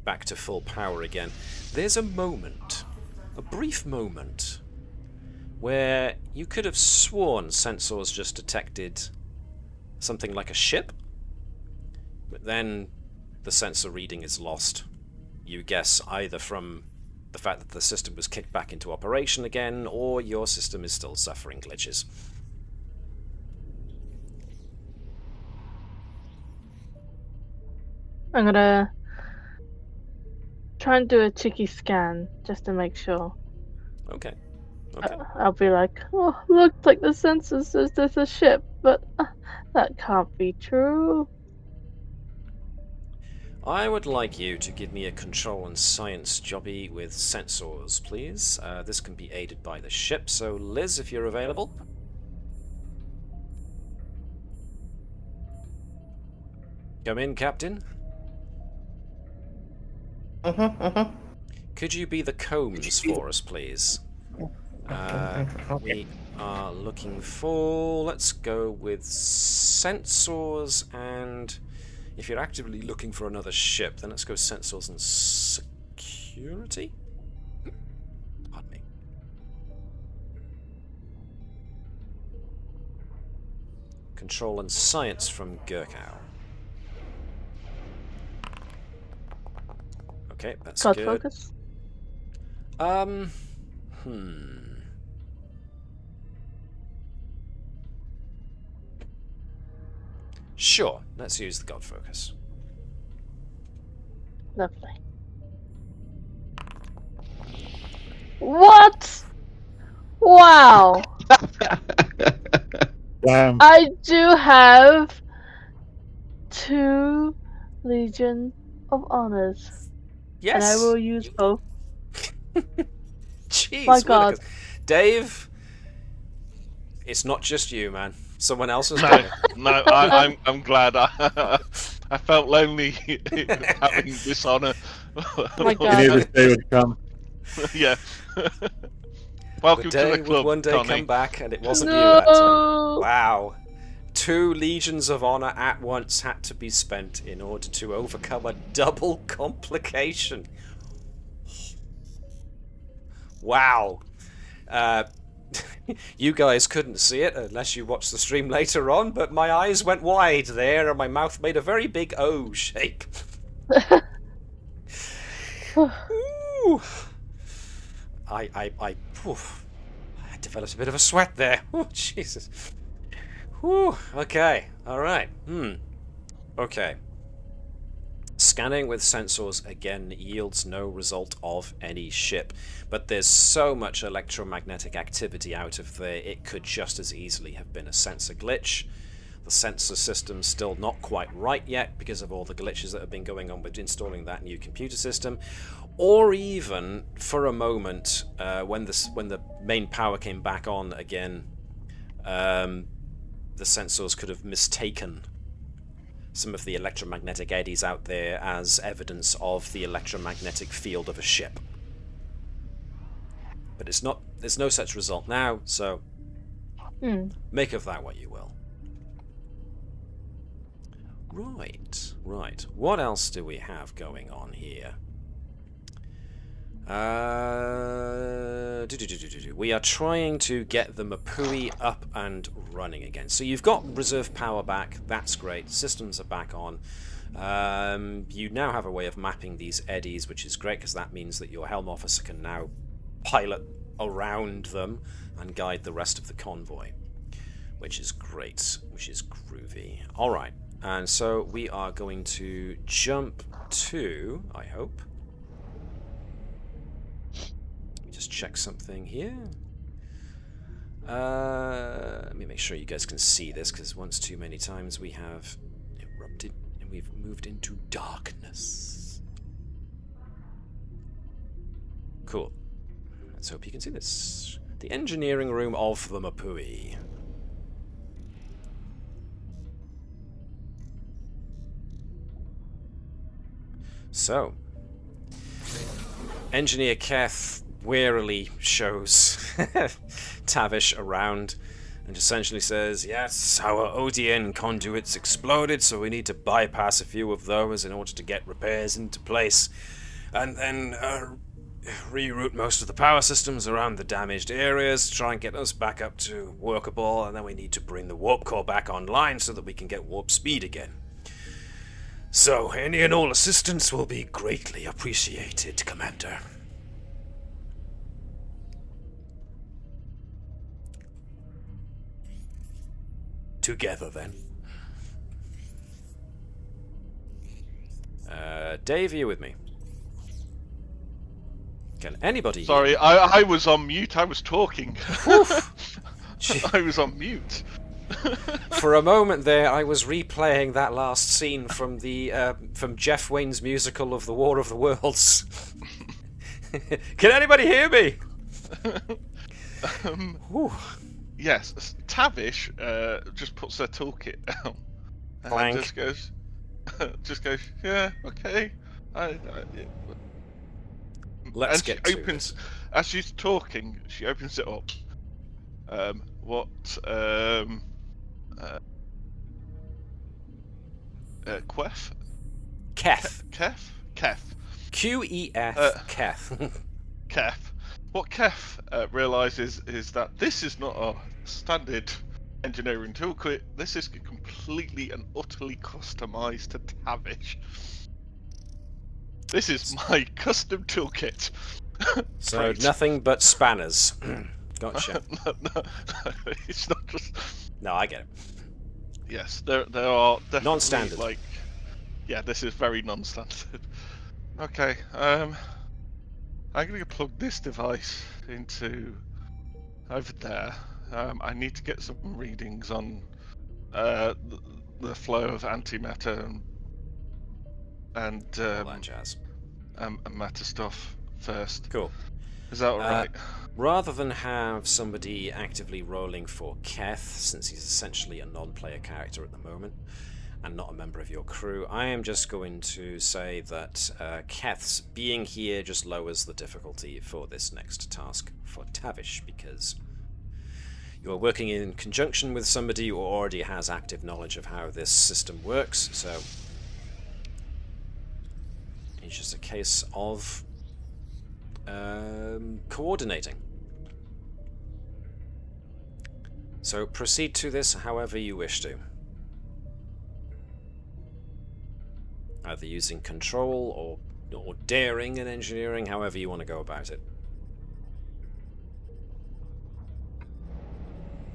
back to full power again, there's a moment, a brief moment, where you could have sworn sensors just detected something like a ship, but then the sensor reading is lost. You guess either from the fact that the system was kicked back into operation again, or your system is still suffering glitches. I'm gonna try and do a cheeky scan just to make sure. Okay. Okay. I'll be like, oh, looks like the sensor says there's a ship, but that can't be true. I would like you to give me a control and science jobby with sensors, please. This can be aided by the ship, so Liz, if you're available. Come in, Captain. Could you be the Combs for us, please? We are looking for... Let's go with sensors, and if you're actively looking for another ship, then let's go sensors and security? Pardon me. Control and science from Gurkow. Okay, that's God good. focus. Sure, let's use the God focus. Lovely. What? Wow. I do have 2 Legion of Honors. Yes. And I will use both. Jeez, My God. Dave, it's not just you, man. Someone else has No, done it. no, I'm glad. I felt lonely having this honour. My You God. knew this day would come. Yeah. Welcome The to day the would club, one day Connie. come back, and it wasn't you that time. No. Wow. 2 legions of honor at once had to be spent in order to overcome a double complication. Wow. You guys couldn't see it unless you watched the stream later on, but my eyes went wide there and my mouth made a very big O shape. Ooh. I developed a bit of a sweat there. Oh, Jesus. Whew. Okay. All right. Okay. Scanning with sensors again yields no result of any ship, but there's so much electromagnetic activity out of there, it could just as easily have been a sensor glitch. The sensor system's still not quite right yet because of all the glitches that have been going on with installing that new computer system, or even for a moment when the main power came back on again, the sensors could have mistaken some of the electromagnetic eddies out there as evidence of the electromagnetic field of a ship. But it's not. There's no such result now, so make of that what you will. Right, right. What else do we have going on here? We are trying to get the MupwI up and running again. So you've got reserve power back, that's great, systems are back on. You now have a way of mapping these eddies, which is great because that means that your helm officer can now pilot around them and guide the rest of the convoy, which is great, which is groovy. Alright, and so we are going to jump to, I hope, just check something here. Let me make sure you guys can see this, because once too many times we have erupted and we've moved into darkness. Cool. Let's hope you can see this. The engineering room of the MupwI. So, Engineer Keth warily shows Tavish around and essentially says, yes, our ODN conduits exploded, so we need to bypass a few of those in order to get repairs into place, and then reroute most of the power systems around the damaged areas to try and get us back up to workable, and then we need to bring the warp core back online so that we can get warp speed again. So, any and all assistance will be greatly appreciated, Commander. Together, then. Dave, are you with me? Can anybody... Sorry, I was on mute. I was talking. I was on mute. For a moment there, I was replaying that last scene from the from Jeff Wayne's musical of The War of the Worlds. Can anybody hear me? Yes, Tavish just puts her toolkit down Blank. and just goes, yeah, okay. Let's and get she to opens this. as she's talking. She opens it up. Quef? Keth. Kef? Q-E-F. Keth. Kef. What Kef realizes is that this is not a standard engineering toolkit. This is completely and utterly customized to Tavish. This is my custom toolkit. So Great. nothing but spanners. Gotcha. No, it's not just. No, I get it. Yes, there are definitely Non-standard. like, yeah, this is very non-standard. Okay, I'm gonna plug this device into over there. I need to get some readings on the flow of antimatter and All that jazz. matter stuff first. Cool. Is that alright? Rather than have somebody actively rolling for Keth, since he's essentially a non-player character at the moment, and not a member of your crew, I am just going to say that Keth's being here just lowers the difficulty for this next task for Tavish, because you are working in conjunction with somebody who already has active knowledge of how this system works, so it's just a case of coordinating. So proceed to this however you wish to. Either using control or daring and engineering, however you want to go about it.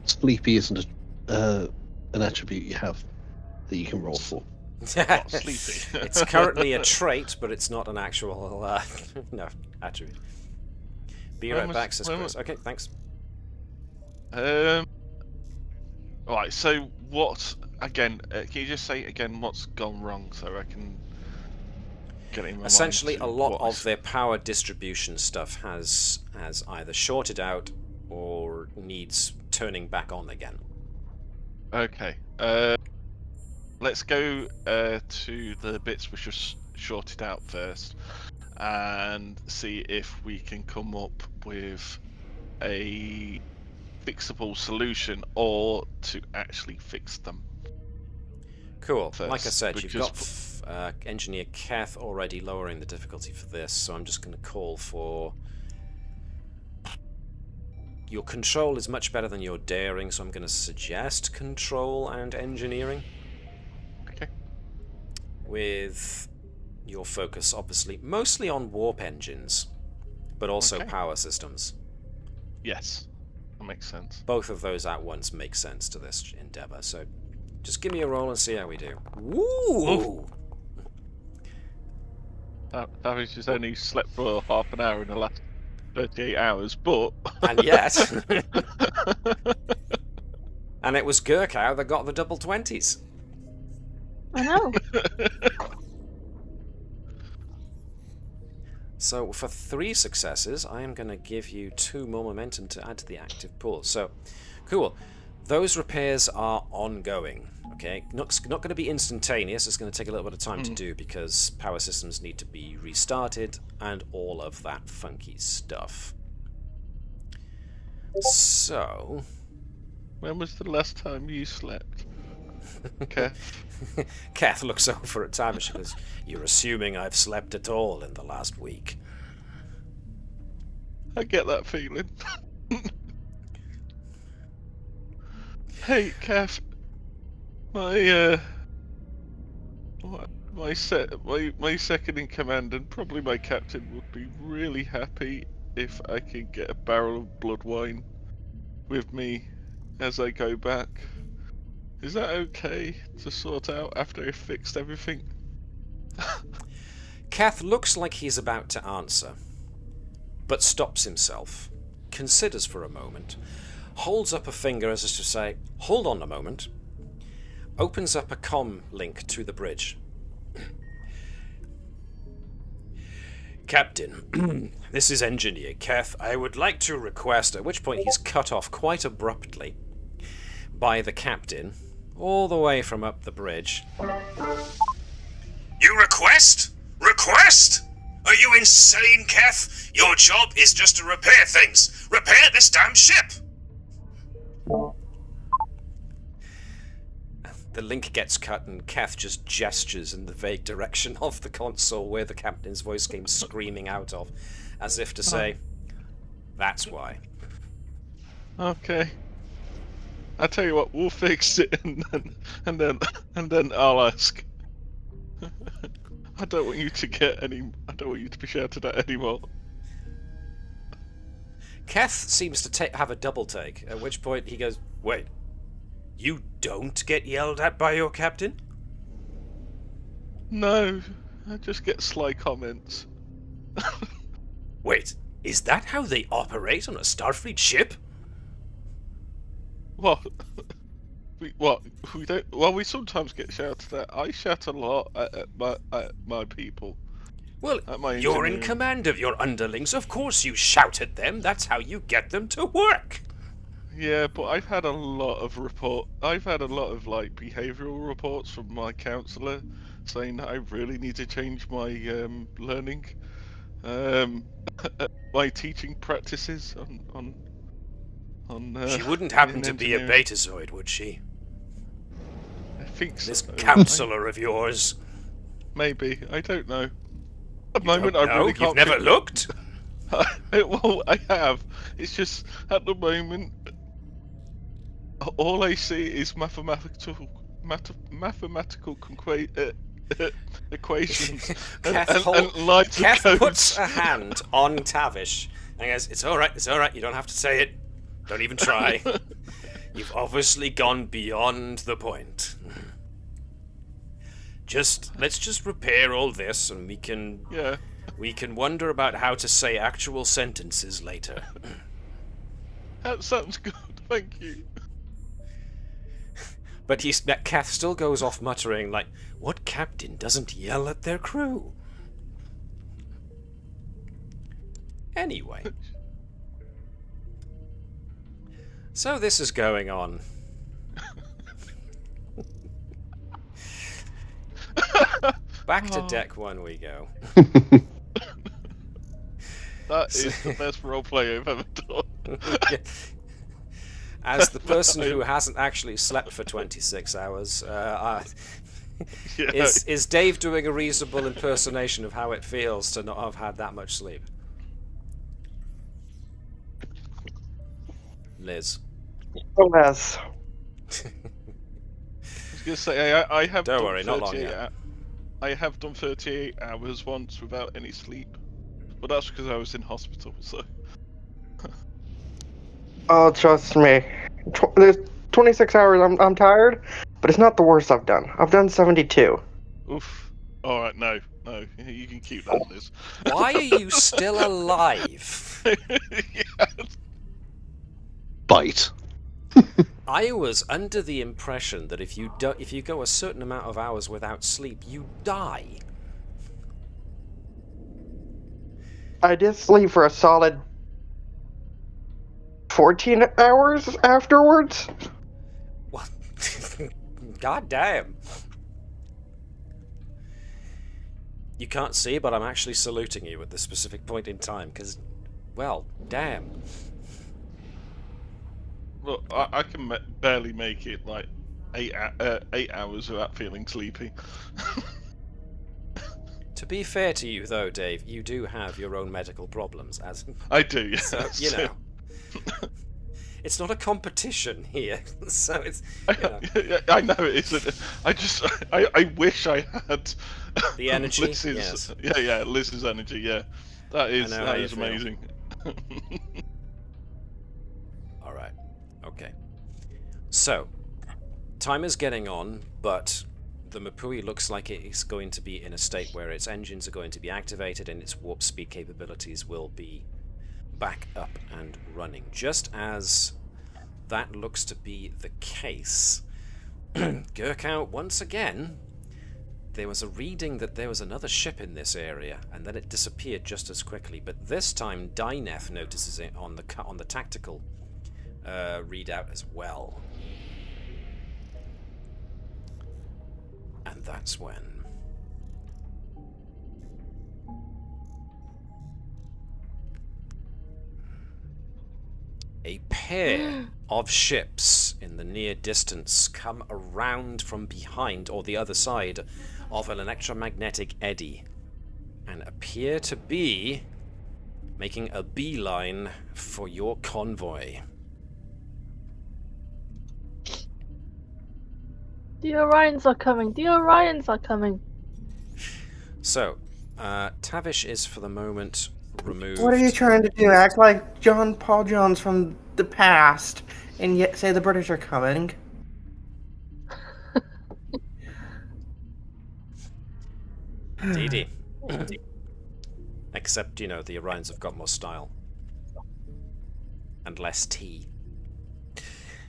Sleepy isn't an attribute you have that you can roll for. Not sleepy. It's currently a trait, but it's not an actual no attribute. Be right back, says Chris. Okay, thanks. Alright, so what again? Can you just say again what's gone wrong so I can get it in my Essentially, mind a to lot what of their power distribution stuff has either shorted out or needs turning back on again. Okay. Let's go to the bits which are shorted out first, and see if we can come up with a fixable solution, or to actually fix them. Cool. First, Like I said, you've got because- Engineer Keth already lowering the difficulty for this, so I'm just going to call for... Your control is much better than your daring, so I'm going to suggest control and engineering. Okay. With your focus, obviously, mostly on warp engines, but also Okay. power systems. Yes, that makes sense. Both of those at once make sense to this endeavor, so just give me a roll and see how we do. Woo! Savage has only slept for half an hour in the last 38 hours, but... And yet... And it was Gurkow that got the double 20s. I know. So for 3 successes, I am going to give you 2 more momentum to add to the active pool. So, cool. Those repairs are ongoing. Okay, not going to be instantaneous. It's going to take a little bit of time to do because power systems need to be restarted and all of that funky stuff. So, When was the last time you slept? Okay. Kath looks over at Tavish and goes, "You're assuming I've slept at all in the last week." I get that feeling. Hey, Kev. My second in command and probably my captain would be really happy if I could get a barrel of blood wine with me as I go back. Is that okay to sort out after I've fixed everything? Kath looks like he's about to answer, but stops himself, considers for a moment, holds up a finger as if to say, "Hold on a moment," opens up a comm link to the bridge. "Captain, this is Engineer Kath. I would like to request," at which point he's cut off quite abruptly by the captain, all the way from up the bridge. "You request? Request? Are you insane, Kath? Your job is just to repair things. Repair this damn ship!" The link gets cut and Kath just gestures in the vague direction of the console where the captain's voice came screaming out of, as if to say, "That's why." Okay. I tell you what, we'll fix it and then I'll ask. I don't want you to be shouted at anymore. Kath seems to have a double take, at which point he goes, "Wait, you don't get yelled at by your captain?" No, I just get sly comments. "Wait, is that how they operate on a Starfleet ship?" What? We don't. Well, we sometimes get shouted at. I shout a lot at my people. Well, At my you're in engineering. command of your underlings. Of course you shout at them. That's how you get them to work. Yeah, but I've had a lot of like behavioural reports from my counsellor saying that I really need to change my learning, my teaching practices on. She wouldn't happen in to be a engineering. betazoid, would she? I think so. This counselor of yours. Maybe, I don't know. At the You moment, don't I know? really can't. You've never think- looked? Well, I have. It's just at the moment, all I see is mathematical equations and lines of Kath codes. puts a hand on Tavish and goes, "It's all right, you don't have to say it. Don't even try. You've obviously gone beyond the point. Let's just repair all this and we can wonder about how to say actual sentences later." That sounds good. Thank you. But Kath still goes off muttering, like, what captain doesn't yell at their crew? Anyway. So this is going on. Back to deck one we go. That is the best roleplay I've ever done. As the person who hasn't actually slept for 26 hours, is Dave doing a reasonable impersonation of how it feels to not have had that much sleep? Liz. Yes. I was gonna say I have. Don't done worry, not long 38 yet. I have done 38 hours once without any sleep, but that's because I was in hospital. So. Oh, trust me. There's 26 hours. I'm tired, but it's not the worst I've done. I've done 72. Oof. All right, no, you can keep that, Liz. Why are you still alive? Yeah. Bite. I was under the impression that if you go a certain amount of hours without sleep, you die. I did sleep for a solid 14 hours afterwards. What? God damn. You can't see, but I'm actually saluting you at this specific point in time, because, well, damn. Look, I can barely make it like 8 hours without feeling sleepy. To be fair to you, though, Dave, you do have your own medical problems, as I do, yeah. so you know. It's not a competition here, so it's. You know. I know it isn't. I wish I had The energy. Liz's, Yes. yeah, Liz's energy. Yeah, that is feel. amazing. All right. Okay. So, time is getting on, but the MupwI looks like it is going to be in a state where its engines are going to be activated and its warp speed capabilities will be back up and running. Just as that looks to be the case, Gurkow, once again, there was a reading that there was another ship in this area, and then it disappeared just as quickly. But this time, Dyneth notices it on the tactical readout as well. And that's when a pair of ships in the near distance come around from behind or the other side of an electromagnetic eddy and appear to be making a beeline for your convoy. The Orions are coming! The Orions are coming! So, Tavish is for the moment removed. What are you trying to do? Act like John Paul Jones from the past and yet say the British are coming? Indeedy. Except, you know, the Orions have got more style. And less tea.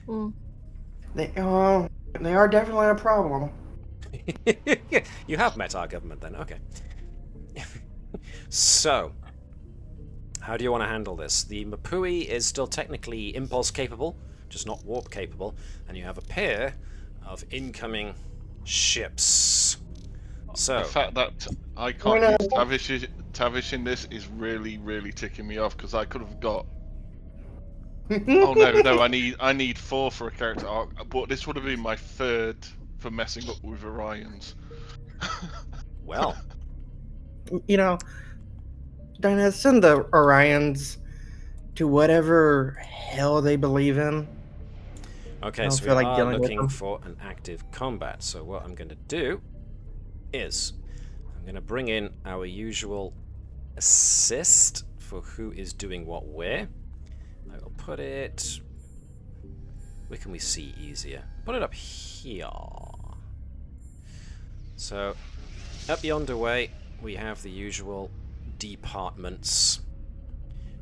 Mm. They are definitely a problem. You have met our government then, okay. So, how do you want to handle this? The MupwI is still technically impulse capable, just not warp capable, and you have a pair of incoming ships. So, The fact that I can't use Tavish in this is really, really ticking me off, because I could have got. Oh no! I need 4 for a character arc, but this would have been my 3rd for messing up with Orions. well, You know, Dinah, send the Orions to whatever hell they believe in. okay, don't so we feel like are dealing with looking them. for an active combat. So what I'm going to do is I'm going to bring in our usual assist for who is doing what where. I will put it... Where can we see easier? Put it up here. So, up yonder way, we have the usual departments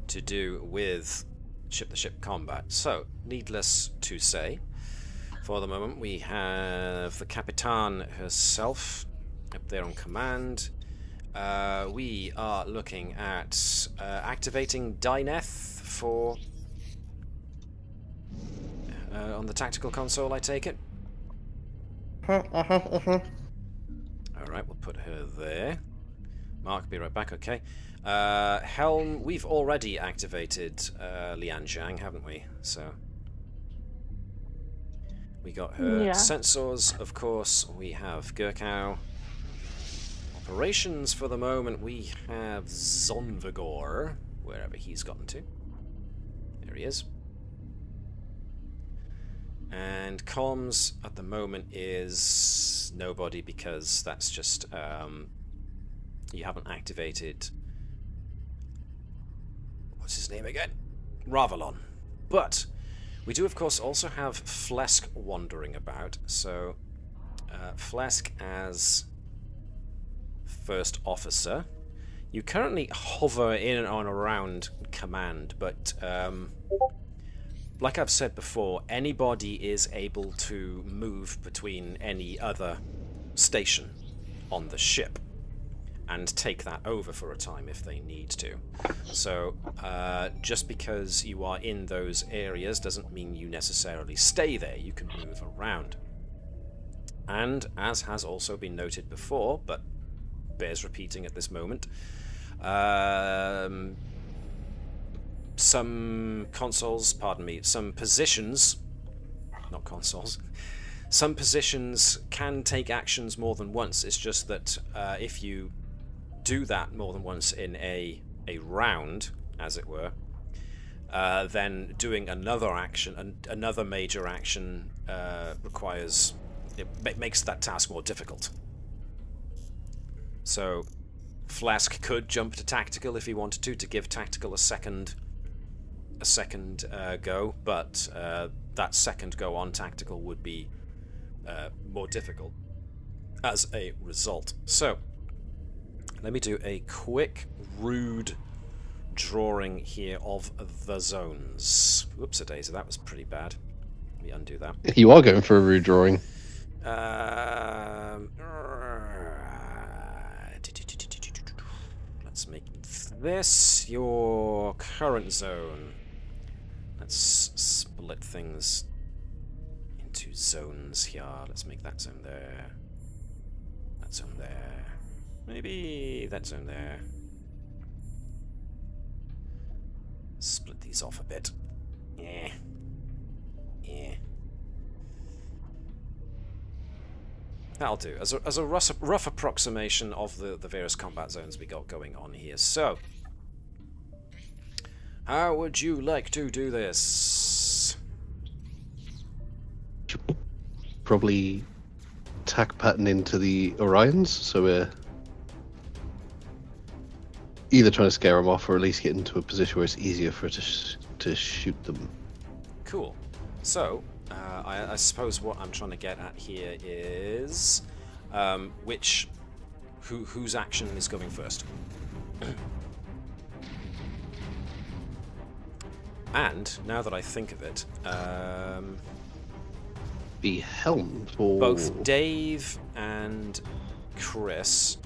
to do with ship-to-ship combat. So, needless to say, for the moment we have the Capitan herself up there on command. We are looking at activating Dyneth for... on the tactical console, I take it? Alright, we'll put her there. Mark, be right back, okay. Helm, we've already activated Lian Zhang, haven't we? So... we got her sensors, of course. We have Gurkow. Operations for the moment, we have Zonvigor, wherever he's gotten to. There he is. And comms at the moment is nobody, because that's just you haven't activated, what's his name again? Ravalon. But we do of course also have Flesk wandering about, so Flesk as first officer. You currently hover in and on around command, but like I've said before, anybody is able to move between any other station on the ship and take that over for a time if they need to. So just because you are in those areas doesn't mean you necessarily stay there. You can move around. And as has also been noted before, but bears repeating at this moment, some consoles, pardon me, some positions, not consoles, some positions can take actions more than once. It's just that if you do that more than once in a round, as it were, then doing another action, another major action, requires, it makes that task more difficult. So Flask could jump to tactical if he wanted to give tactical a second go, but that second go on tactical would be more difficult as a result. So let me do a quick rude drawing here of the zones. Whoops-a-daisy, that was pretty bad. Let me undo that. You are going for a rude drawing. Let's make this your current zone. Let's split things into zones here. Let's make that zone there. That zone there. Maybe that zone there. Split these off a bit. Yeah. Yeah. That'll do. As a rough approximation of the various combat zones we got going on here. So, how would you like to do this? Probably tack pattern into the Orions, so we're either trying to scare them off or at least get into a position where it's easier for it to shoot them. Cool. So, I suppose what I'm trying to get at here is whose action is going first. And now that I think of it, Be helmed or both Dave and Chris,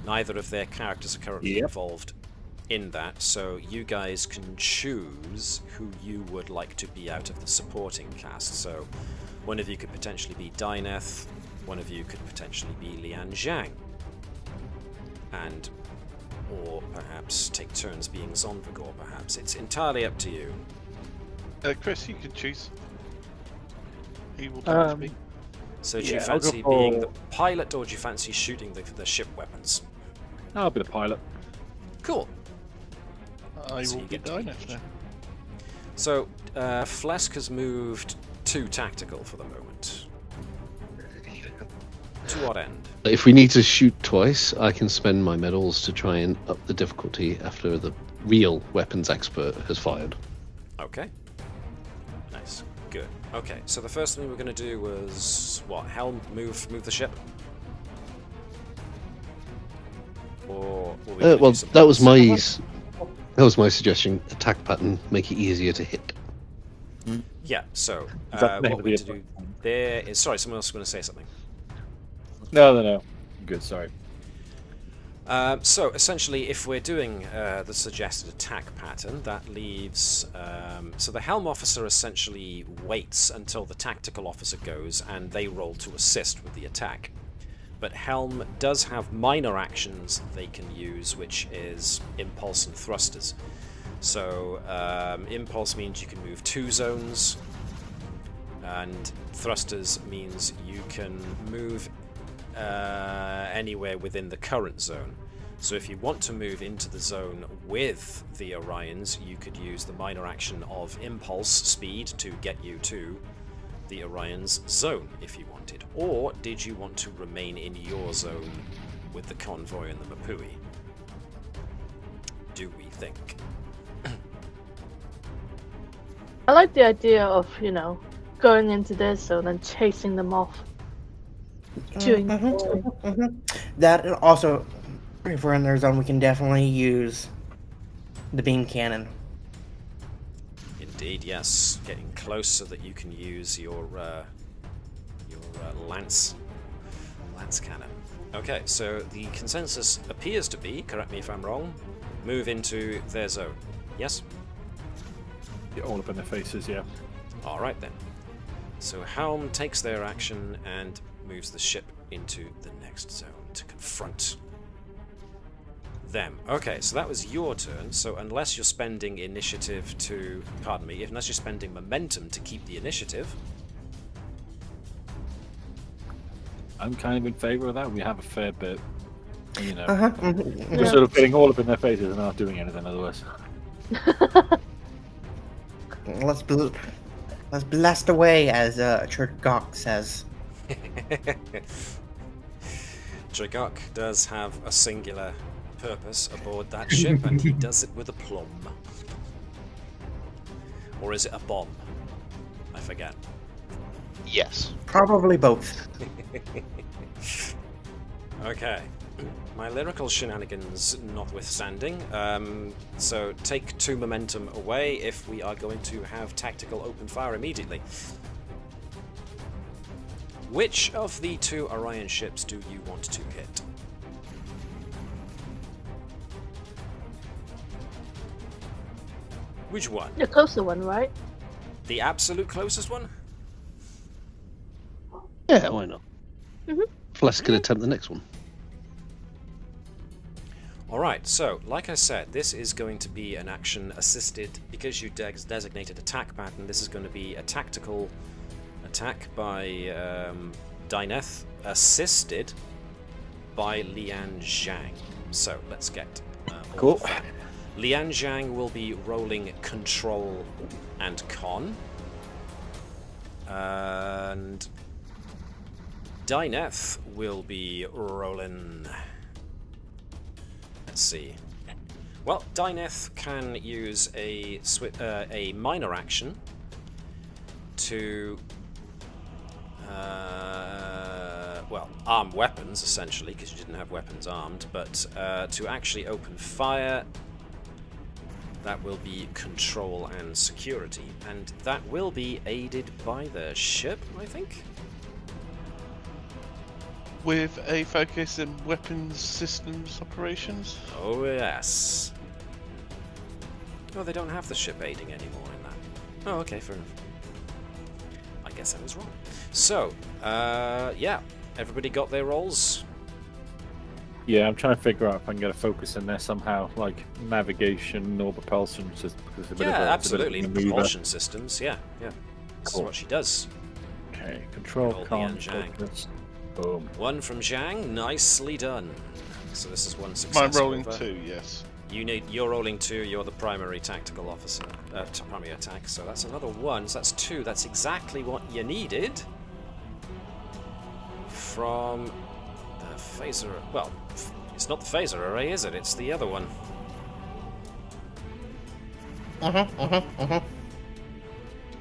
neither of their characters are currently involved in that, so you guys can choose who you would like to be out of the supporting cast. So one of you could potentially be Dyneth, one of you could potentially be Lian Zhang, or perhaps take turns being Zonvigor, perhaps. It's entirely up to you. Chris, you can choose. He will tell me. So do you fancy being the pilot, or do you fancy shooting the ship weapons? I'll be the pilot. Cool. I So will you be get to Dyneth now. So, Flesk has moved to tactical for the moment. To what end? if we need to shoot twice, I can spend my medals to try and up the difficulty after the real weapons expert has fired. Okay. Nice. Good. Okay, so the first thing we were going to do was, what, helm, move the ship? Or were we gonna Well, do something that was else? my suggestion. Attack pattern, make it easier to hit. Yeah, so Is that what we maybe need to do there is... Sorry, someone else was going to say something. No. Good, sorry. So essentially, if we're doing the suggested attack pattern, that leaves... so the helm officer essentially waits until the tactical officer goes and they roll to assist with the attack. But helm does have minor actions they can use, which is impulse and thrusters. So impulse means you can move 2 zones, and thrusters means you can move anywhere within the current zone. So if you want to move into the zone with the Orions, you could use the minor action of impulse speed to get you to the Orion's zone if you wanted. Or did you want to remain in your zone with the convoy and the MupwI? Do we think? I like the idea of, going into their zone and chasing them off. That, and also, if we're in their zone, we can definitely use the beam cannon. Indeed, yes. Getting close so that you can use your lance cannon. Okay, so the consensus appears to be, correct me if I'm wrong, move into their zone. Yes? Yeah, all up in their faces, yeah. Alright then. So Helm takes their action and moves the ship into the next zone to confront Them. Okay, so that was your turn. So unless you're spending initiative to... Pardon me, unless you're spending momentum to keep the initiative... I'm kind of in favour of that. We have a fair bit, you know. Mm-hmm. We're sort of getting all up in their faces and not doing anything otherwise. Let's blast away, as Churgok says. Dragok does have a singular purpose aboard that ship, and he does it with aplomb. Or is it a bomb? I forget. Yes. Probably both. Okay. My lyrical shenanigans notwithstanding, so take 2 momentum away if we are going to have tactical open fire immediately. Which of the 2 Orion ships do you want to hit? Which one? The closer one, right? The absolute closest one? Yeah, why not? Mhm. Flesk can attempt the next one. Alright, so, like I said, this is going to be an action assisted, because you designated attack pattern, this is going to be a tactical attack by Dyneth, assisted by Lian Zhang. So, let's get all of that. Lian Zhang will be rolling control and con. And Dyneth will be rolling... Let's see. Well, Dyneth can use a minor action to arm weapons, essentially, because you didn't have weapons armed, but to actually open fire. That will be control and security, and that will be aided by the ship, I think. With a focus in weapons systems operations? Oh, yes. Oh, they don't have the ship aiding anymore in that. Oh, okay, fair enough. I guess I was wrong. So, yeah, everybody got their rolls? Yeah, I'm trying to figure out if I can get a focus in there somehow, like navigation or propulsion. Just because it's a bit Yeah, of a, absolutely. It's a bit of a maneuver. Propulsion systems, yeah. This is what she does. Okay, control, Roll con, Lian Zhang. focus. Boom. 1 from Zhang, nicely done. So this is 1 My success. rolling over. 2, yes. You're rolling 2, you're the primary tactical officer, primary attack, so that's another 1, so that's 2, that's exactly what you needed from the phaser, well, it's not the phaser array, is it? It's the other one.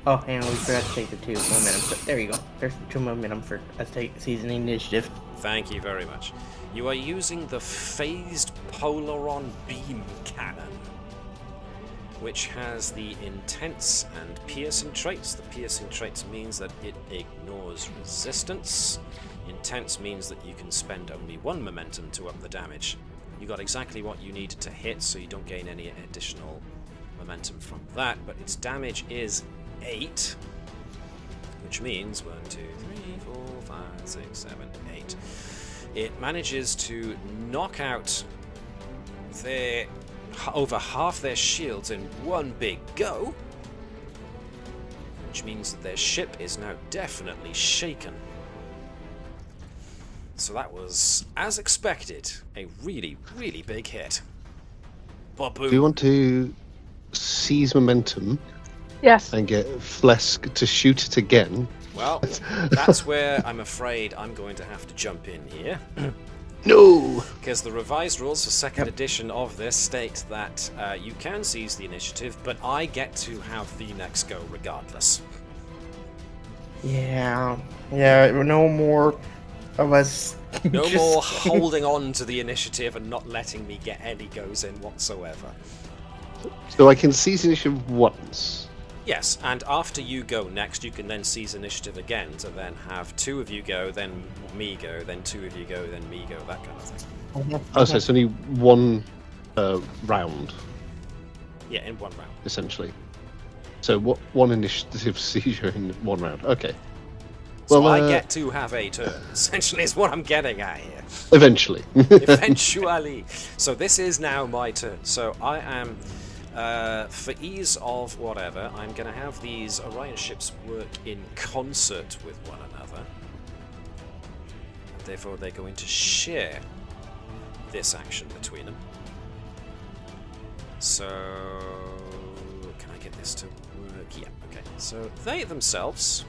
Oh, and we forgot to take the 2 momentum. So there you go. There's the 2 momentum for us season initiative. Thank you very much. You are using the phased polaron beam cannon, which has the intense and piercing traits. The piercing traits means that it ignores resistance. Intense means that you can spend only 1 momentum to up the damage. You got exactly what you needed to hit, so you don't gain any additional momentum from that, but its damage is 8, which means 1, 2, 3, 4, 5, 6, 7, 8. It manages to knock out over half their shields in one big go, which means that their ship is now definitely shaken. So that was, as expected, a really, really big hit. Ba-boom. Do you want to seize momentum Yes. and get Flesk to shoot it again? Well, that's where I'm afraid I'm going to have to jump in here. No! Because the revised rules for second edition of this state that you can seize the initiative, but I get to have the next go regardless. Yeah, no more of us. No just- more holding on to the initiative and not letting me get any goes in whatsoever. So I can seize initiative once. Yes, and after you go next, you can then seize initiative again to then have 2 of you go, then me go, then 2 of you go, then me go, that kind of thing. Oh, so it's only 1 round, Yeah, in 1 round. essentially. So what 1 initiative seizure in 1 round. Okay. So Well, I get to have a turn, essentially is what I'm getting at here. eventually. Eventually. So this is now my turn. So I am, for ease of whatever, I'm going to have these Orion ships work in concert with one another. And therefore they're going to share this action between them. So, can I get this to work? Yeah, okay. So they themselves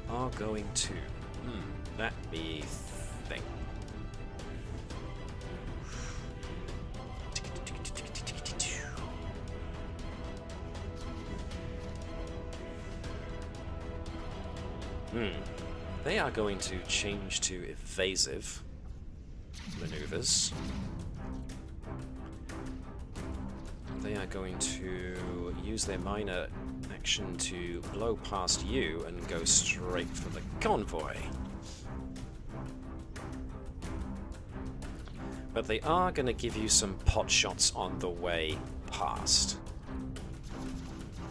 are going to, let me think. They are going to change to evasive maneuvers. They are going to use their minor action to blow past you and go straight for the convoy. But they are going to give you some pot shots on the way past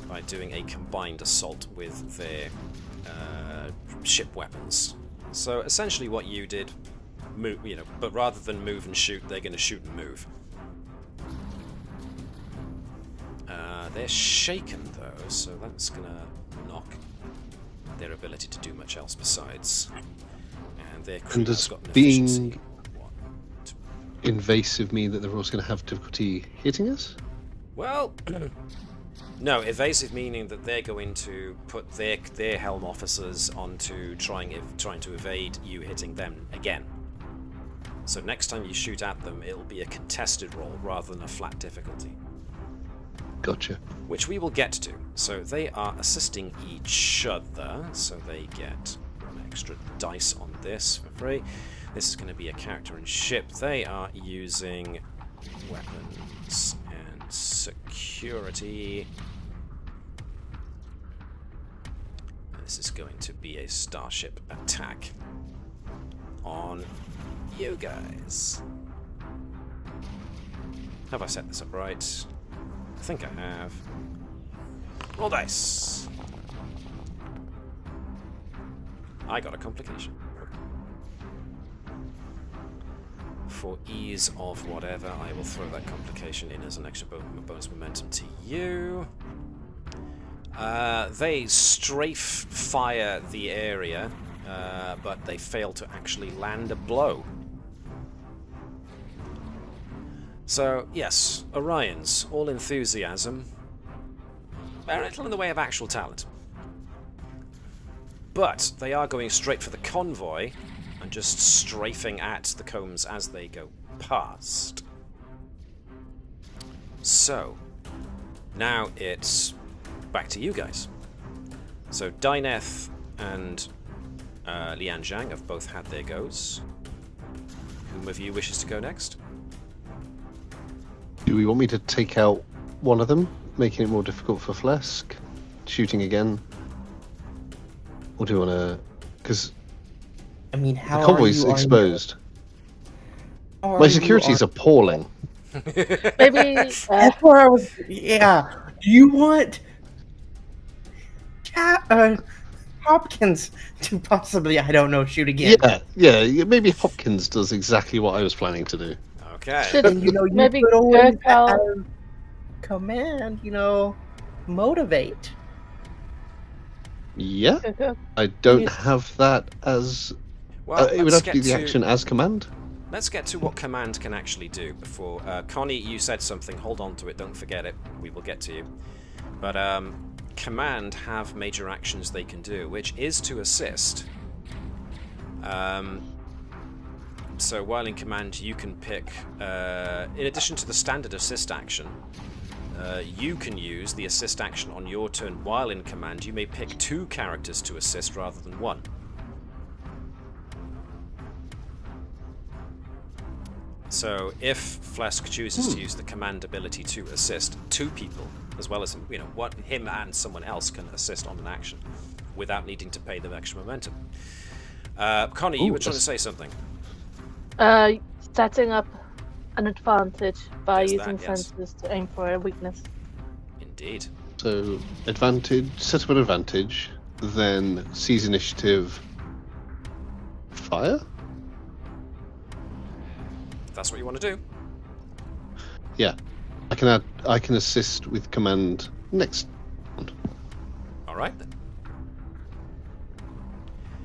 by doing a combined assault with their ship weapons. So essentially what you did, move, but rather than move and shoot, they're going to shoot and move. They're shaken though, so that's going to knock their ability to do much else besides. And their crew has got an efficiency. Invasive mean that they're also going to have difficulty hitting us? Well, no, evasive meaning that they're going to put their helm officers onto trying to evade you hitting them again. So next time you shoot at them, it'll be a contested roll rather than a flat difficulty. Gotcha. Which we will get to. So they are assisting each other, so they get an extra dice on this for free. This is going to be a character and ship. They are using weapons and security. This is going to be a starship attack on you guys. Have I set this up right? I think I have. Roll dice. I got a complication. For ease of whatever, I will throw that complication in as an extra bonus momentum to you. They strafe fire the area, but they fail to actually land a blow. So, yes, Orions, all enthusiasm, very little in the way of actual talent. But they are going straight for the convoy and just strafing at the Combs as they go past. So, now it's back to you guys. So, Dyneth and Lian Zhang have both had their goes. Whom of you wishes to go next? Do we want me to take out one of them, making it more difficult for Flesk? Shooting again? Or do you want to... Because I mean, how the convoy's exposed. My security is appalling. Maybe. That's where I was. Yeah. Do you want Hopkins to possibly, I don't know, shoot again? Yeah. Maybe Hopkins does exactly what I was planning to do. Okay. And, you Maybe could always Kirk command, motivate. Yeah, I don't have that as... Well, it would have to be the action as command. Let's get to what command can actually do before... Connie, you said something. Hold on to it. Don't forget it. We will get to you. But command have major actions they can do, which is to assist. So while in command, you can pick... in addition to the standard assist action, you can use the assist action on your turn while in command. You may pick 2 characters to assist rather than 1. So if Flesk chooses to use the command ability to assist 2 people, as well as him and someone else can assist on an action without needing to pay them extra momentum. Connie, you were trying to say something. Setting up an advantage by There's using that, yes. sensors to aim for a weakness. Indeed. So, advantage, set up an advantage, then seize initiative. Fire? If that's what you want to do. Yeah. I can assist with command next. All right then.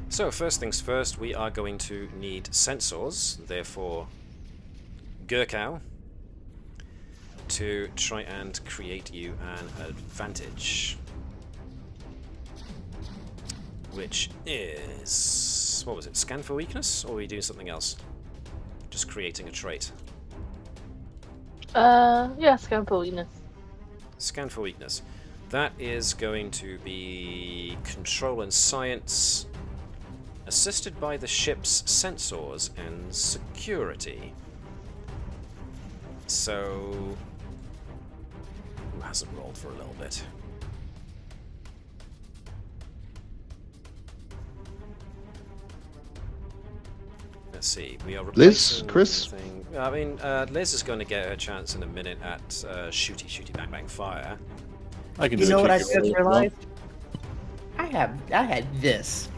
So first things first, we are going to need sensors. Therefore, Gurkow, to try and create you an advantage. Which is... what was it? Scan for weakness? Or are we doing something else? Just creating a trait. Yeah, scan for weakness. Scan for weakness. That is going to be control and science, assisted by the ship's sensors and security. So... who hasn't rolled for a little bit? Let's see, we are replacing... Liz? Chris? everything- I mean, Liz is going to get her chance in a minute at shooty bang bang fire. I can do You know the what I kick just roll as well. realized? I had this.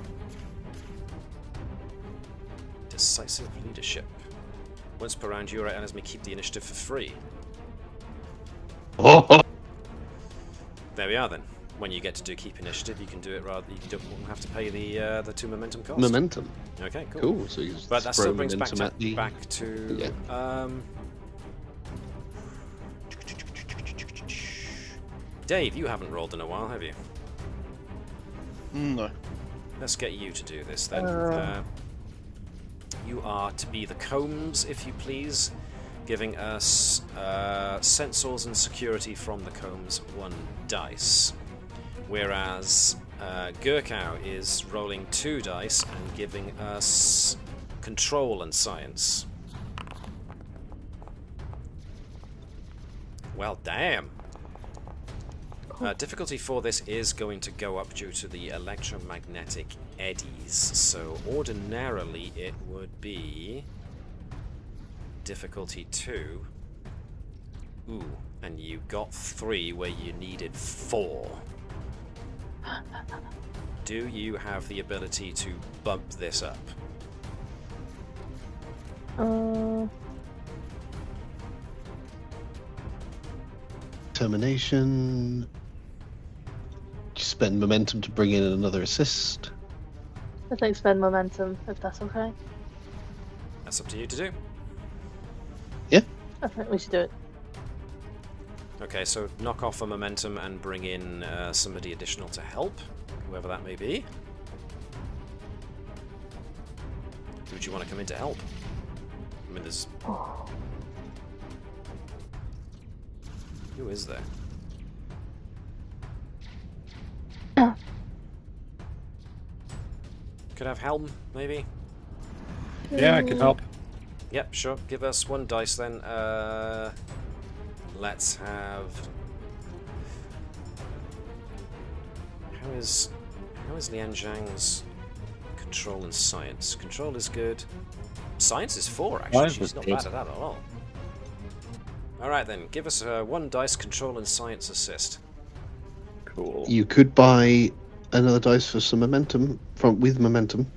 Decisive leadership. Once per round, your allies may keep the initiative for free. Oh, There we are then. When you get to do keep initiative, you can do it rather. You don't have to pay the 2 momentum cost. momentum. Okay, cool. Cool. So you just But that throw still brings back momentum to, at the... back to Yeah. Dave. You haven't rolled in a while, have you? No. Let's get you to do this then. You are to be the Combs, if you please, giving us sensors and security from the Combs 1 dice. Whereas Gurkow is rolling 2 dice and giving us control and science. Well, damn. Difficulty for this is going to go up due to the electromagnetic eddies. So ordinarily it would be difficulty 2. Ooh, and you got 3 where you needed 4. Do you have the ability to bump this up? Termination. You spend momentum to bring in another assist. I think spend momentum, if that's okay. That's up to you to do. I think we should do it. Okay, so knock off a momentum and bring in somebody additional to help, whoever that may be. Who would you want to come in to help? I mean, there's... Who is there? Could have Helm, maybe? Yeah, I could help. Yep, sure. Give us 1 dice then. Let's have... How is Lian Zhang's control and science? Control is good. Science is 4, actually. Science She's is not good. bad at that at all. Alright then, give us 1 dice control and science assist. Cool. You could buy another dice for some momentum with momentum.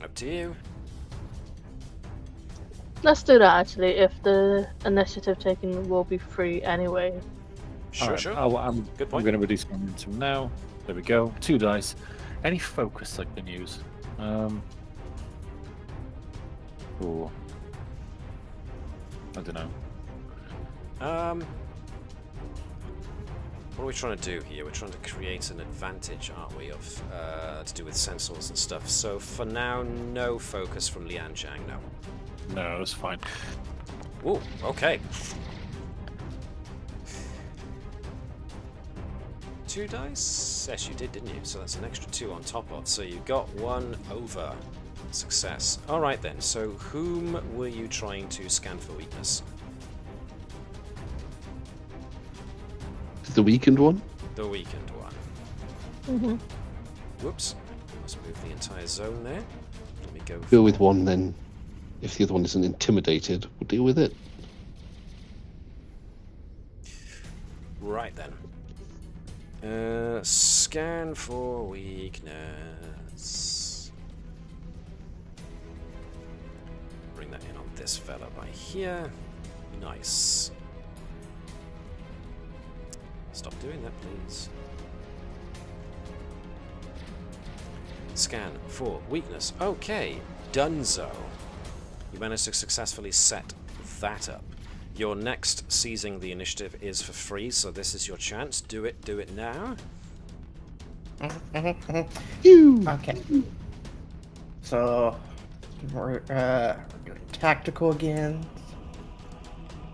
Up to you. Let's do that actually, if the initiative taking will be free anyway. Sure, Alright, sure. I'm Good point. going to reduce momentum now. There we go. 2 dice. Any focus I can use? Ooh. I don't know. What are we trying to do here? We're trying to create an advantage, aren't we, of to do with sensors and stuff. So for now, no focus from Lian Zhang, no. No, that's fine. Ooh, okay. 2 dice? Yes, you did, didn't you? So that's an extra 2 on top of. So you got 1 over. Success. Alright then, so whom were you trying to scan for weakness? The weakened one. The weakened one. Mm-hmm. Whoops. Must move the entire zone there. Let me go. Go with one then. If the other one isn't intimidated, we'll deal with it. Right then. Scan for weakness. Bring that in on this fella by here. Nice. Stop doing that, please. Scan for weakness. Okay, donezo. You managed to successfully set that up. Your next seizing the initiative is for free, so this is your chance. Do it now. Okay. So, we're doing tactical again.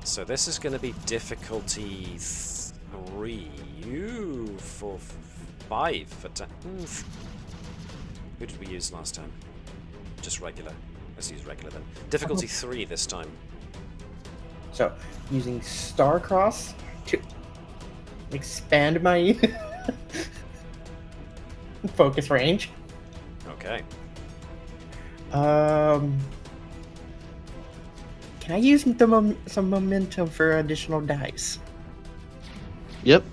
So this is going to be difficulty 3. Ooh, 4, 5 for Who did we use last time? Just regular. Let's use regular then. Difficulty 3 this time. So, using Starcross to expand my focus range. Okay. Can I use some momentum for additional dice? Yep.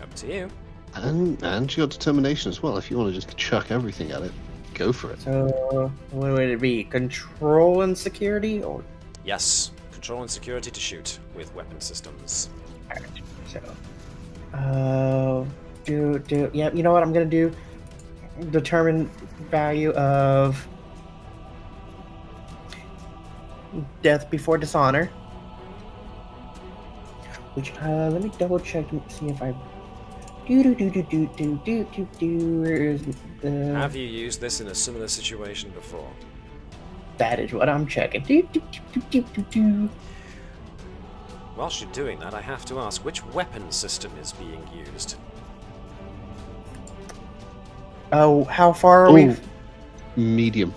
Up to you. And you got determination as well. If you want to just chuck everything at it, go for it. So, what would it be? Control and security, or? Yes. Control and security to shoot with weapon systems. Alright, so... yeah, you know what I'm gonna do? Determine value of... Death before dishonor. Which, let me double check to see if I... Where is the... Have you used this in a similar situation before? That is what I'm checking. Whilst you're doing that, I have to ask, which weapon system is being used? Oh, how far are we? Medium.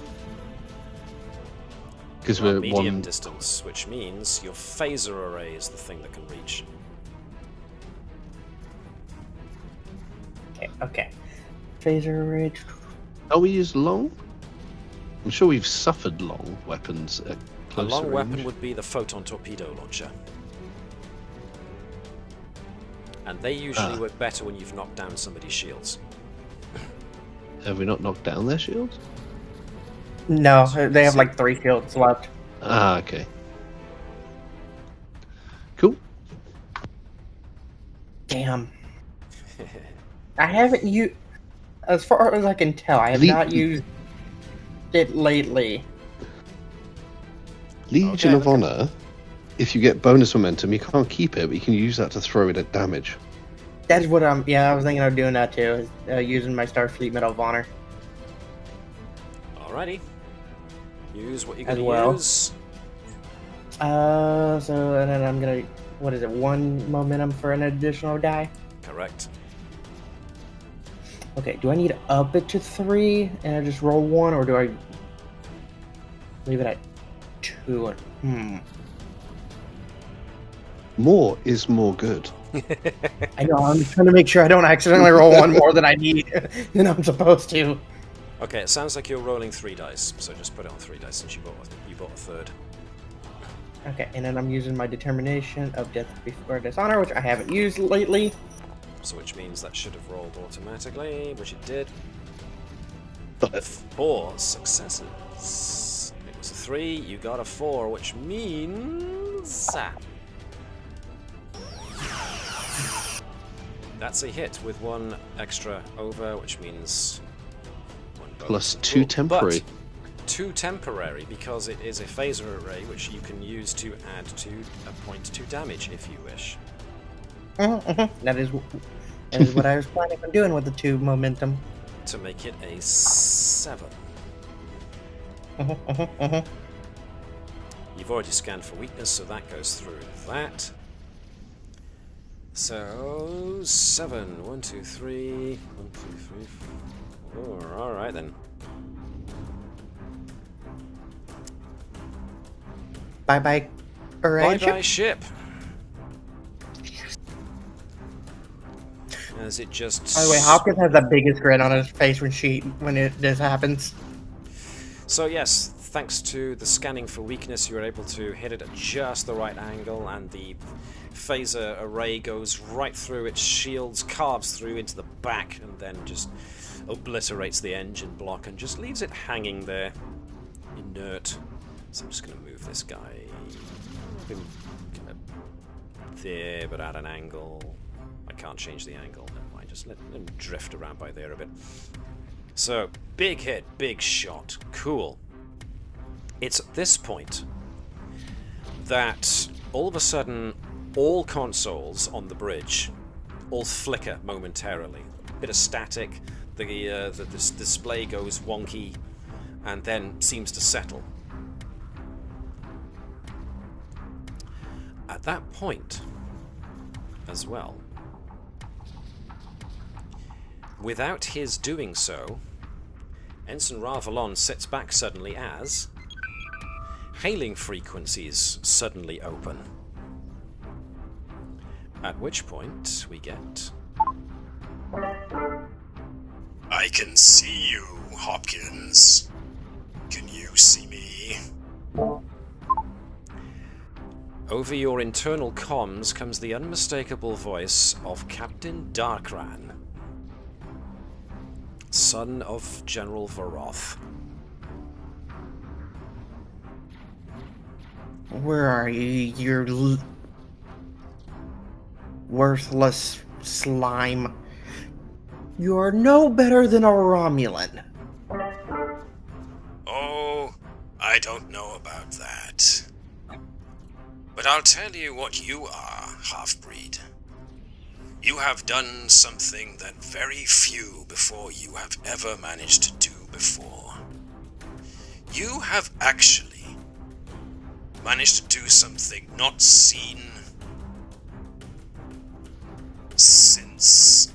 Because Well, we're medium one. distance, which means your phaser array is the thing that can reach. Okay. Phaser array. Are we use long? I'm sure we've suffered long weapons at A closer long range. weapon would be the photon torpedo launcher. And they usually work better when you've knocked down somebody's shields. Have we not knocked down their shields? No, they have like 3 shields left. Ah, okay. Cool. Damn. I haven't used, as far as I can tell, I have not used it lately. Legion Okay, of Honor, if you get bonus momentum, you can't keep it, but you can use that to throw it at damage. That's what I was thinking of doing that too, using my Starfleet Medal of Honor. Alrighty. Use what you're As going to well. use. And then I'm gonna, what is it, 1 momentum for an additional die? Correct. Okay, do I need to up it to 3 and I just roll 1, or do I leave it at 2? More is more good. I know, I'm trying to make sure I don't accidentally roll 1 more than I need, than I'm supposed to. Okay, it sounds like you're rolling 3 dice, so just put it on 3 dice since you bought a third. Okay, and then I'm using my determination of death before dishonor, which I haven't used lately. So which means that should have rolled automatically, which it did. But 4 successes. It was a 3, you got a 4, which means... That's a hit with 1 extra over, which means... 1 bonus. plus 2 temporary. But 2 temporary, because it is a phaser array, which you can use to add to a point to damage if you wish. That is what I was planning on doing with the 2 momentum. To make it a 7. You've already scanned for weakness, so that goes through that. So 7. 1, 2, 3. 1, 2, 3, 4. Alright then. Bye-bye. Alright. Bye-bye ship. As it just... By the way, Hopkins has the biggest grin on his face when this happens. So yes, thanks to the scanning for weakness, you were able to hit it at just the right angle, and the phaser array goes right through its shields, carves through into the back, and then just obliterates the engine block and just leaves it hanging there, inert. So I'm just going to move this guy there, but at an angle. I can't change the angle. Never mind, just let him drift around by there a bit. So, big hit, big shot. Cool. It's at this point that all of a sudden all consoles on the bridge all flicker momentarily. Bit of static, the display goes wonky and then seems to settle. At that point as well, without his doing so, Ensign Ravalon sits back suddenly as hailing frequencies suddenly open. At which point we get... I can see you, Hopkins. Can you see me? Over your internal comms comes the unmistakable voice of Captain Darkran, son of General Varoth. Where are you, worthless slime? You're no better than a Romulan. Oh, I don't know about that. But I'll tell you what you are, half-breed. You have done something that very few before you have ever managed to do before. You have actually managed to do something not seen since...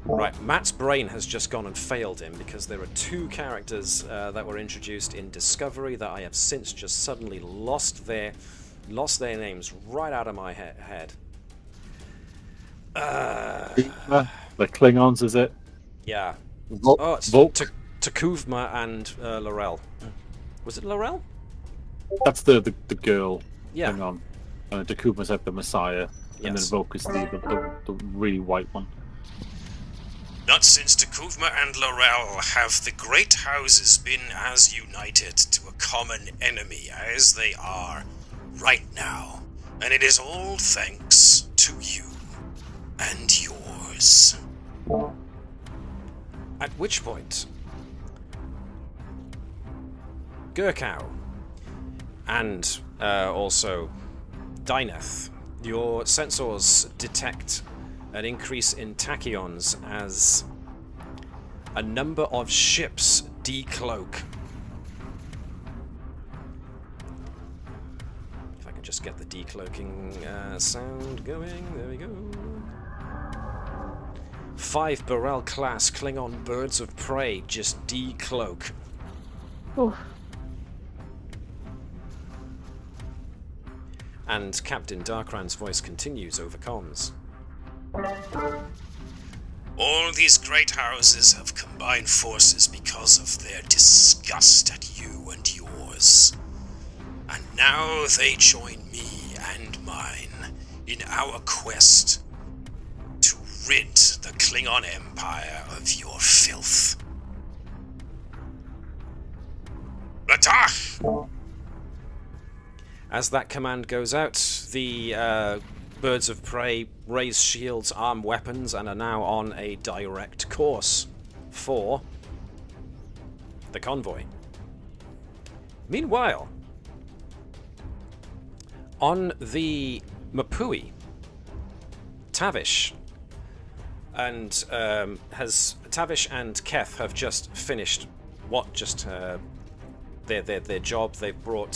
Right, Matt's brain has just gone and failed him because there are two characters that were introduced in Discovery that I have since just suddenly lost their names right out of my head. The Klingons, is it? Yeah. Oh, it's Volk. Takuvma and Laurel. Was it Laurel? That's the girl. Yeah. Klingon. Takuma's like the Messiah, and then Volk is the really white one. Not since Takuvma and Laurel have the great houses been as united to a common enemy as they are right now. And it is all thanks to you and yours. At which point, Gurkow and also Dyneth, your sensors detect an increase in tachyons as a number of ships decloak. If I can just get the decloaking sound going, there we go. 5 Burrell-class Klingon birds of prey just decloak. Oof. And Captain Darkran's voice continues over comms. All these great houses have combined forces because of their disgust at you and yours. And now they join me and mine in our quest to rid the Klingon Empire of your filth. Atah! As that command goes out, the birds of prey raise shields, arm weapons, and are now on a direct course for the convoy. Meanwhile, on the MupwI, Tavish and Tavish and Keth have just finished their job. They've brought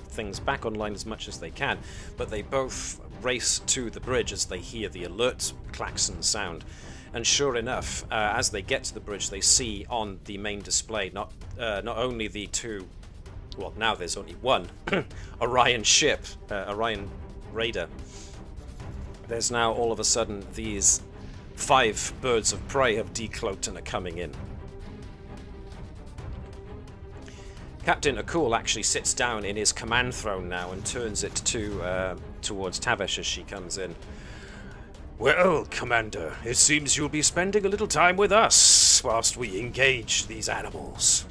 things back online as much as they can, but they both race to the bridge as they hear the alert klaxon sound. And sure enough, as they get to the bridge, they see on the main display not only the two, well, now there's only one Orion ship, Orion Raider. There's now all of a sudden these 5 birds of prey have decloaked and are coming in. Captain Akul actually sits down in his command throne now and turns it towards Tavish as she comes in. Well, Commander, it seems you'll be spending a little time with us whilst we engage these animals.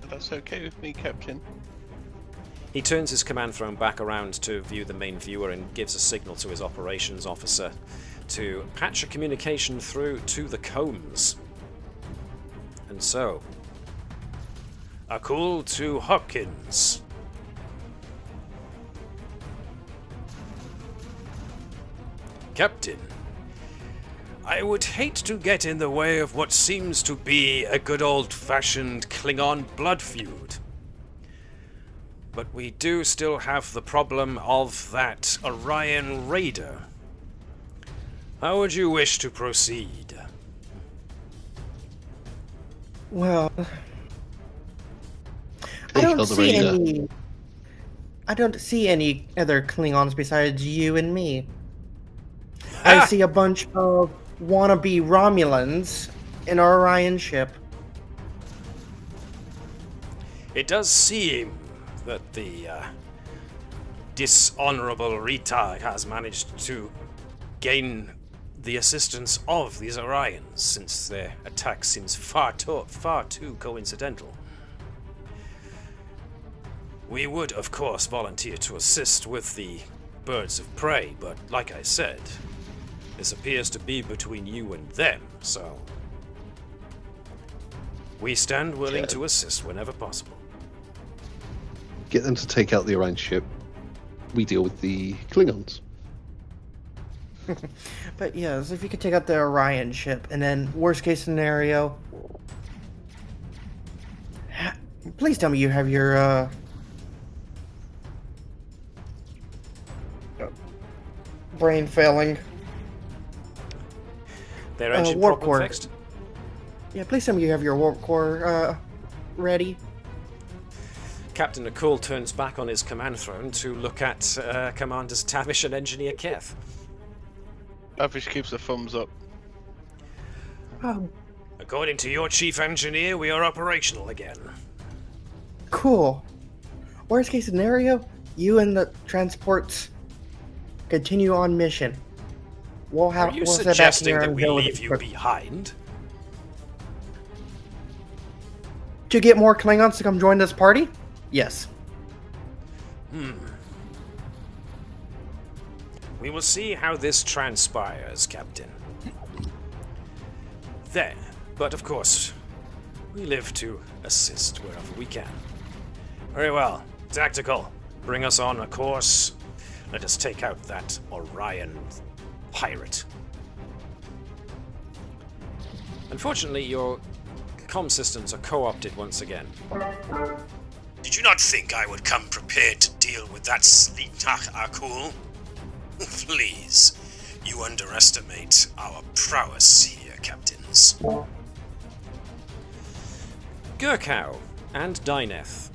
That's okay with me, Captain. He turns his command throne back around to view the main viewer and gives a signal to his operations officer to patch a communication through to the Combs. And so, Akul to Hopkins. Captain, I would hate to get in the way of what seems to be a good old-fashioned Klingon blood feud. But we do still have the problem of that Orion Raider. How would you wish to proceed? Well, Take out the Raider. I don't see any other Klingons besides you and me. I see a bunch of wannabe Romulans in our Orion ship. It does seem that the dishonorable Rita has managed to gain the assistance of these Orions, since their attack seems far too coincidental. We would, of course, volunteer to assist with the birds of prey, but like I said, this appears to be between you and them, so we stand willing to assist whenever possible. Get them to take out the Orion ship. We deal with the Klingons. But yes, if you could take out the Orion ship, and then worst case scenario, please tell me you have your brain failing. Their engine warp problem core fixed? Yeah, please tell me you have your warp core ready. Captain Akul turns back on his command throne to look at Commanders Tavish and Engineer Keth. Tavish keeps a thumbs up. Oh, According to your chief engineer, we are operational again. cool. Worst case scenario, you and the transports continue on mission. Are you sit back suggesting here that and we deal with leave it you quick. behind? To get more Klingons to come join this party? Yes. We will see how this transpires, Captain. There. But of course, we live to assist wherever we can. Very well. Tactical. Bring us on a course. Let us take out that Orion pirate. Unfortunately, your comm systems are co-opted once again. Did you not think I would come prepared to deal with that Sleetach Akul? Please, you underestimate our prowess here, captains. Gurkow and Dyneth.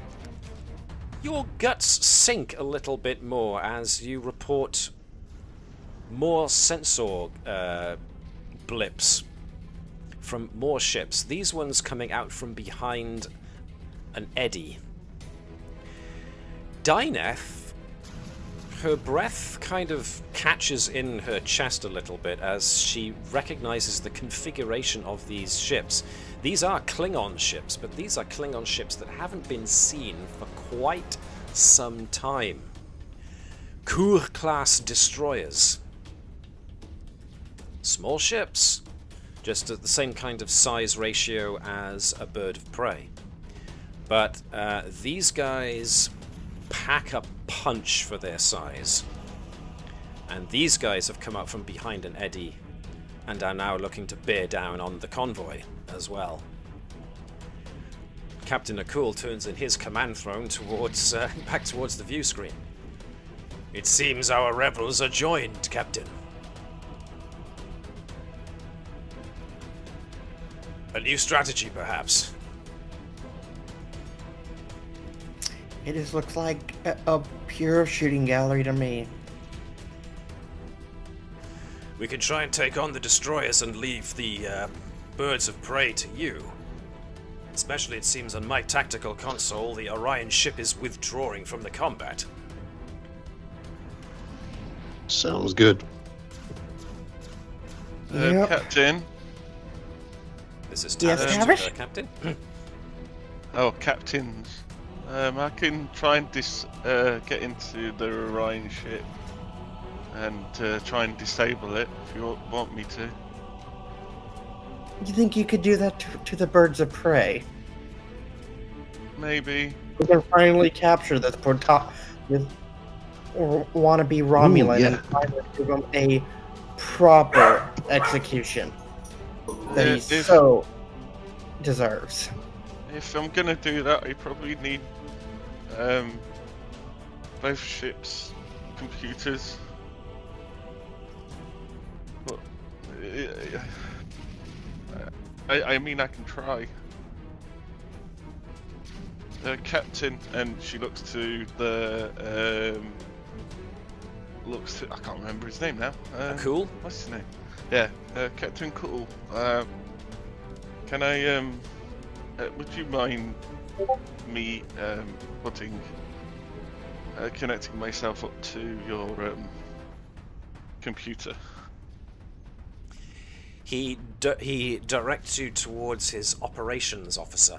Your guts sink a little bit more as you report more sensor blips from more ships. These ones coming out from behind an eddy. Dyneth, her breath kind of catches in her chest a little bit as she recognizes the configuration of these ships. These are Klingon ships, but these are Klingon ships that haven't been seen for quite some time. Kur-class destroyers. Small ships, just at the same kind of size ratio as a bird of prey. But these guys pack a punch for their size. And these guys have come up from behind an eddy and are now looking to bear down on the convoy as well. Captain Akul turns in his command throne towards back towards the view screen. It seems our rebels are joined, Captain. A new strategy, perhaps. It just looks like a pure shooting gallery to me. We can try and take on the destroyers and leave the birds of prey to you. Especially, it seems, on my tactical console, the Orion ship is withdrawing from the combat. Sounds good. Yep. Captain. This is Yes, Tavish, Tavish? Captain. Oh, captains. I can try and get into the Orion ship and try and disable it if you want me to. You think you could do that to the birds of prey? Maybe. We can finally capture this wannabe Romulan yeah. and finally give him a proper execution that he If- so deserves. If I'm gonna do that, I probably need both ships' computers. But I mean, I can try. Captain, and she looks to the I can't remember his name now. Cool. What's his name? Yeah, Captain Cool. Can I would you mind me connecting myself up to your computer? He directs you towards his operations officer.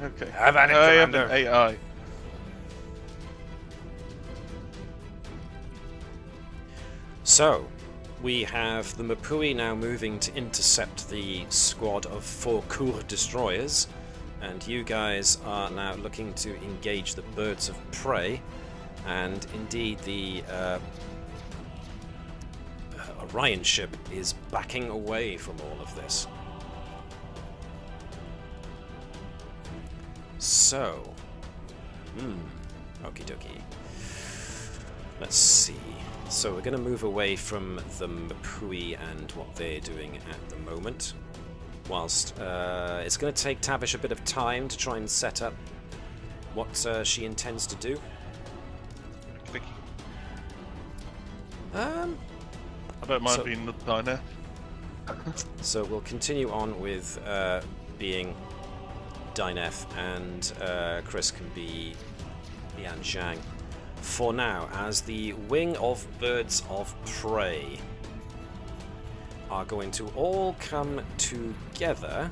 Okay. Have at it, I am Commander. an AI. So, we have the MupwI now moving to intercept the squad of 4 Cour destroyers, and you guys are now looking to engage the birds of prey, and indeed the Orion ship is backing away from all of this. So, okie dokie. Let's see. So we're going to move away from the MupwI and what they're doing at the moment. Whilst it's going to take Tavish a bit of time to try and set up what she intends to do. I don't mind So- being the diner. So we'll continue on with being Dyneth, and Chris can be Lian Zhang for now, as the wing of birds of prey are going to all come together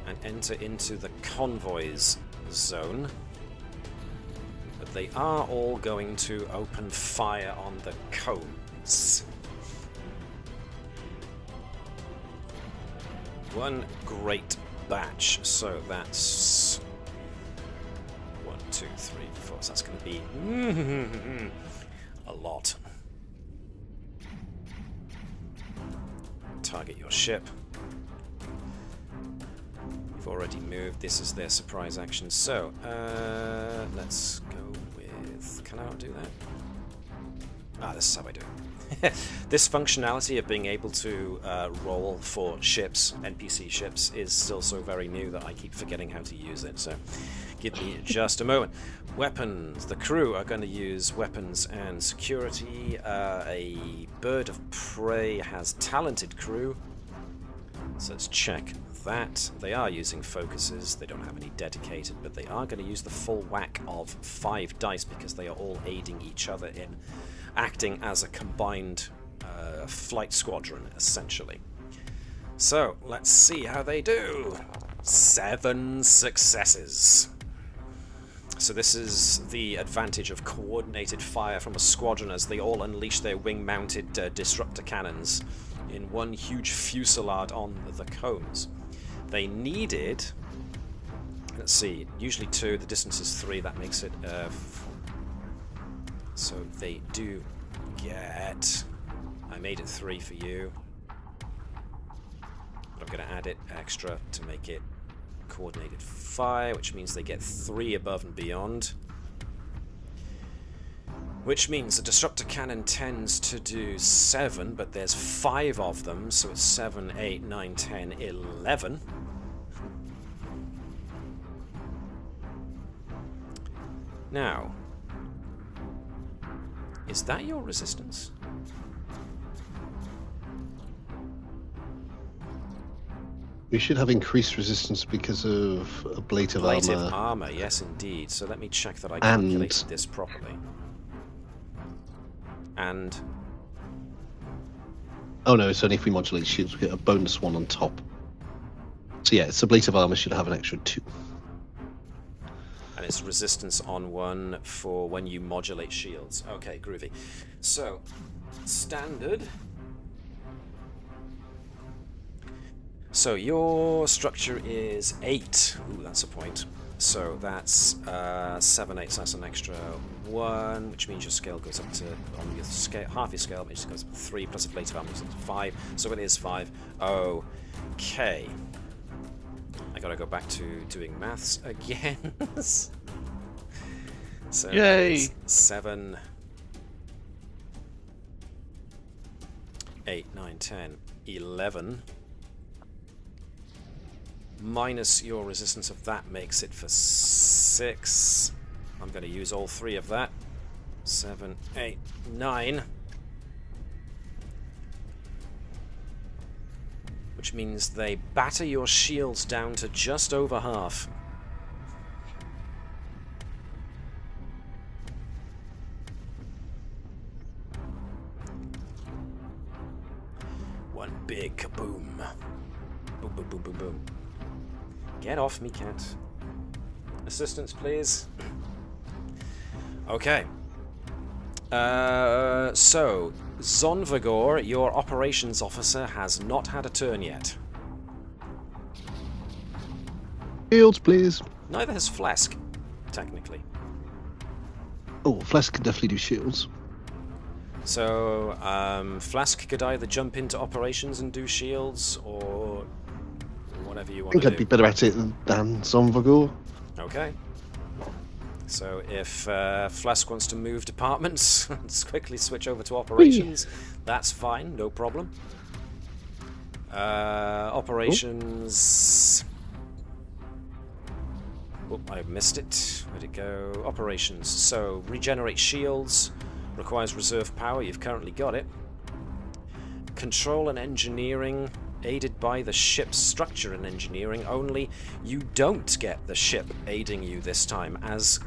and enter into the convoys zone. But they are all going to open fire on the Combs. One great batch, so that's 1, 2, 3, 4. So that's going to be a lot. Target your ship. You've already moved. This is their surprise action. So let's go with. Can I not do that? Ah, this is how I do it. This functionality of being able to roll for ships, NPC ships, is still so very new that I keep forgetting how to use it, so give me just a moment. Weapons. The crew are going to use weapons and security. A bird of prey has talented crew, so let's check that. They are using focuses. They don't have any dedicated, but they are going to use the full whack of 5 dice because they are all aiding each other in acting as a combined flight squadron, essentially. So, let's see how they do. 7 successes. So this is the advantage of coordinated fire from a squadron as they all unleash their wing-mounted disruptor cannons in one huge fusillade on the Combs. They needed, let's see, usually 2, the distance is 3, that makes it so they do get, I made it 3 for you, but I'm going to add it extra to make it coordinated fire, which means they get 3 above and beyond, which means the disruptor cannon tends to do 7, but there's 5 of them, so it's 7, 8, 9, 10, 11. Now, is that your resistance? We should have increased resistance because of ablative armor. armor, yes indeed. So let me check that I calculated this properly. And... Oh no, it's only if we modulate shields, we get a bonus 1 on top. So yeah, it's ablative armor should have an extra 2. And it's resistance on 1 for when you modulate shields. Okay, groovy. So, standard... So your structure is 8. Ooh, that's a point. So that's 7, 8, so that's an extra 1, which means your scale goes up to, on your scale, half your scale, which goes up to 3, plus ablative armor goes up to 5. So it is 5. Okay. I gotta go back to doing maths again. So Yay! 7, 8, 9, 10, 11. Minus your resistance of that makes it for 6. I'm going to use all 3 of that. 7, 8, 9. Which means they batter your shields down to just over half. One big kaboom. Boom, boom, boom, boom, boom. Get off me, cat. Assistance, please. Okay. So, Zonvagor, your operations officer, has not had a turn yet. Shields, please. Neither has Flask, technically. Oh, Flask can definitely do shields. So, Flask could either jump into operations and do shields, or whatever you I want think to I'd do. be better at it than Zonvagor. Okay. So if Flask wants to move departments, let's quickly switch over to operations. That's fine, no problem. Operations... Oh, I missed it. Where'd it go? Operations. So, regenerate shields. Requires reserve power. You've currently got it. Control and engineering. Aided by the ship's structure and engineering, only you don't get the ship aiding you this time, as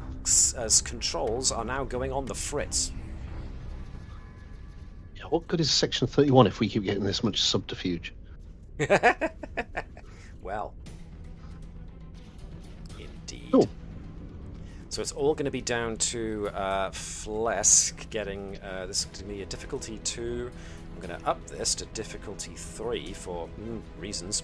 controls are now going on the fritz. Yeah, what good is Section 31 if we keep getting this much subterfuge? Well, indeed. Cool. So it's all going to be down to Flesk getting this is going to be a difficulty 2. I'm going to up this to difficulty 3 for reasons.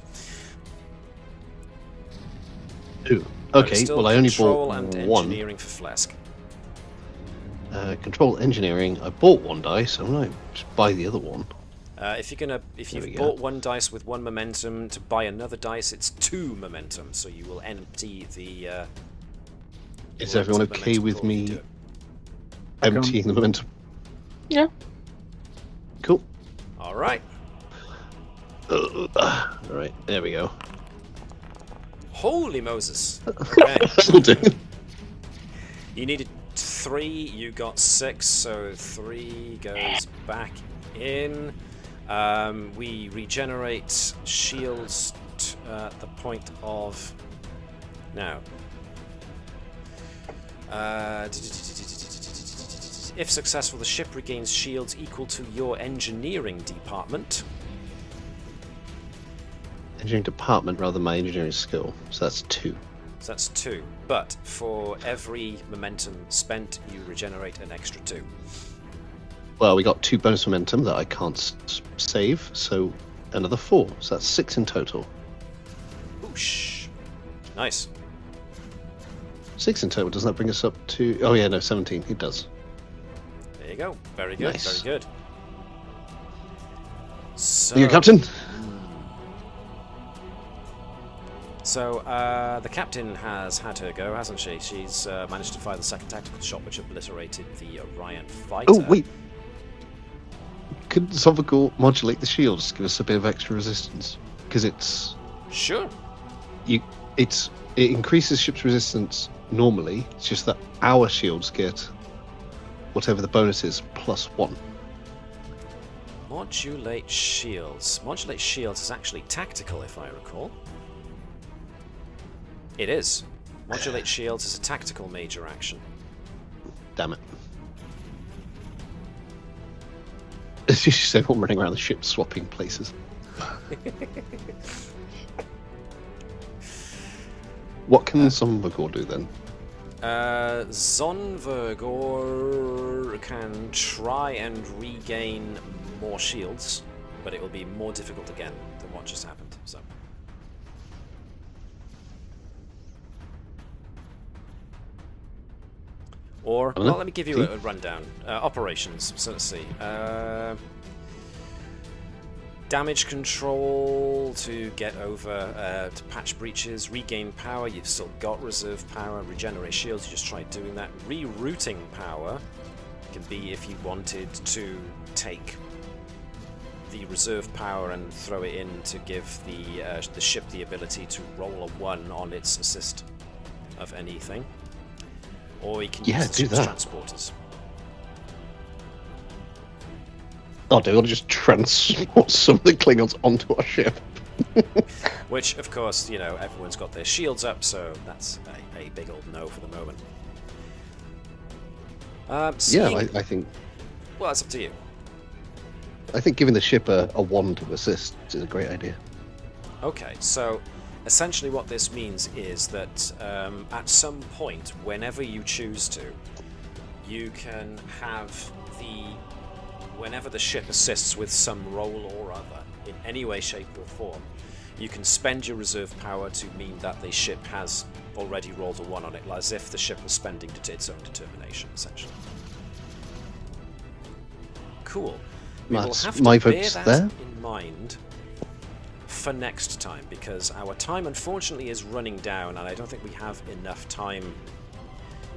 Ooh. Okay, well I only bought Control and one. engineering for Flesk. Control engineering. I bought 1 dice. I'm gonna just buy the other one. If you've bought 1 dice with 1 momentum, to buy another dice, it's 2 momentum. So you will empty the. Is everyone okay momentum with before you do me it. emptying the momentum? Yeah. Cool. All right. Alright, there we go. Holy Moses! Okay. That'll do. You needed 3, you got 6, so 3 goes back in. We regenerate shields at the point of... Now. If successful, the ship regains shields equal to your engineering department. Engineering department rather than my engineering skill. So that's 2. So that's 2. But for every momentum spent, you regenerate an extra 2. Well, we got 2 bonus momentum that I can't save, so another 4. So that's 6 in total. Whoosh. Nice. 6 in total. Doesn't that bring us up to... Oh yeah, no, 17. It does. There you go. Very good. Nice. Very good. So, You, Captain? So, the captain has had her go, hasn't she? She's managed to fire the second tactical shot, which obliterated the Orion fighter. Oh, wait. Could Zonvagor modulate the shields, give us a bit of extra resistance? Because it's... Sure. It increases ship's resistance normally. It's just that our shields get whatever the bonus is plus 1. Modulate shields. Modulate shields is actually tactical, if I recall. It is. Modulate shields is a tactical major action. Damn it. It's just everyone running around the ship swapping places. What can Zonvergor do then? Zonvergor can try and regain more shields, but it will be more difficult again than what just happened. So. Or, well, let me give you a rundown. Operations, so let's see. Damage control to get over, to patch breaches, regain power, you've still got reserve power, regenerate shields, you just tried doing that. Rerouting power can be if you wanted to take the reserve power and throw it in to give the ship the ability to roll a 1 on its assist of anything. Or you can use the ship's transporters. Oh, do we just transport some of the Klingons onto our ship? Which, of course, you know, everyone's got their shields up, so that's a big old no for the moment. I think... Well, it's up to you. I think giving the ship a 1 to assist is a great idea. Okay, so essentially what this means is that at some point, whenever you choose to, you can have whenever the ship assists with some role or other, in any way, shape or form, you can spend your reserve power to mean that the ship has already rolled a 1 on it, as if the ship was spending its own determination, essentially. Cool. We will have to bear that in mind for next time, because our time unfortunately is running down, and I don't think we have enough time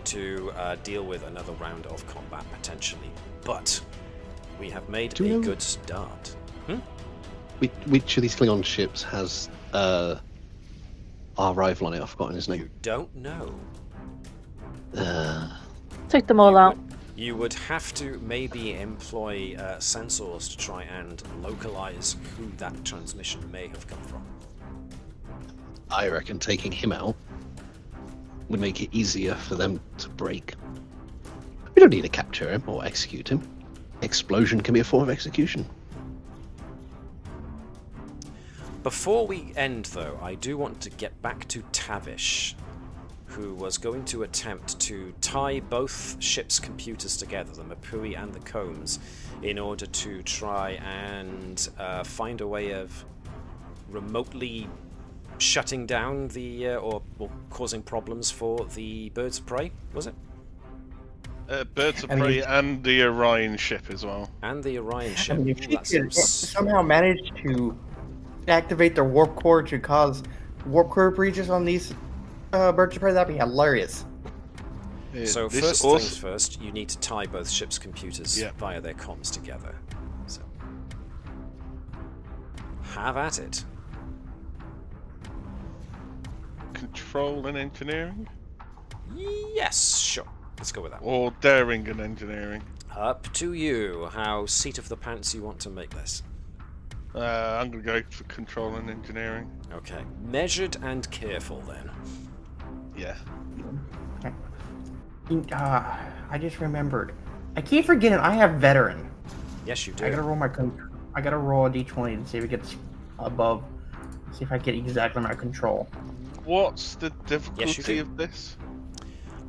to deal with another round of combat, potentially. But we have made a good start. Which of these Klingon ships has our rival on it? I've forgotten his name. You don't know. Take them all out. You would have to maybe employ sensors to try and localize who that transmission may have come from. I reckon taking him out would make it easier for them to break. We don't need to capture him or execute him. Explosion can be a form of execution. Before we end, though, I do want to get back to Tavish, who was going to attempt to tie both ships' computers together, the MupwI and the Combs, in order to try and find a way of remotely shutting down the, or causing problems for the birds of prey, was it? Birds of Prey and the Orion ship as well. And the Orion ship. If she could somehow manage to activate their warp core to cause warp core breaches on these birds of prey, that'd be hilarious. So first things first, you need to tie both ships' computers via their comms together. So have at it. Control and engineering? Yes, sure. Let's go with that. Or daring and engineering? Up to you. How seat of the pants you want to make this. I'm going to go for control and engineering. Okay. Measured and careful, then. Yeah. I just remembered. I keep forgetting I have veteran. Yes, you do. I gotta roll a d20 and see if it gets above. See if I get exactly my control. What's the difficulty of this?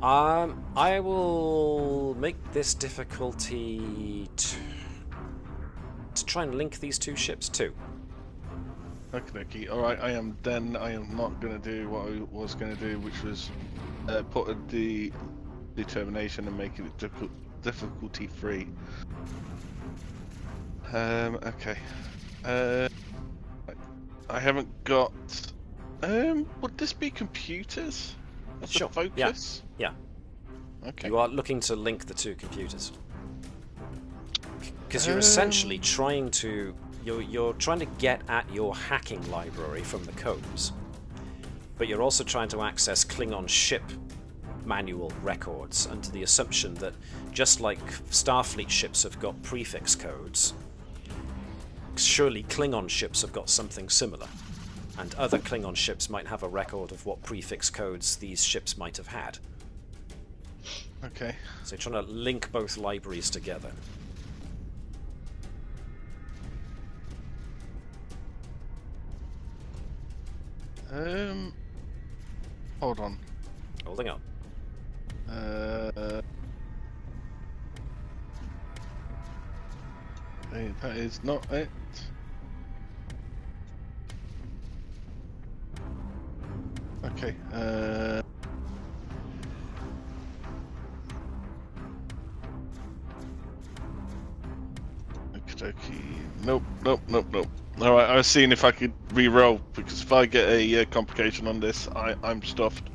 I will make this difficulty to try and link these two ships too. Okay. Alright, I am not going to do what I was going to do, which was put the determination and make it difficulty free. Okay. I haven't got... would this be computers? As sure. a focus? Yeah. Okay. You are looking to link the two computers. Because you're essentially trying to... You're trying to get at your hacking library from the Combs. But you're also trying to access Klingon ship manual records under the assumption that just like Starfleet ships have got prefix codes, surely Klingon ships have got something similar. And other Klingon ships might have a record of what prefix codes these ships might have had. Okay. So you're trying to link both libraries together. Hold on. Holding up. That is not it. Okay. Okey-dokey. Nope. Alright, I was seeing if I could re-roll, because if I get a complication on this, I'm stuffed.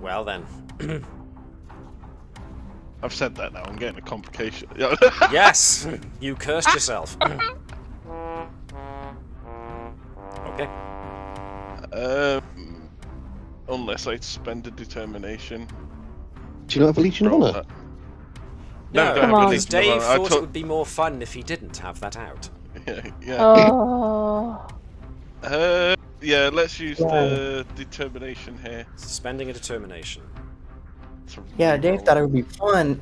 Well then. I've said that now, I'm getting a complication. Yes! You cursed yourself. Okay. Unless I spend a determination. Do you not have a Legion of Honor? No, I don't Come have a on. because Legion of Dave Honor. I thought took- it would be more fun if he didn't have that out. Yeah. Oh. Yeah, let's use the determination here. Spending a determination. to Yeah, Dave re-roll. thought it would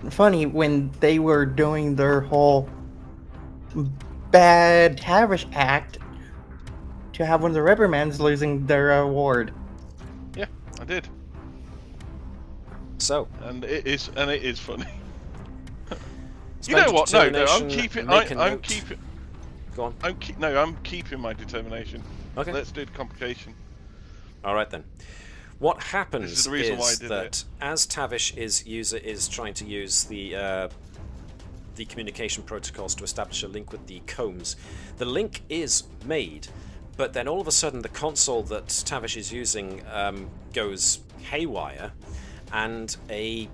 be funny when they were doing their whole bad Tavish act to have one of the Rubbermans losing their award. Yeah, I did, So, and it is funny. You spend know a what? No, I'm determination, keeping. make a I'm note. keeping. Go on. I'm keeping my determination. Okay. Let's do the complication. Alright then. What This happens is the reason why I is did that it. as Tavish is trying to use the communication protocols to establish a link with the Combs, the link is made, but then all of a sudden the console that Tavish is using goes haywire, and a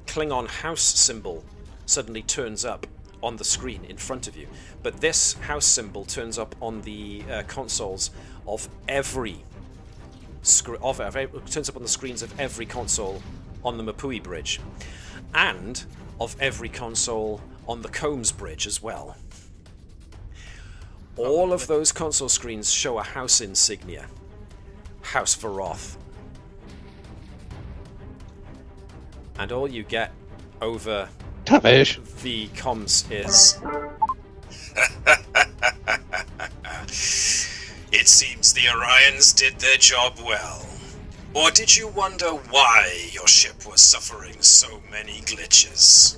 Klingon house symbol suddenly turns up on the screen in front of you. But this house symbol turns up on the consoles of every turns up on the screens of every console on the MupwI bridge, and of every console on the Combs bridge as well. All of those console screens show a house insignia. House Varoth. And all you get over Tavish. the comms is... It seems the Orions did their job well. Or did you wonder why your ship was suffering so many glitches?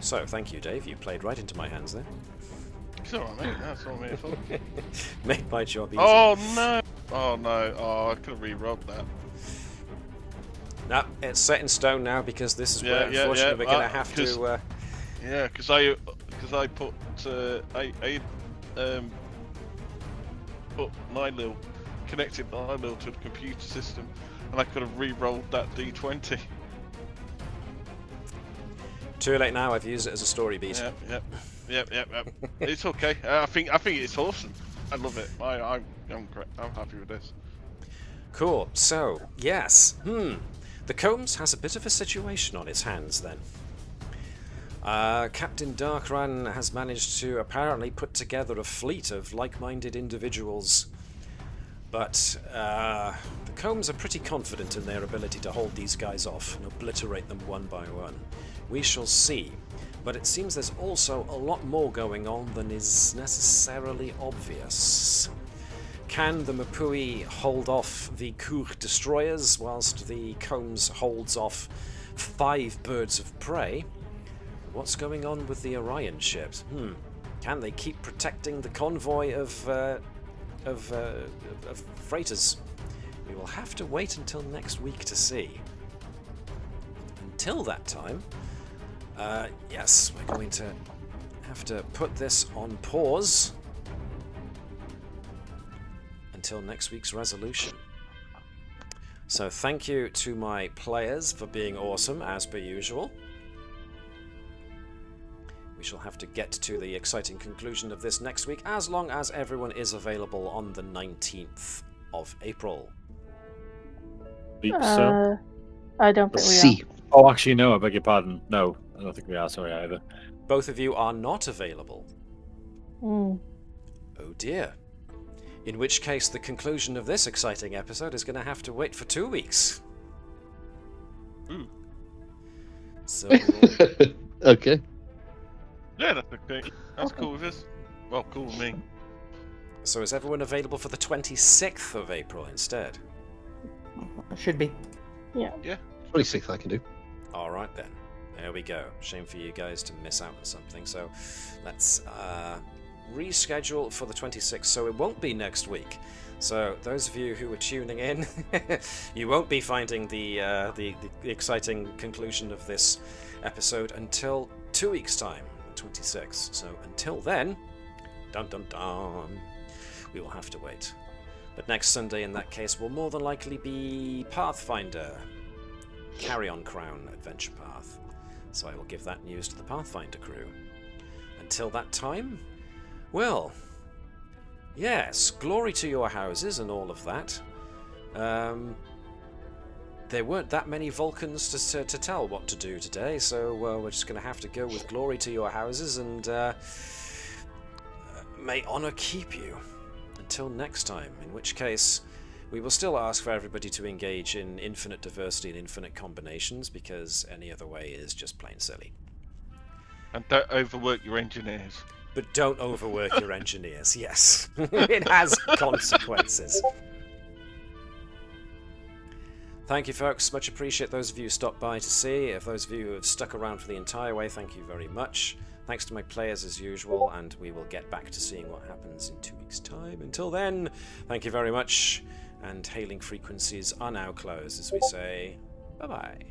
So, thank you, Dave. You played right into my hands there. It's alright, mate. That's all I'm here for. Made my job easy. Oh no! Oh, I could have re-robbed that. No, it's set in stone now because this is where, Yeah, unfortunately, we're going to have 'cause- to... Yeah, because I put connected Nylil to the computer system, and I could have re-rolled that D20. Too late now, I've used it as a story beat. Yep. It's okay. I think it's awesome. I love it. I'm great. I'm happy with this. Cool. So, yes. The Combs has a bit of a situation on its hands then. Captain Darkran has managed to apparently put together a fleet of like-minded individuals, but the Combs are pretty confident in their ability to hold these guys off and obliterate them one by one. We shall see, but it seems there's also a lot more going on than is necessarily obvious. Can the MupwI hold off the Kur destroyers whilst the Combs holds off 5 birds of prey? What's going on with the Orion ships? Can they keep protecting the convoy of freighters? We will have to wait until next week to see. Until that time, yes, we're going to have to put this on pause until next week's resolution. So thank you to my players for being awesome, as per usual. We shall have to get to the exciting conclusion of this next week, as long as everyone is available on the 19th of April. Beep, so. I don't think we C. Oh, actually, no, I beg your pardon. No, I don't think we are, sorry, either. Both of you are not available. are. Mm. Oh dear. In which case, the conclusion of this exciting episode is going to have to wait for 2 weeks. Ooh. So, Okay. Yeah, that's okay. That's cool with us. Well, cool with me. so is everyone available for the 26th of April instead? Should be. 26th I can do. All right then. There we go. Shame for you guys to miss out on something. So let's reschedule for the 26th. So it won't be next week. So those of you who are tuning in, you won't be finding the exciting conclusion of this episode until 2 weeks' time, the 26th. So until then, dun dun dun, we will have to wait. But next Sunday, in that case, will more than likely be Pathfinder Carry-On Crown Adventure Path. So I will give that news to the Pathfinder crew. Until that time, well, yes, glory to your houses and all of that. There weren't that many Vulcans to tell what to do today, so we're just going to have to go with glory to your houses and may honor keep you. Until next time, in which case we will still ask for everybody to engage in infinite diversity and infinite combinations, because any other way is just plain silly. And don't overwork your engineers. But don't overwork your engineers, yes. It has consequences. Thank you, folks. Much appreciate those of you who stopped by to see. If those of you who have stuck around for the entire way, thank you very much. Thanks to my players as usual, and we will get back to seeing what happens in 2 weeks' time. Until then, thank you very much, and hailing frequencies are now closed as we say bye-bye.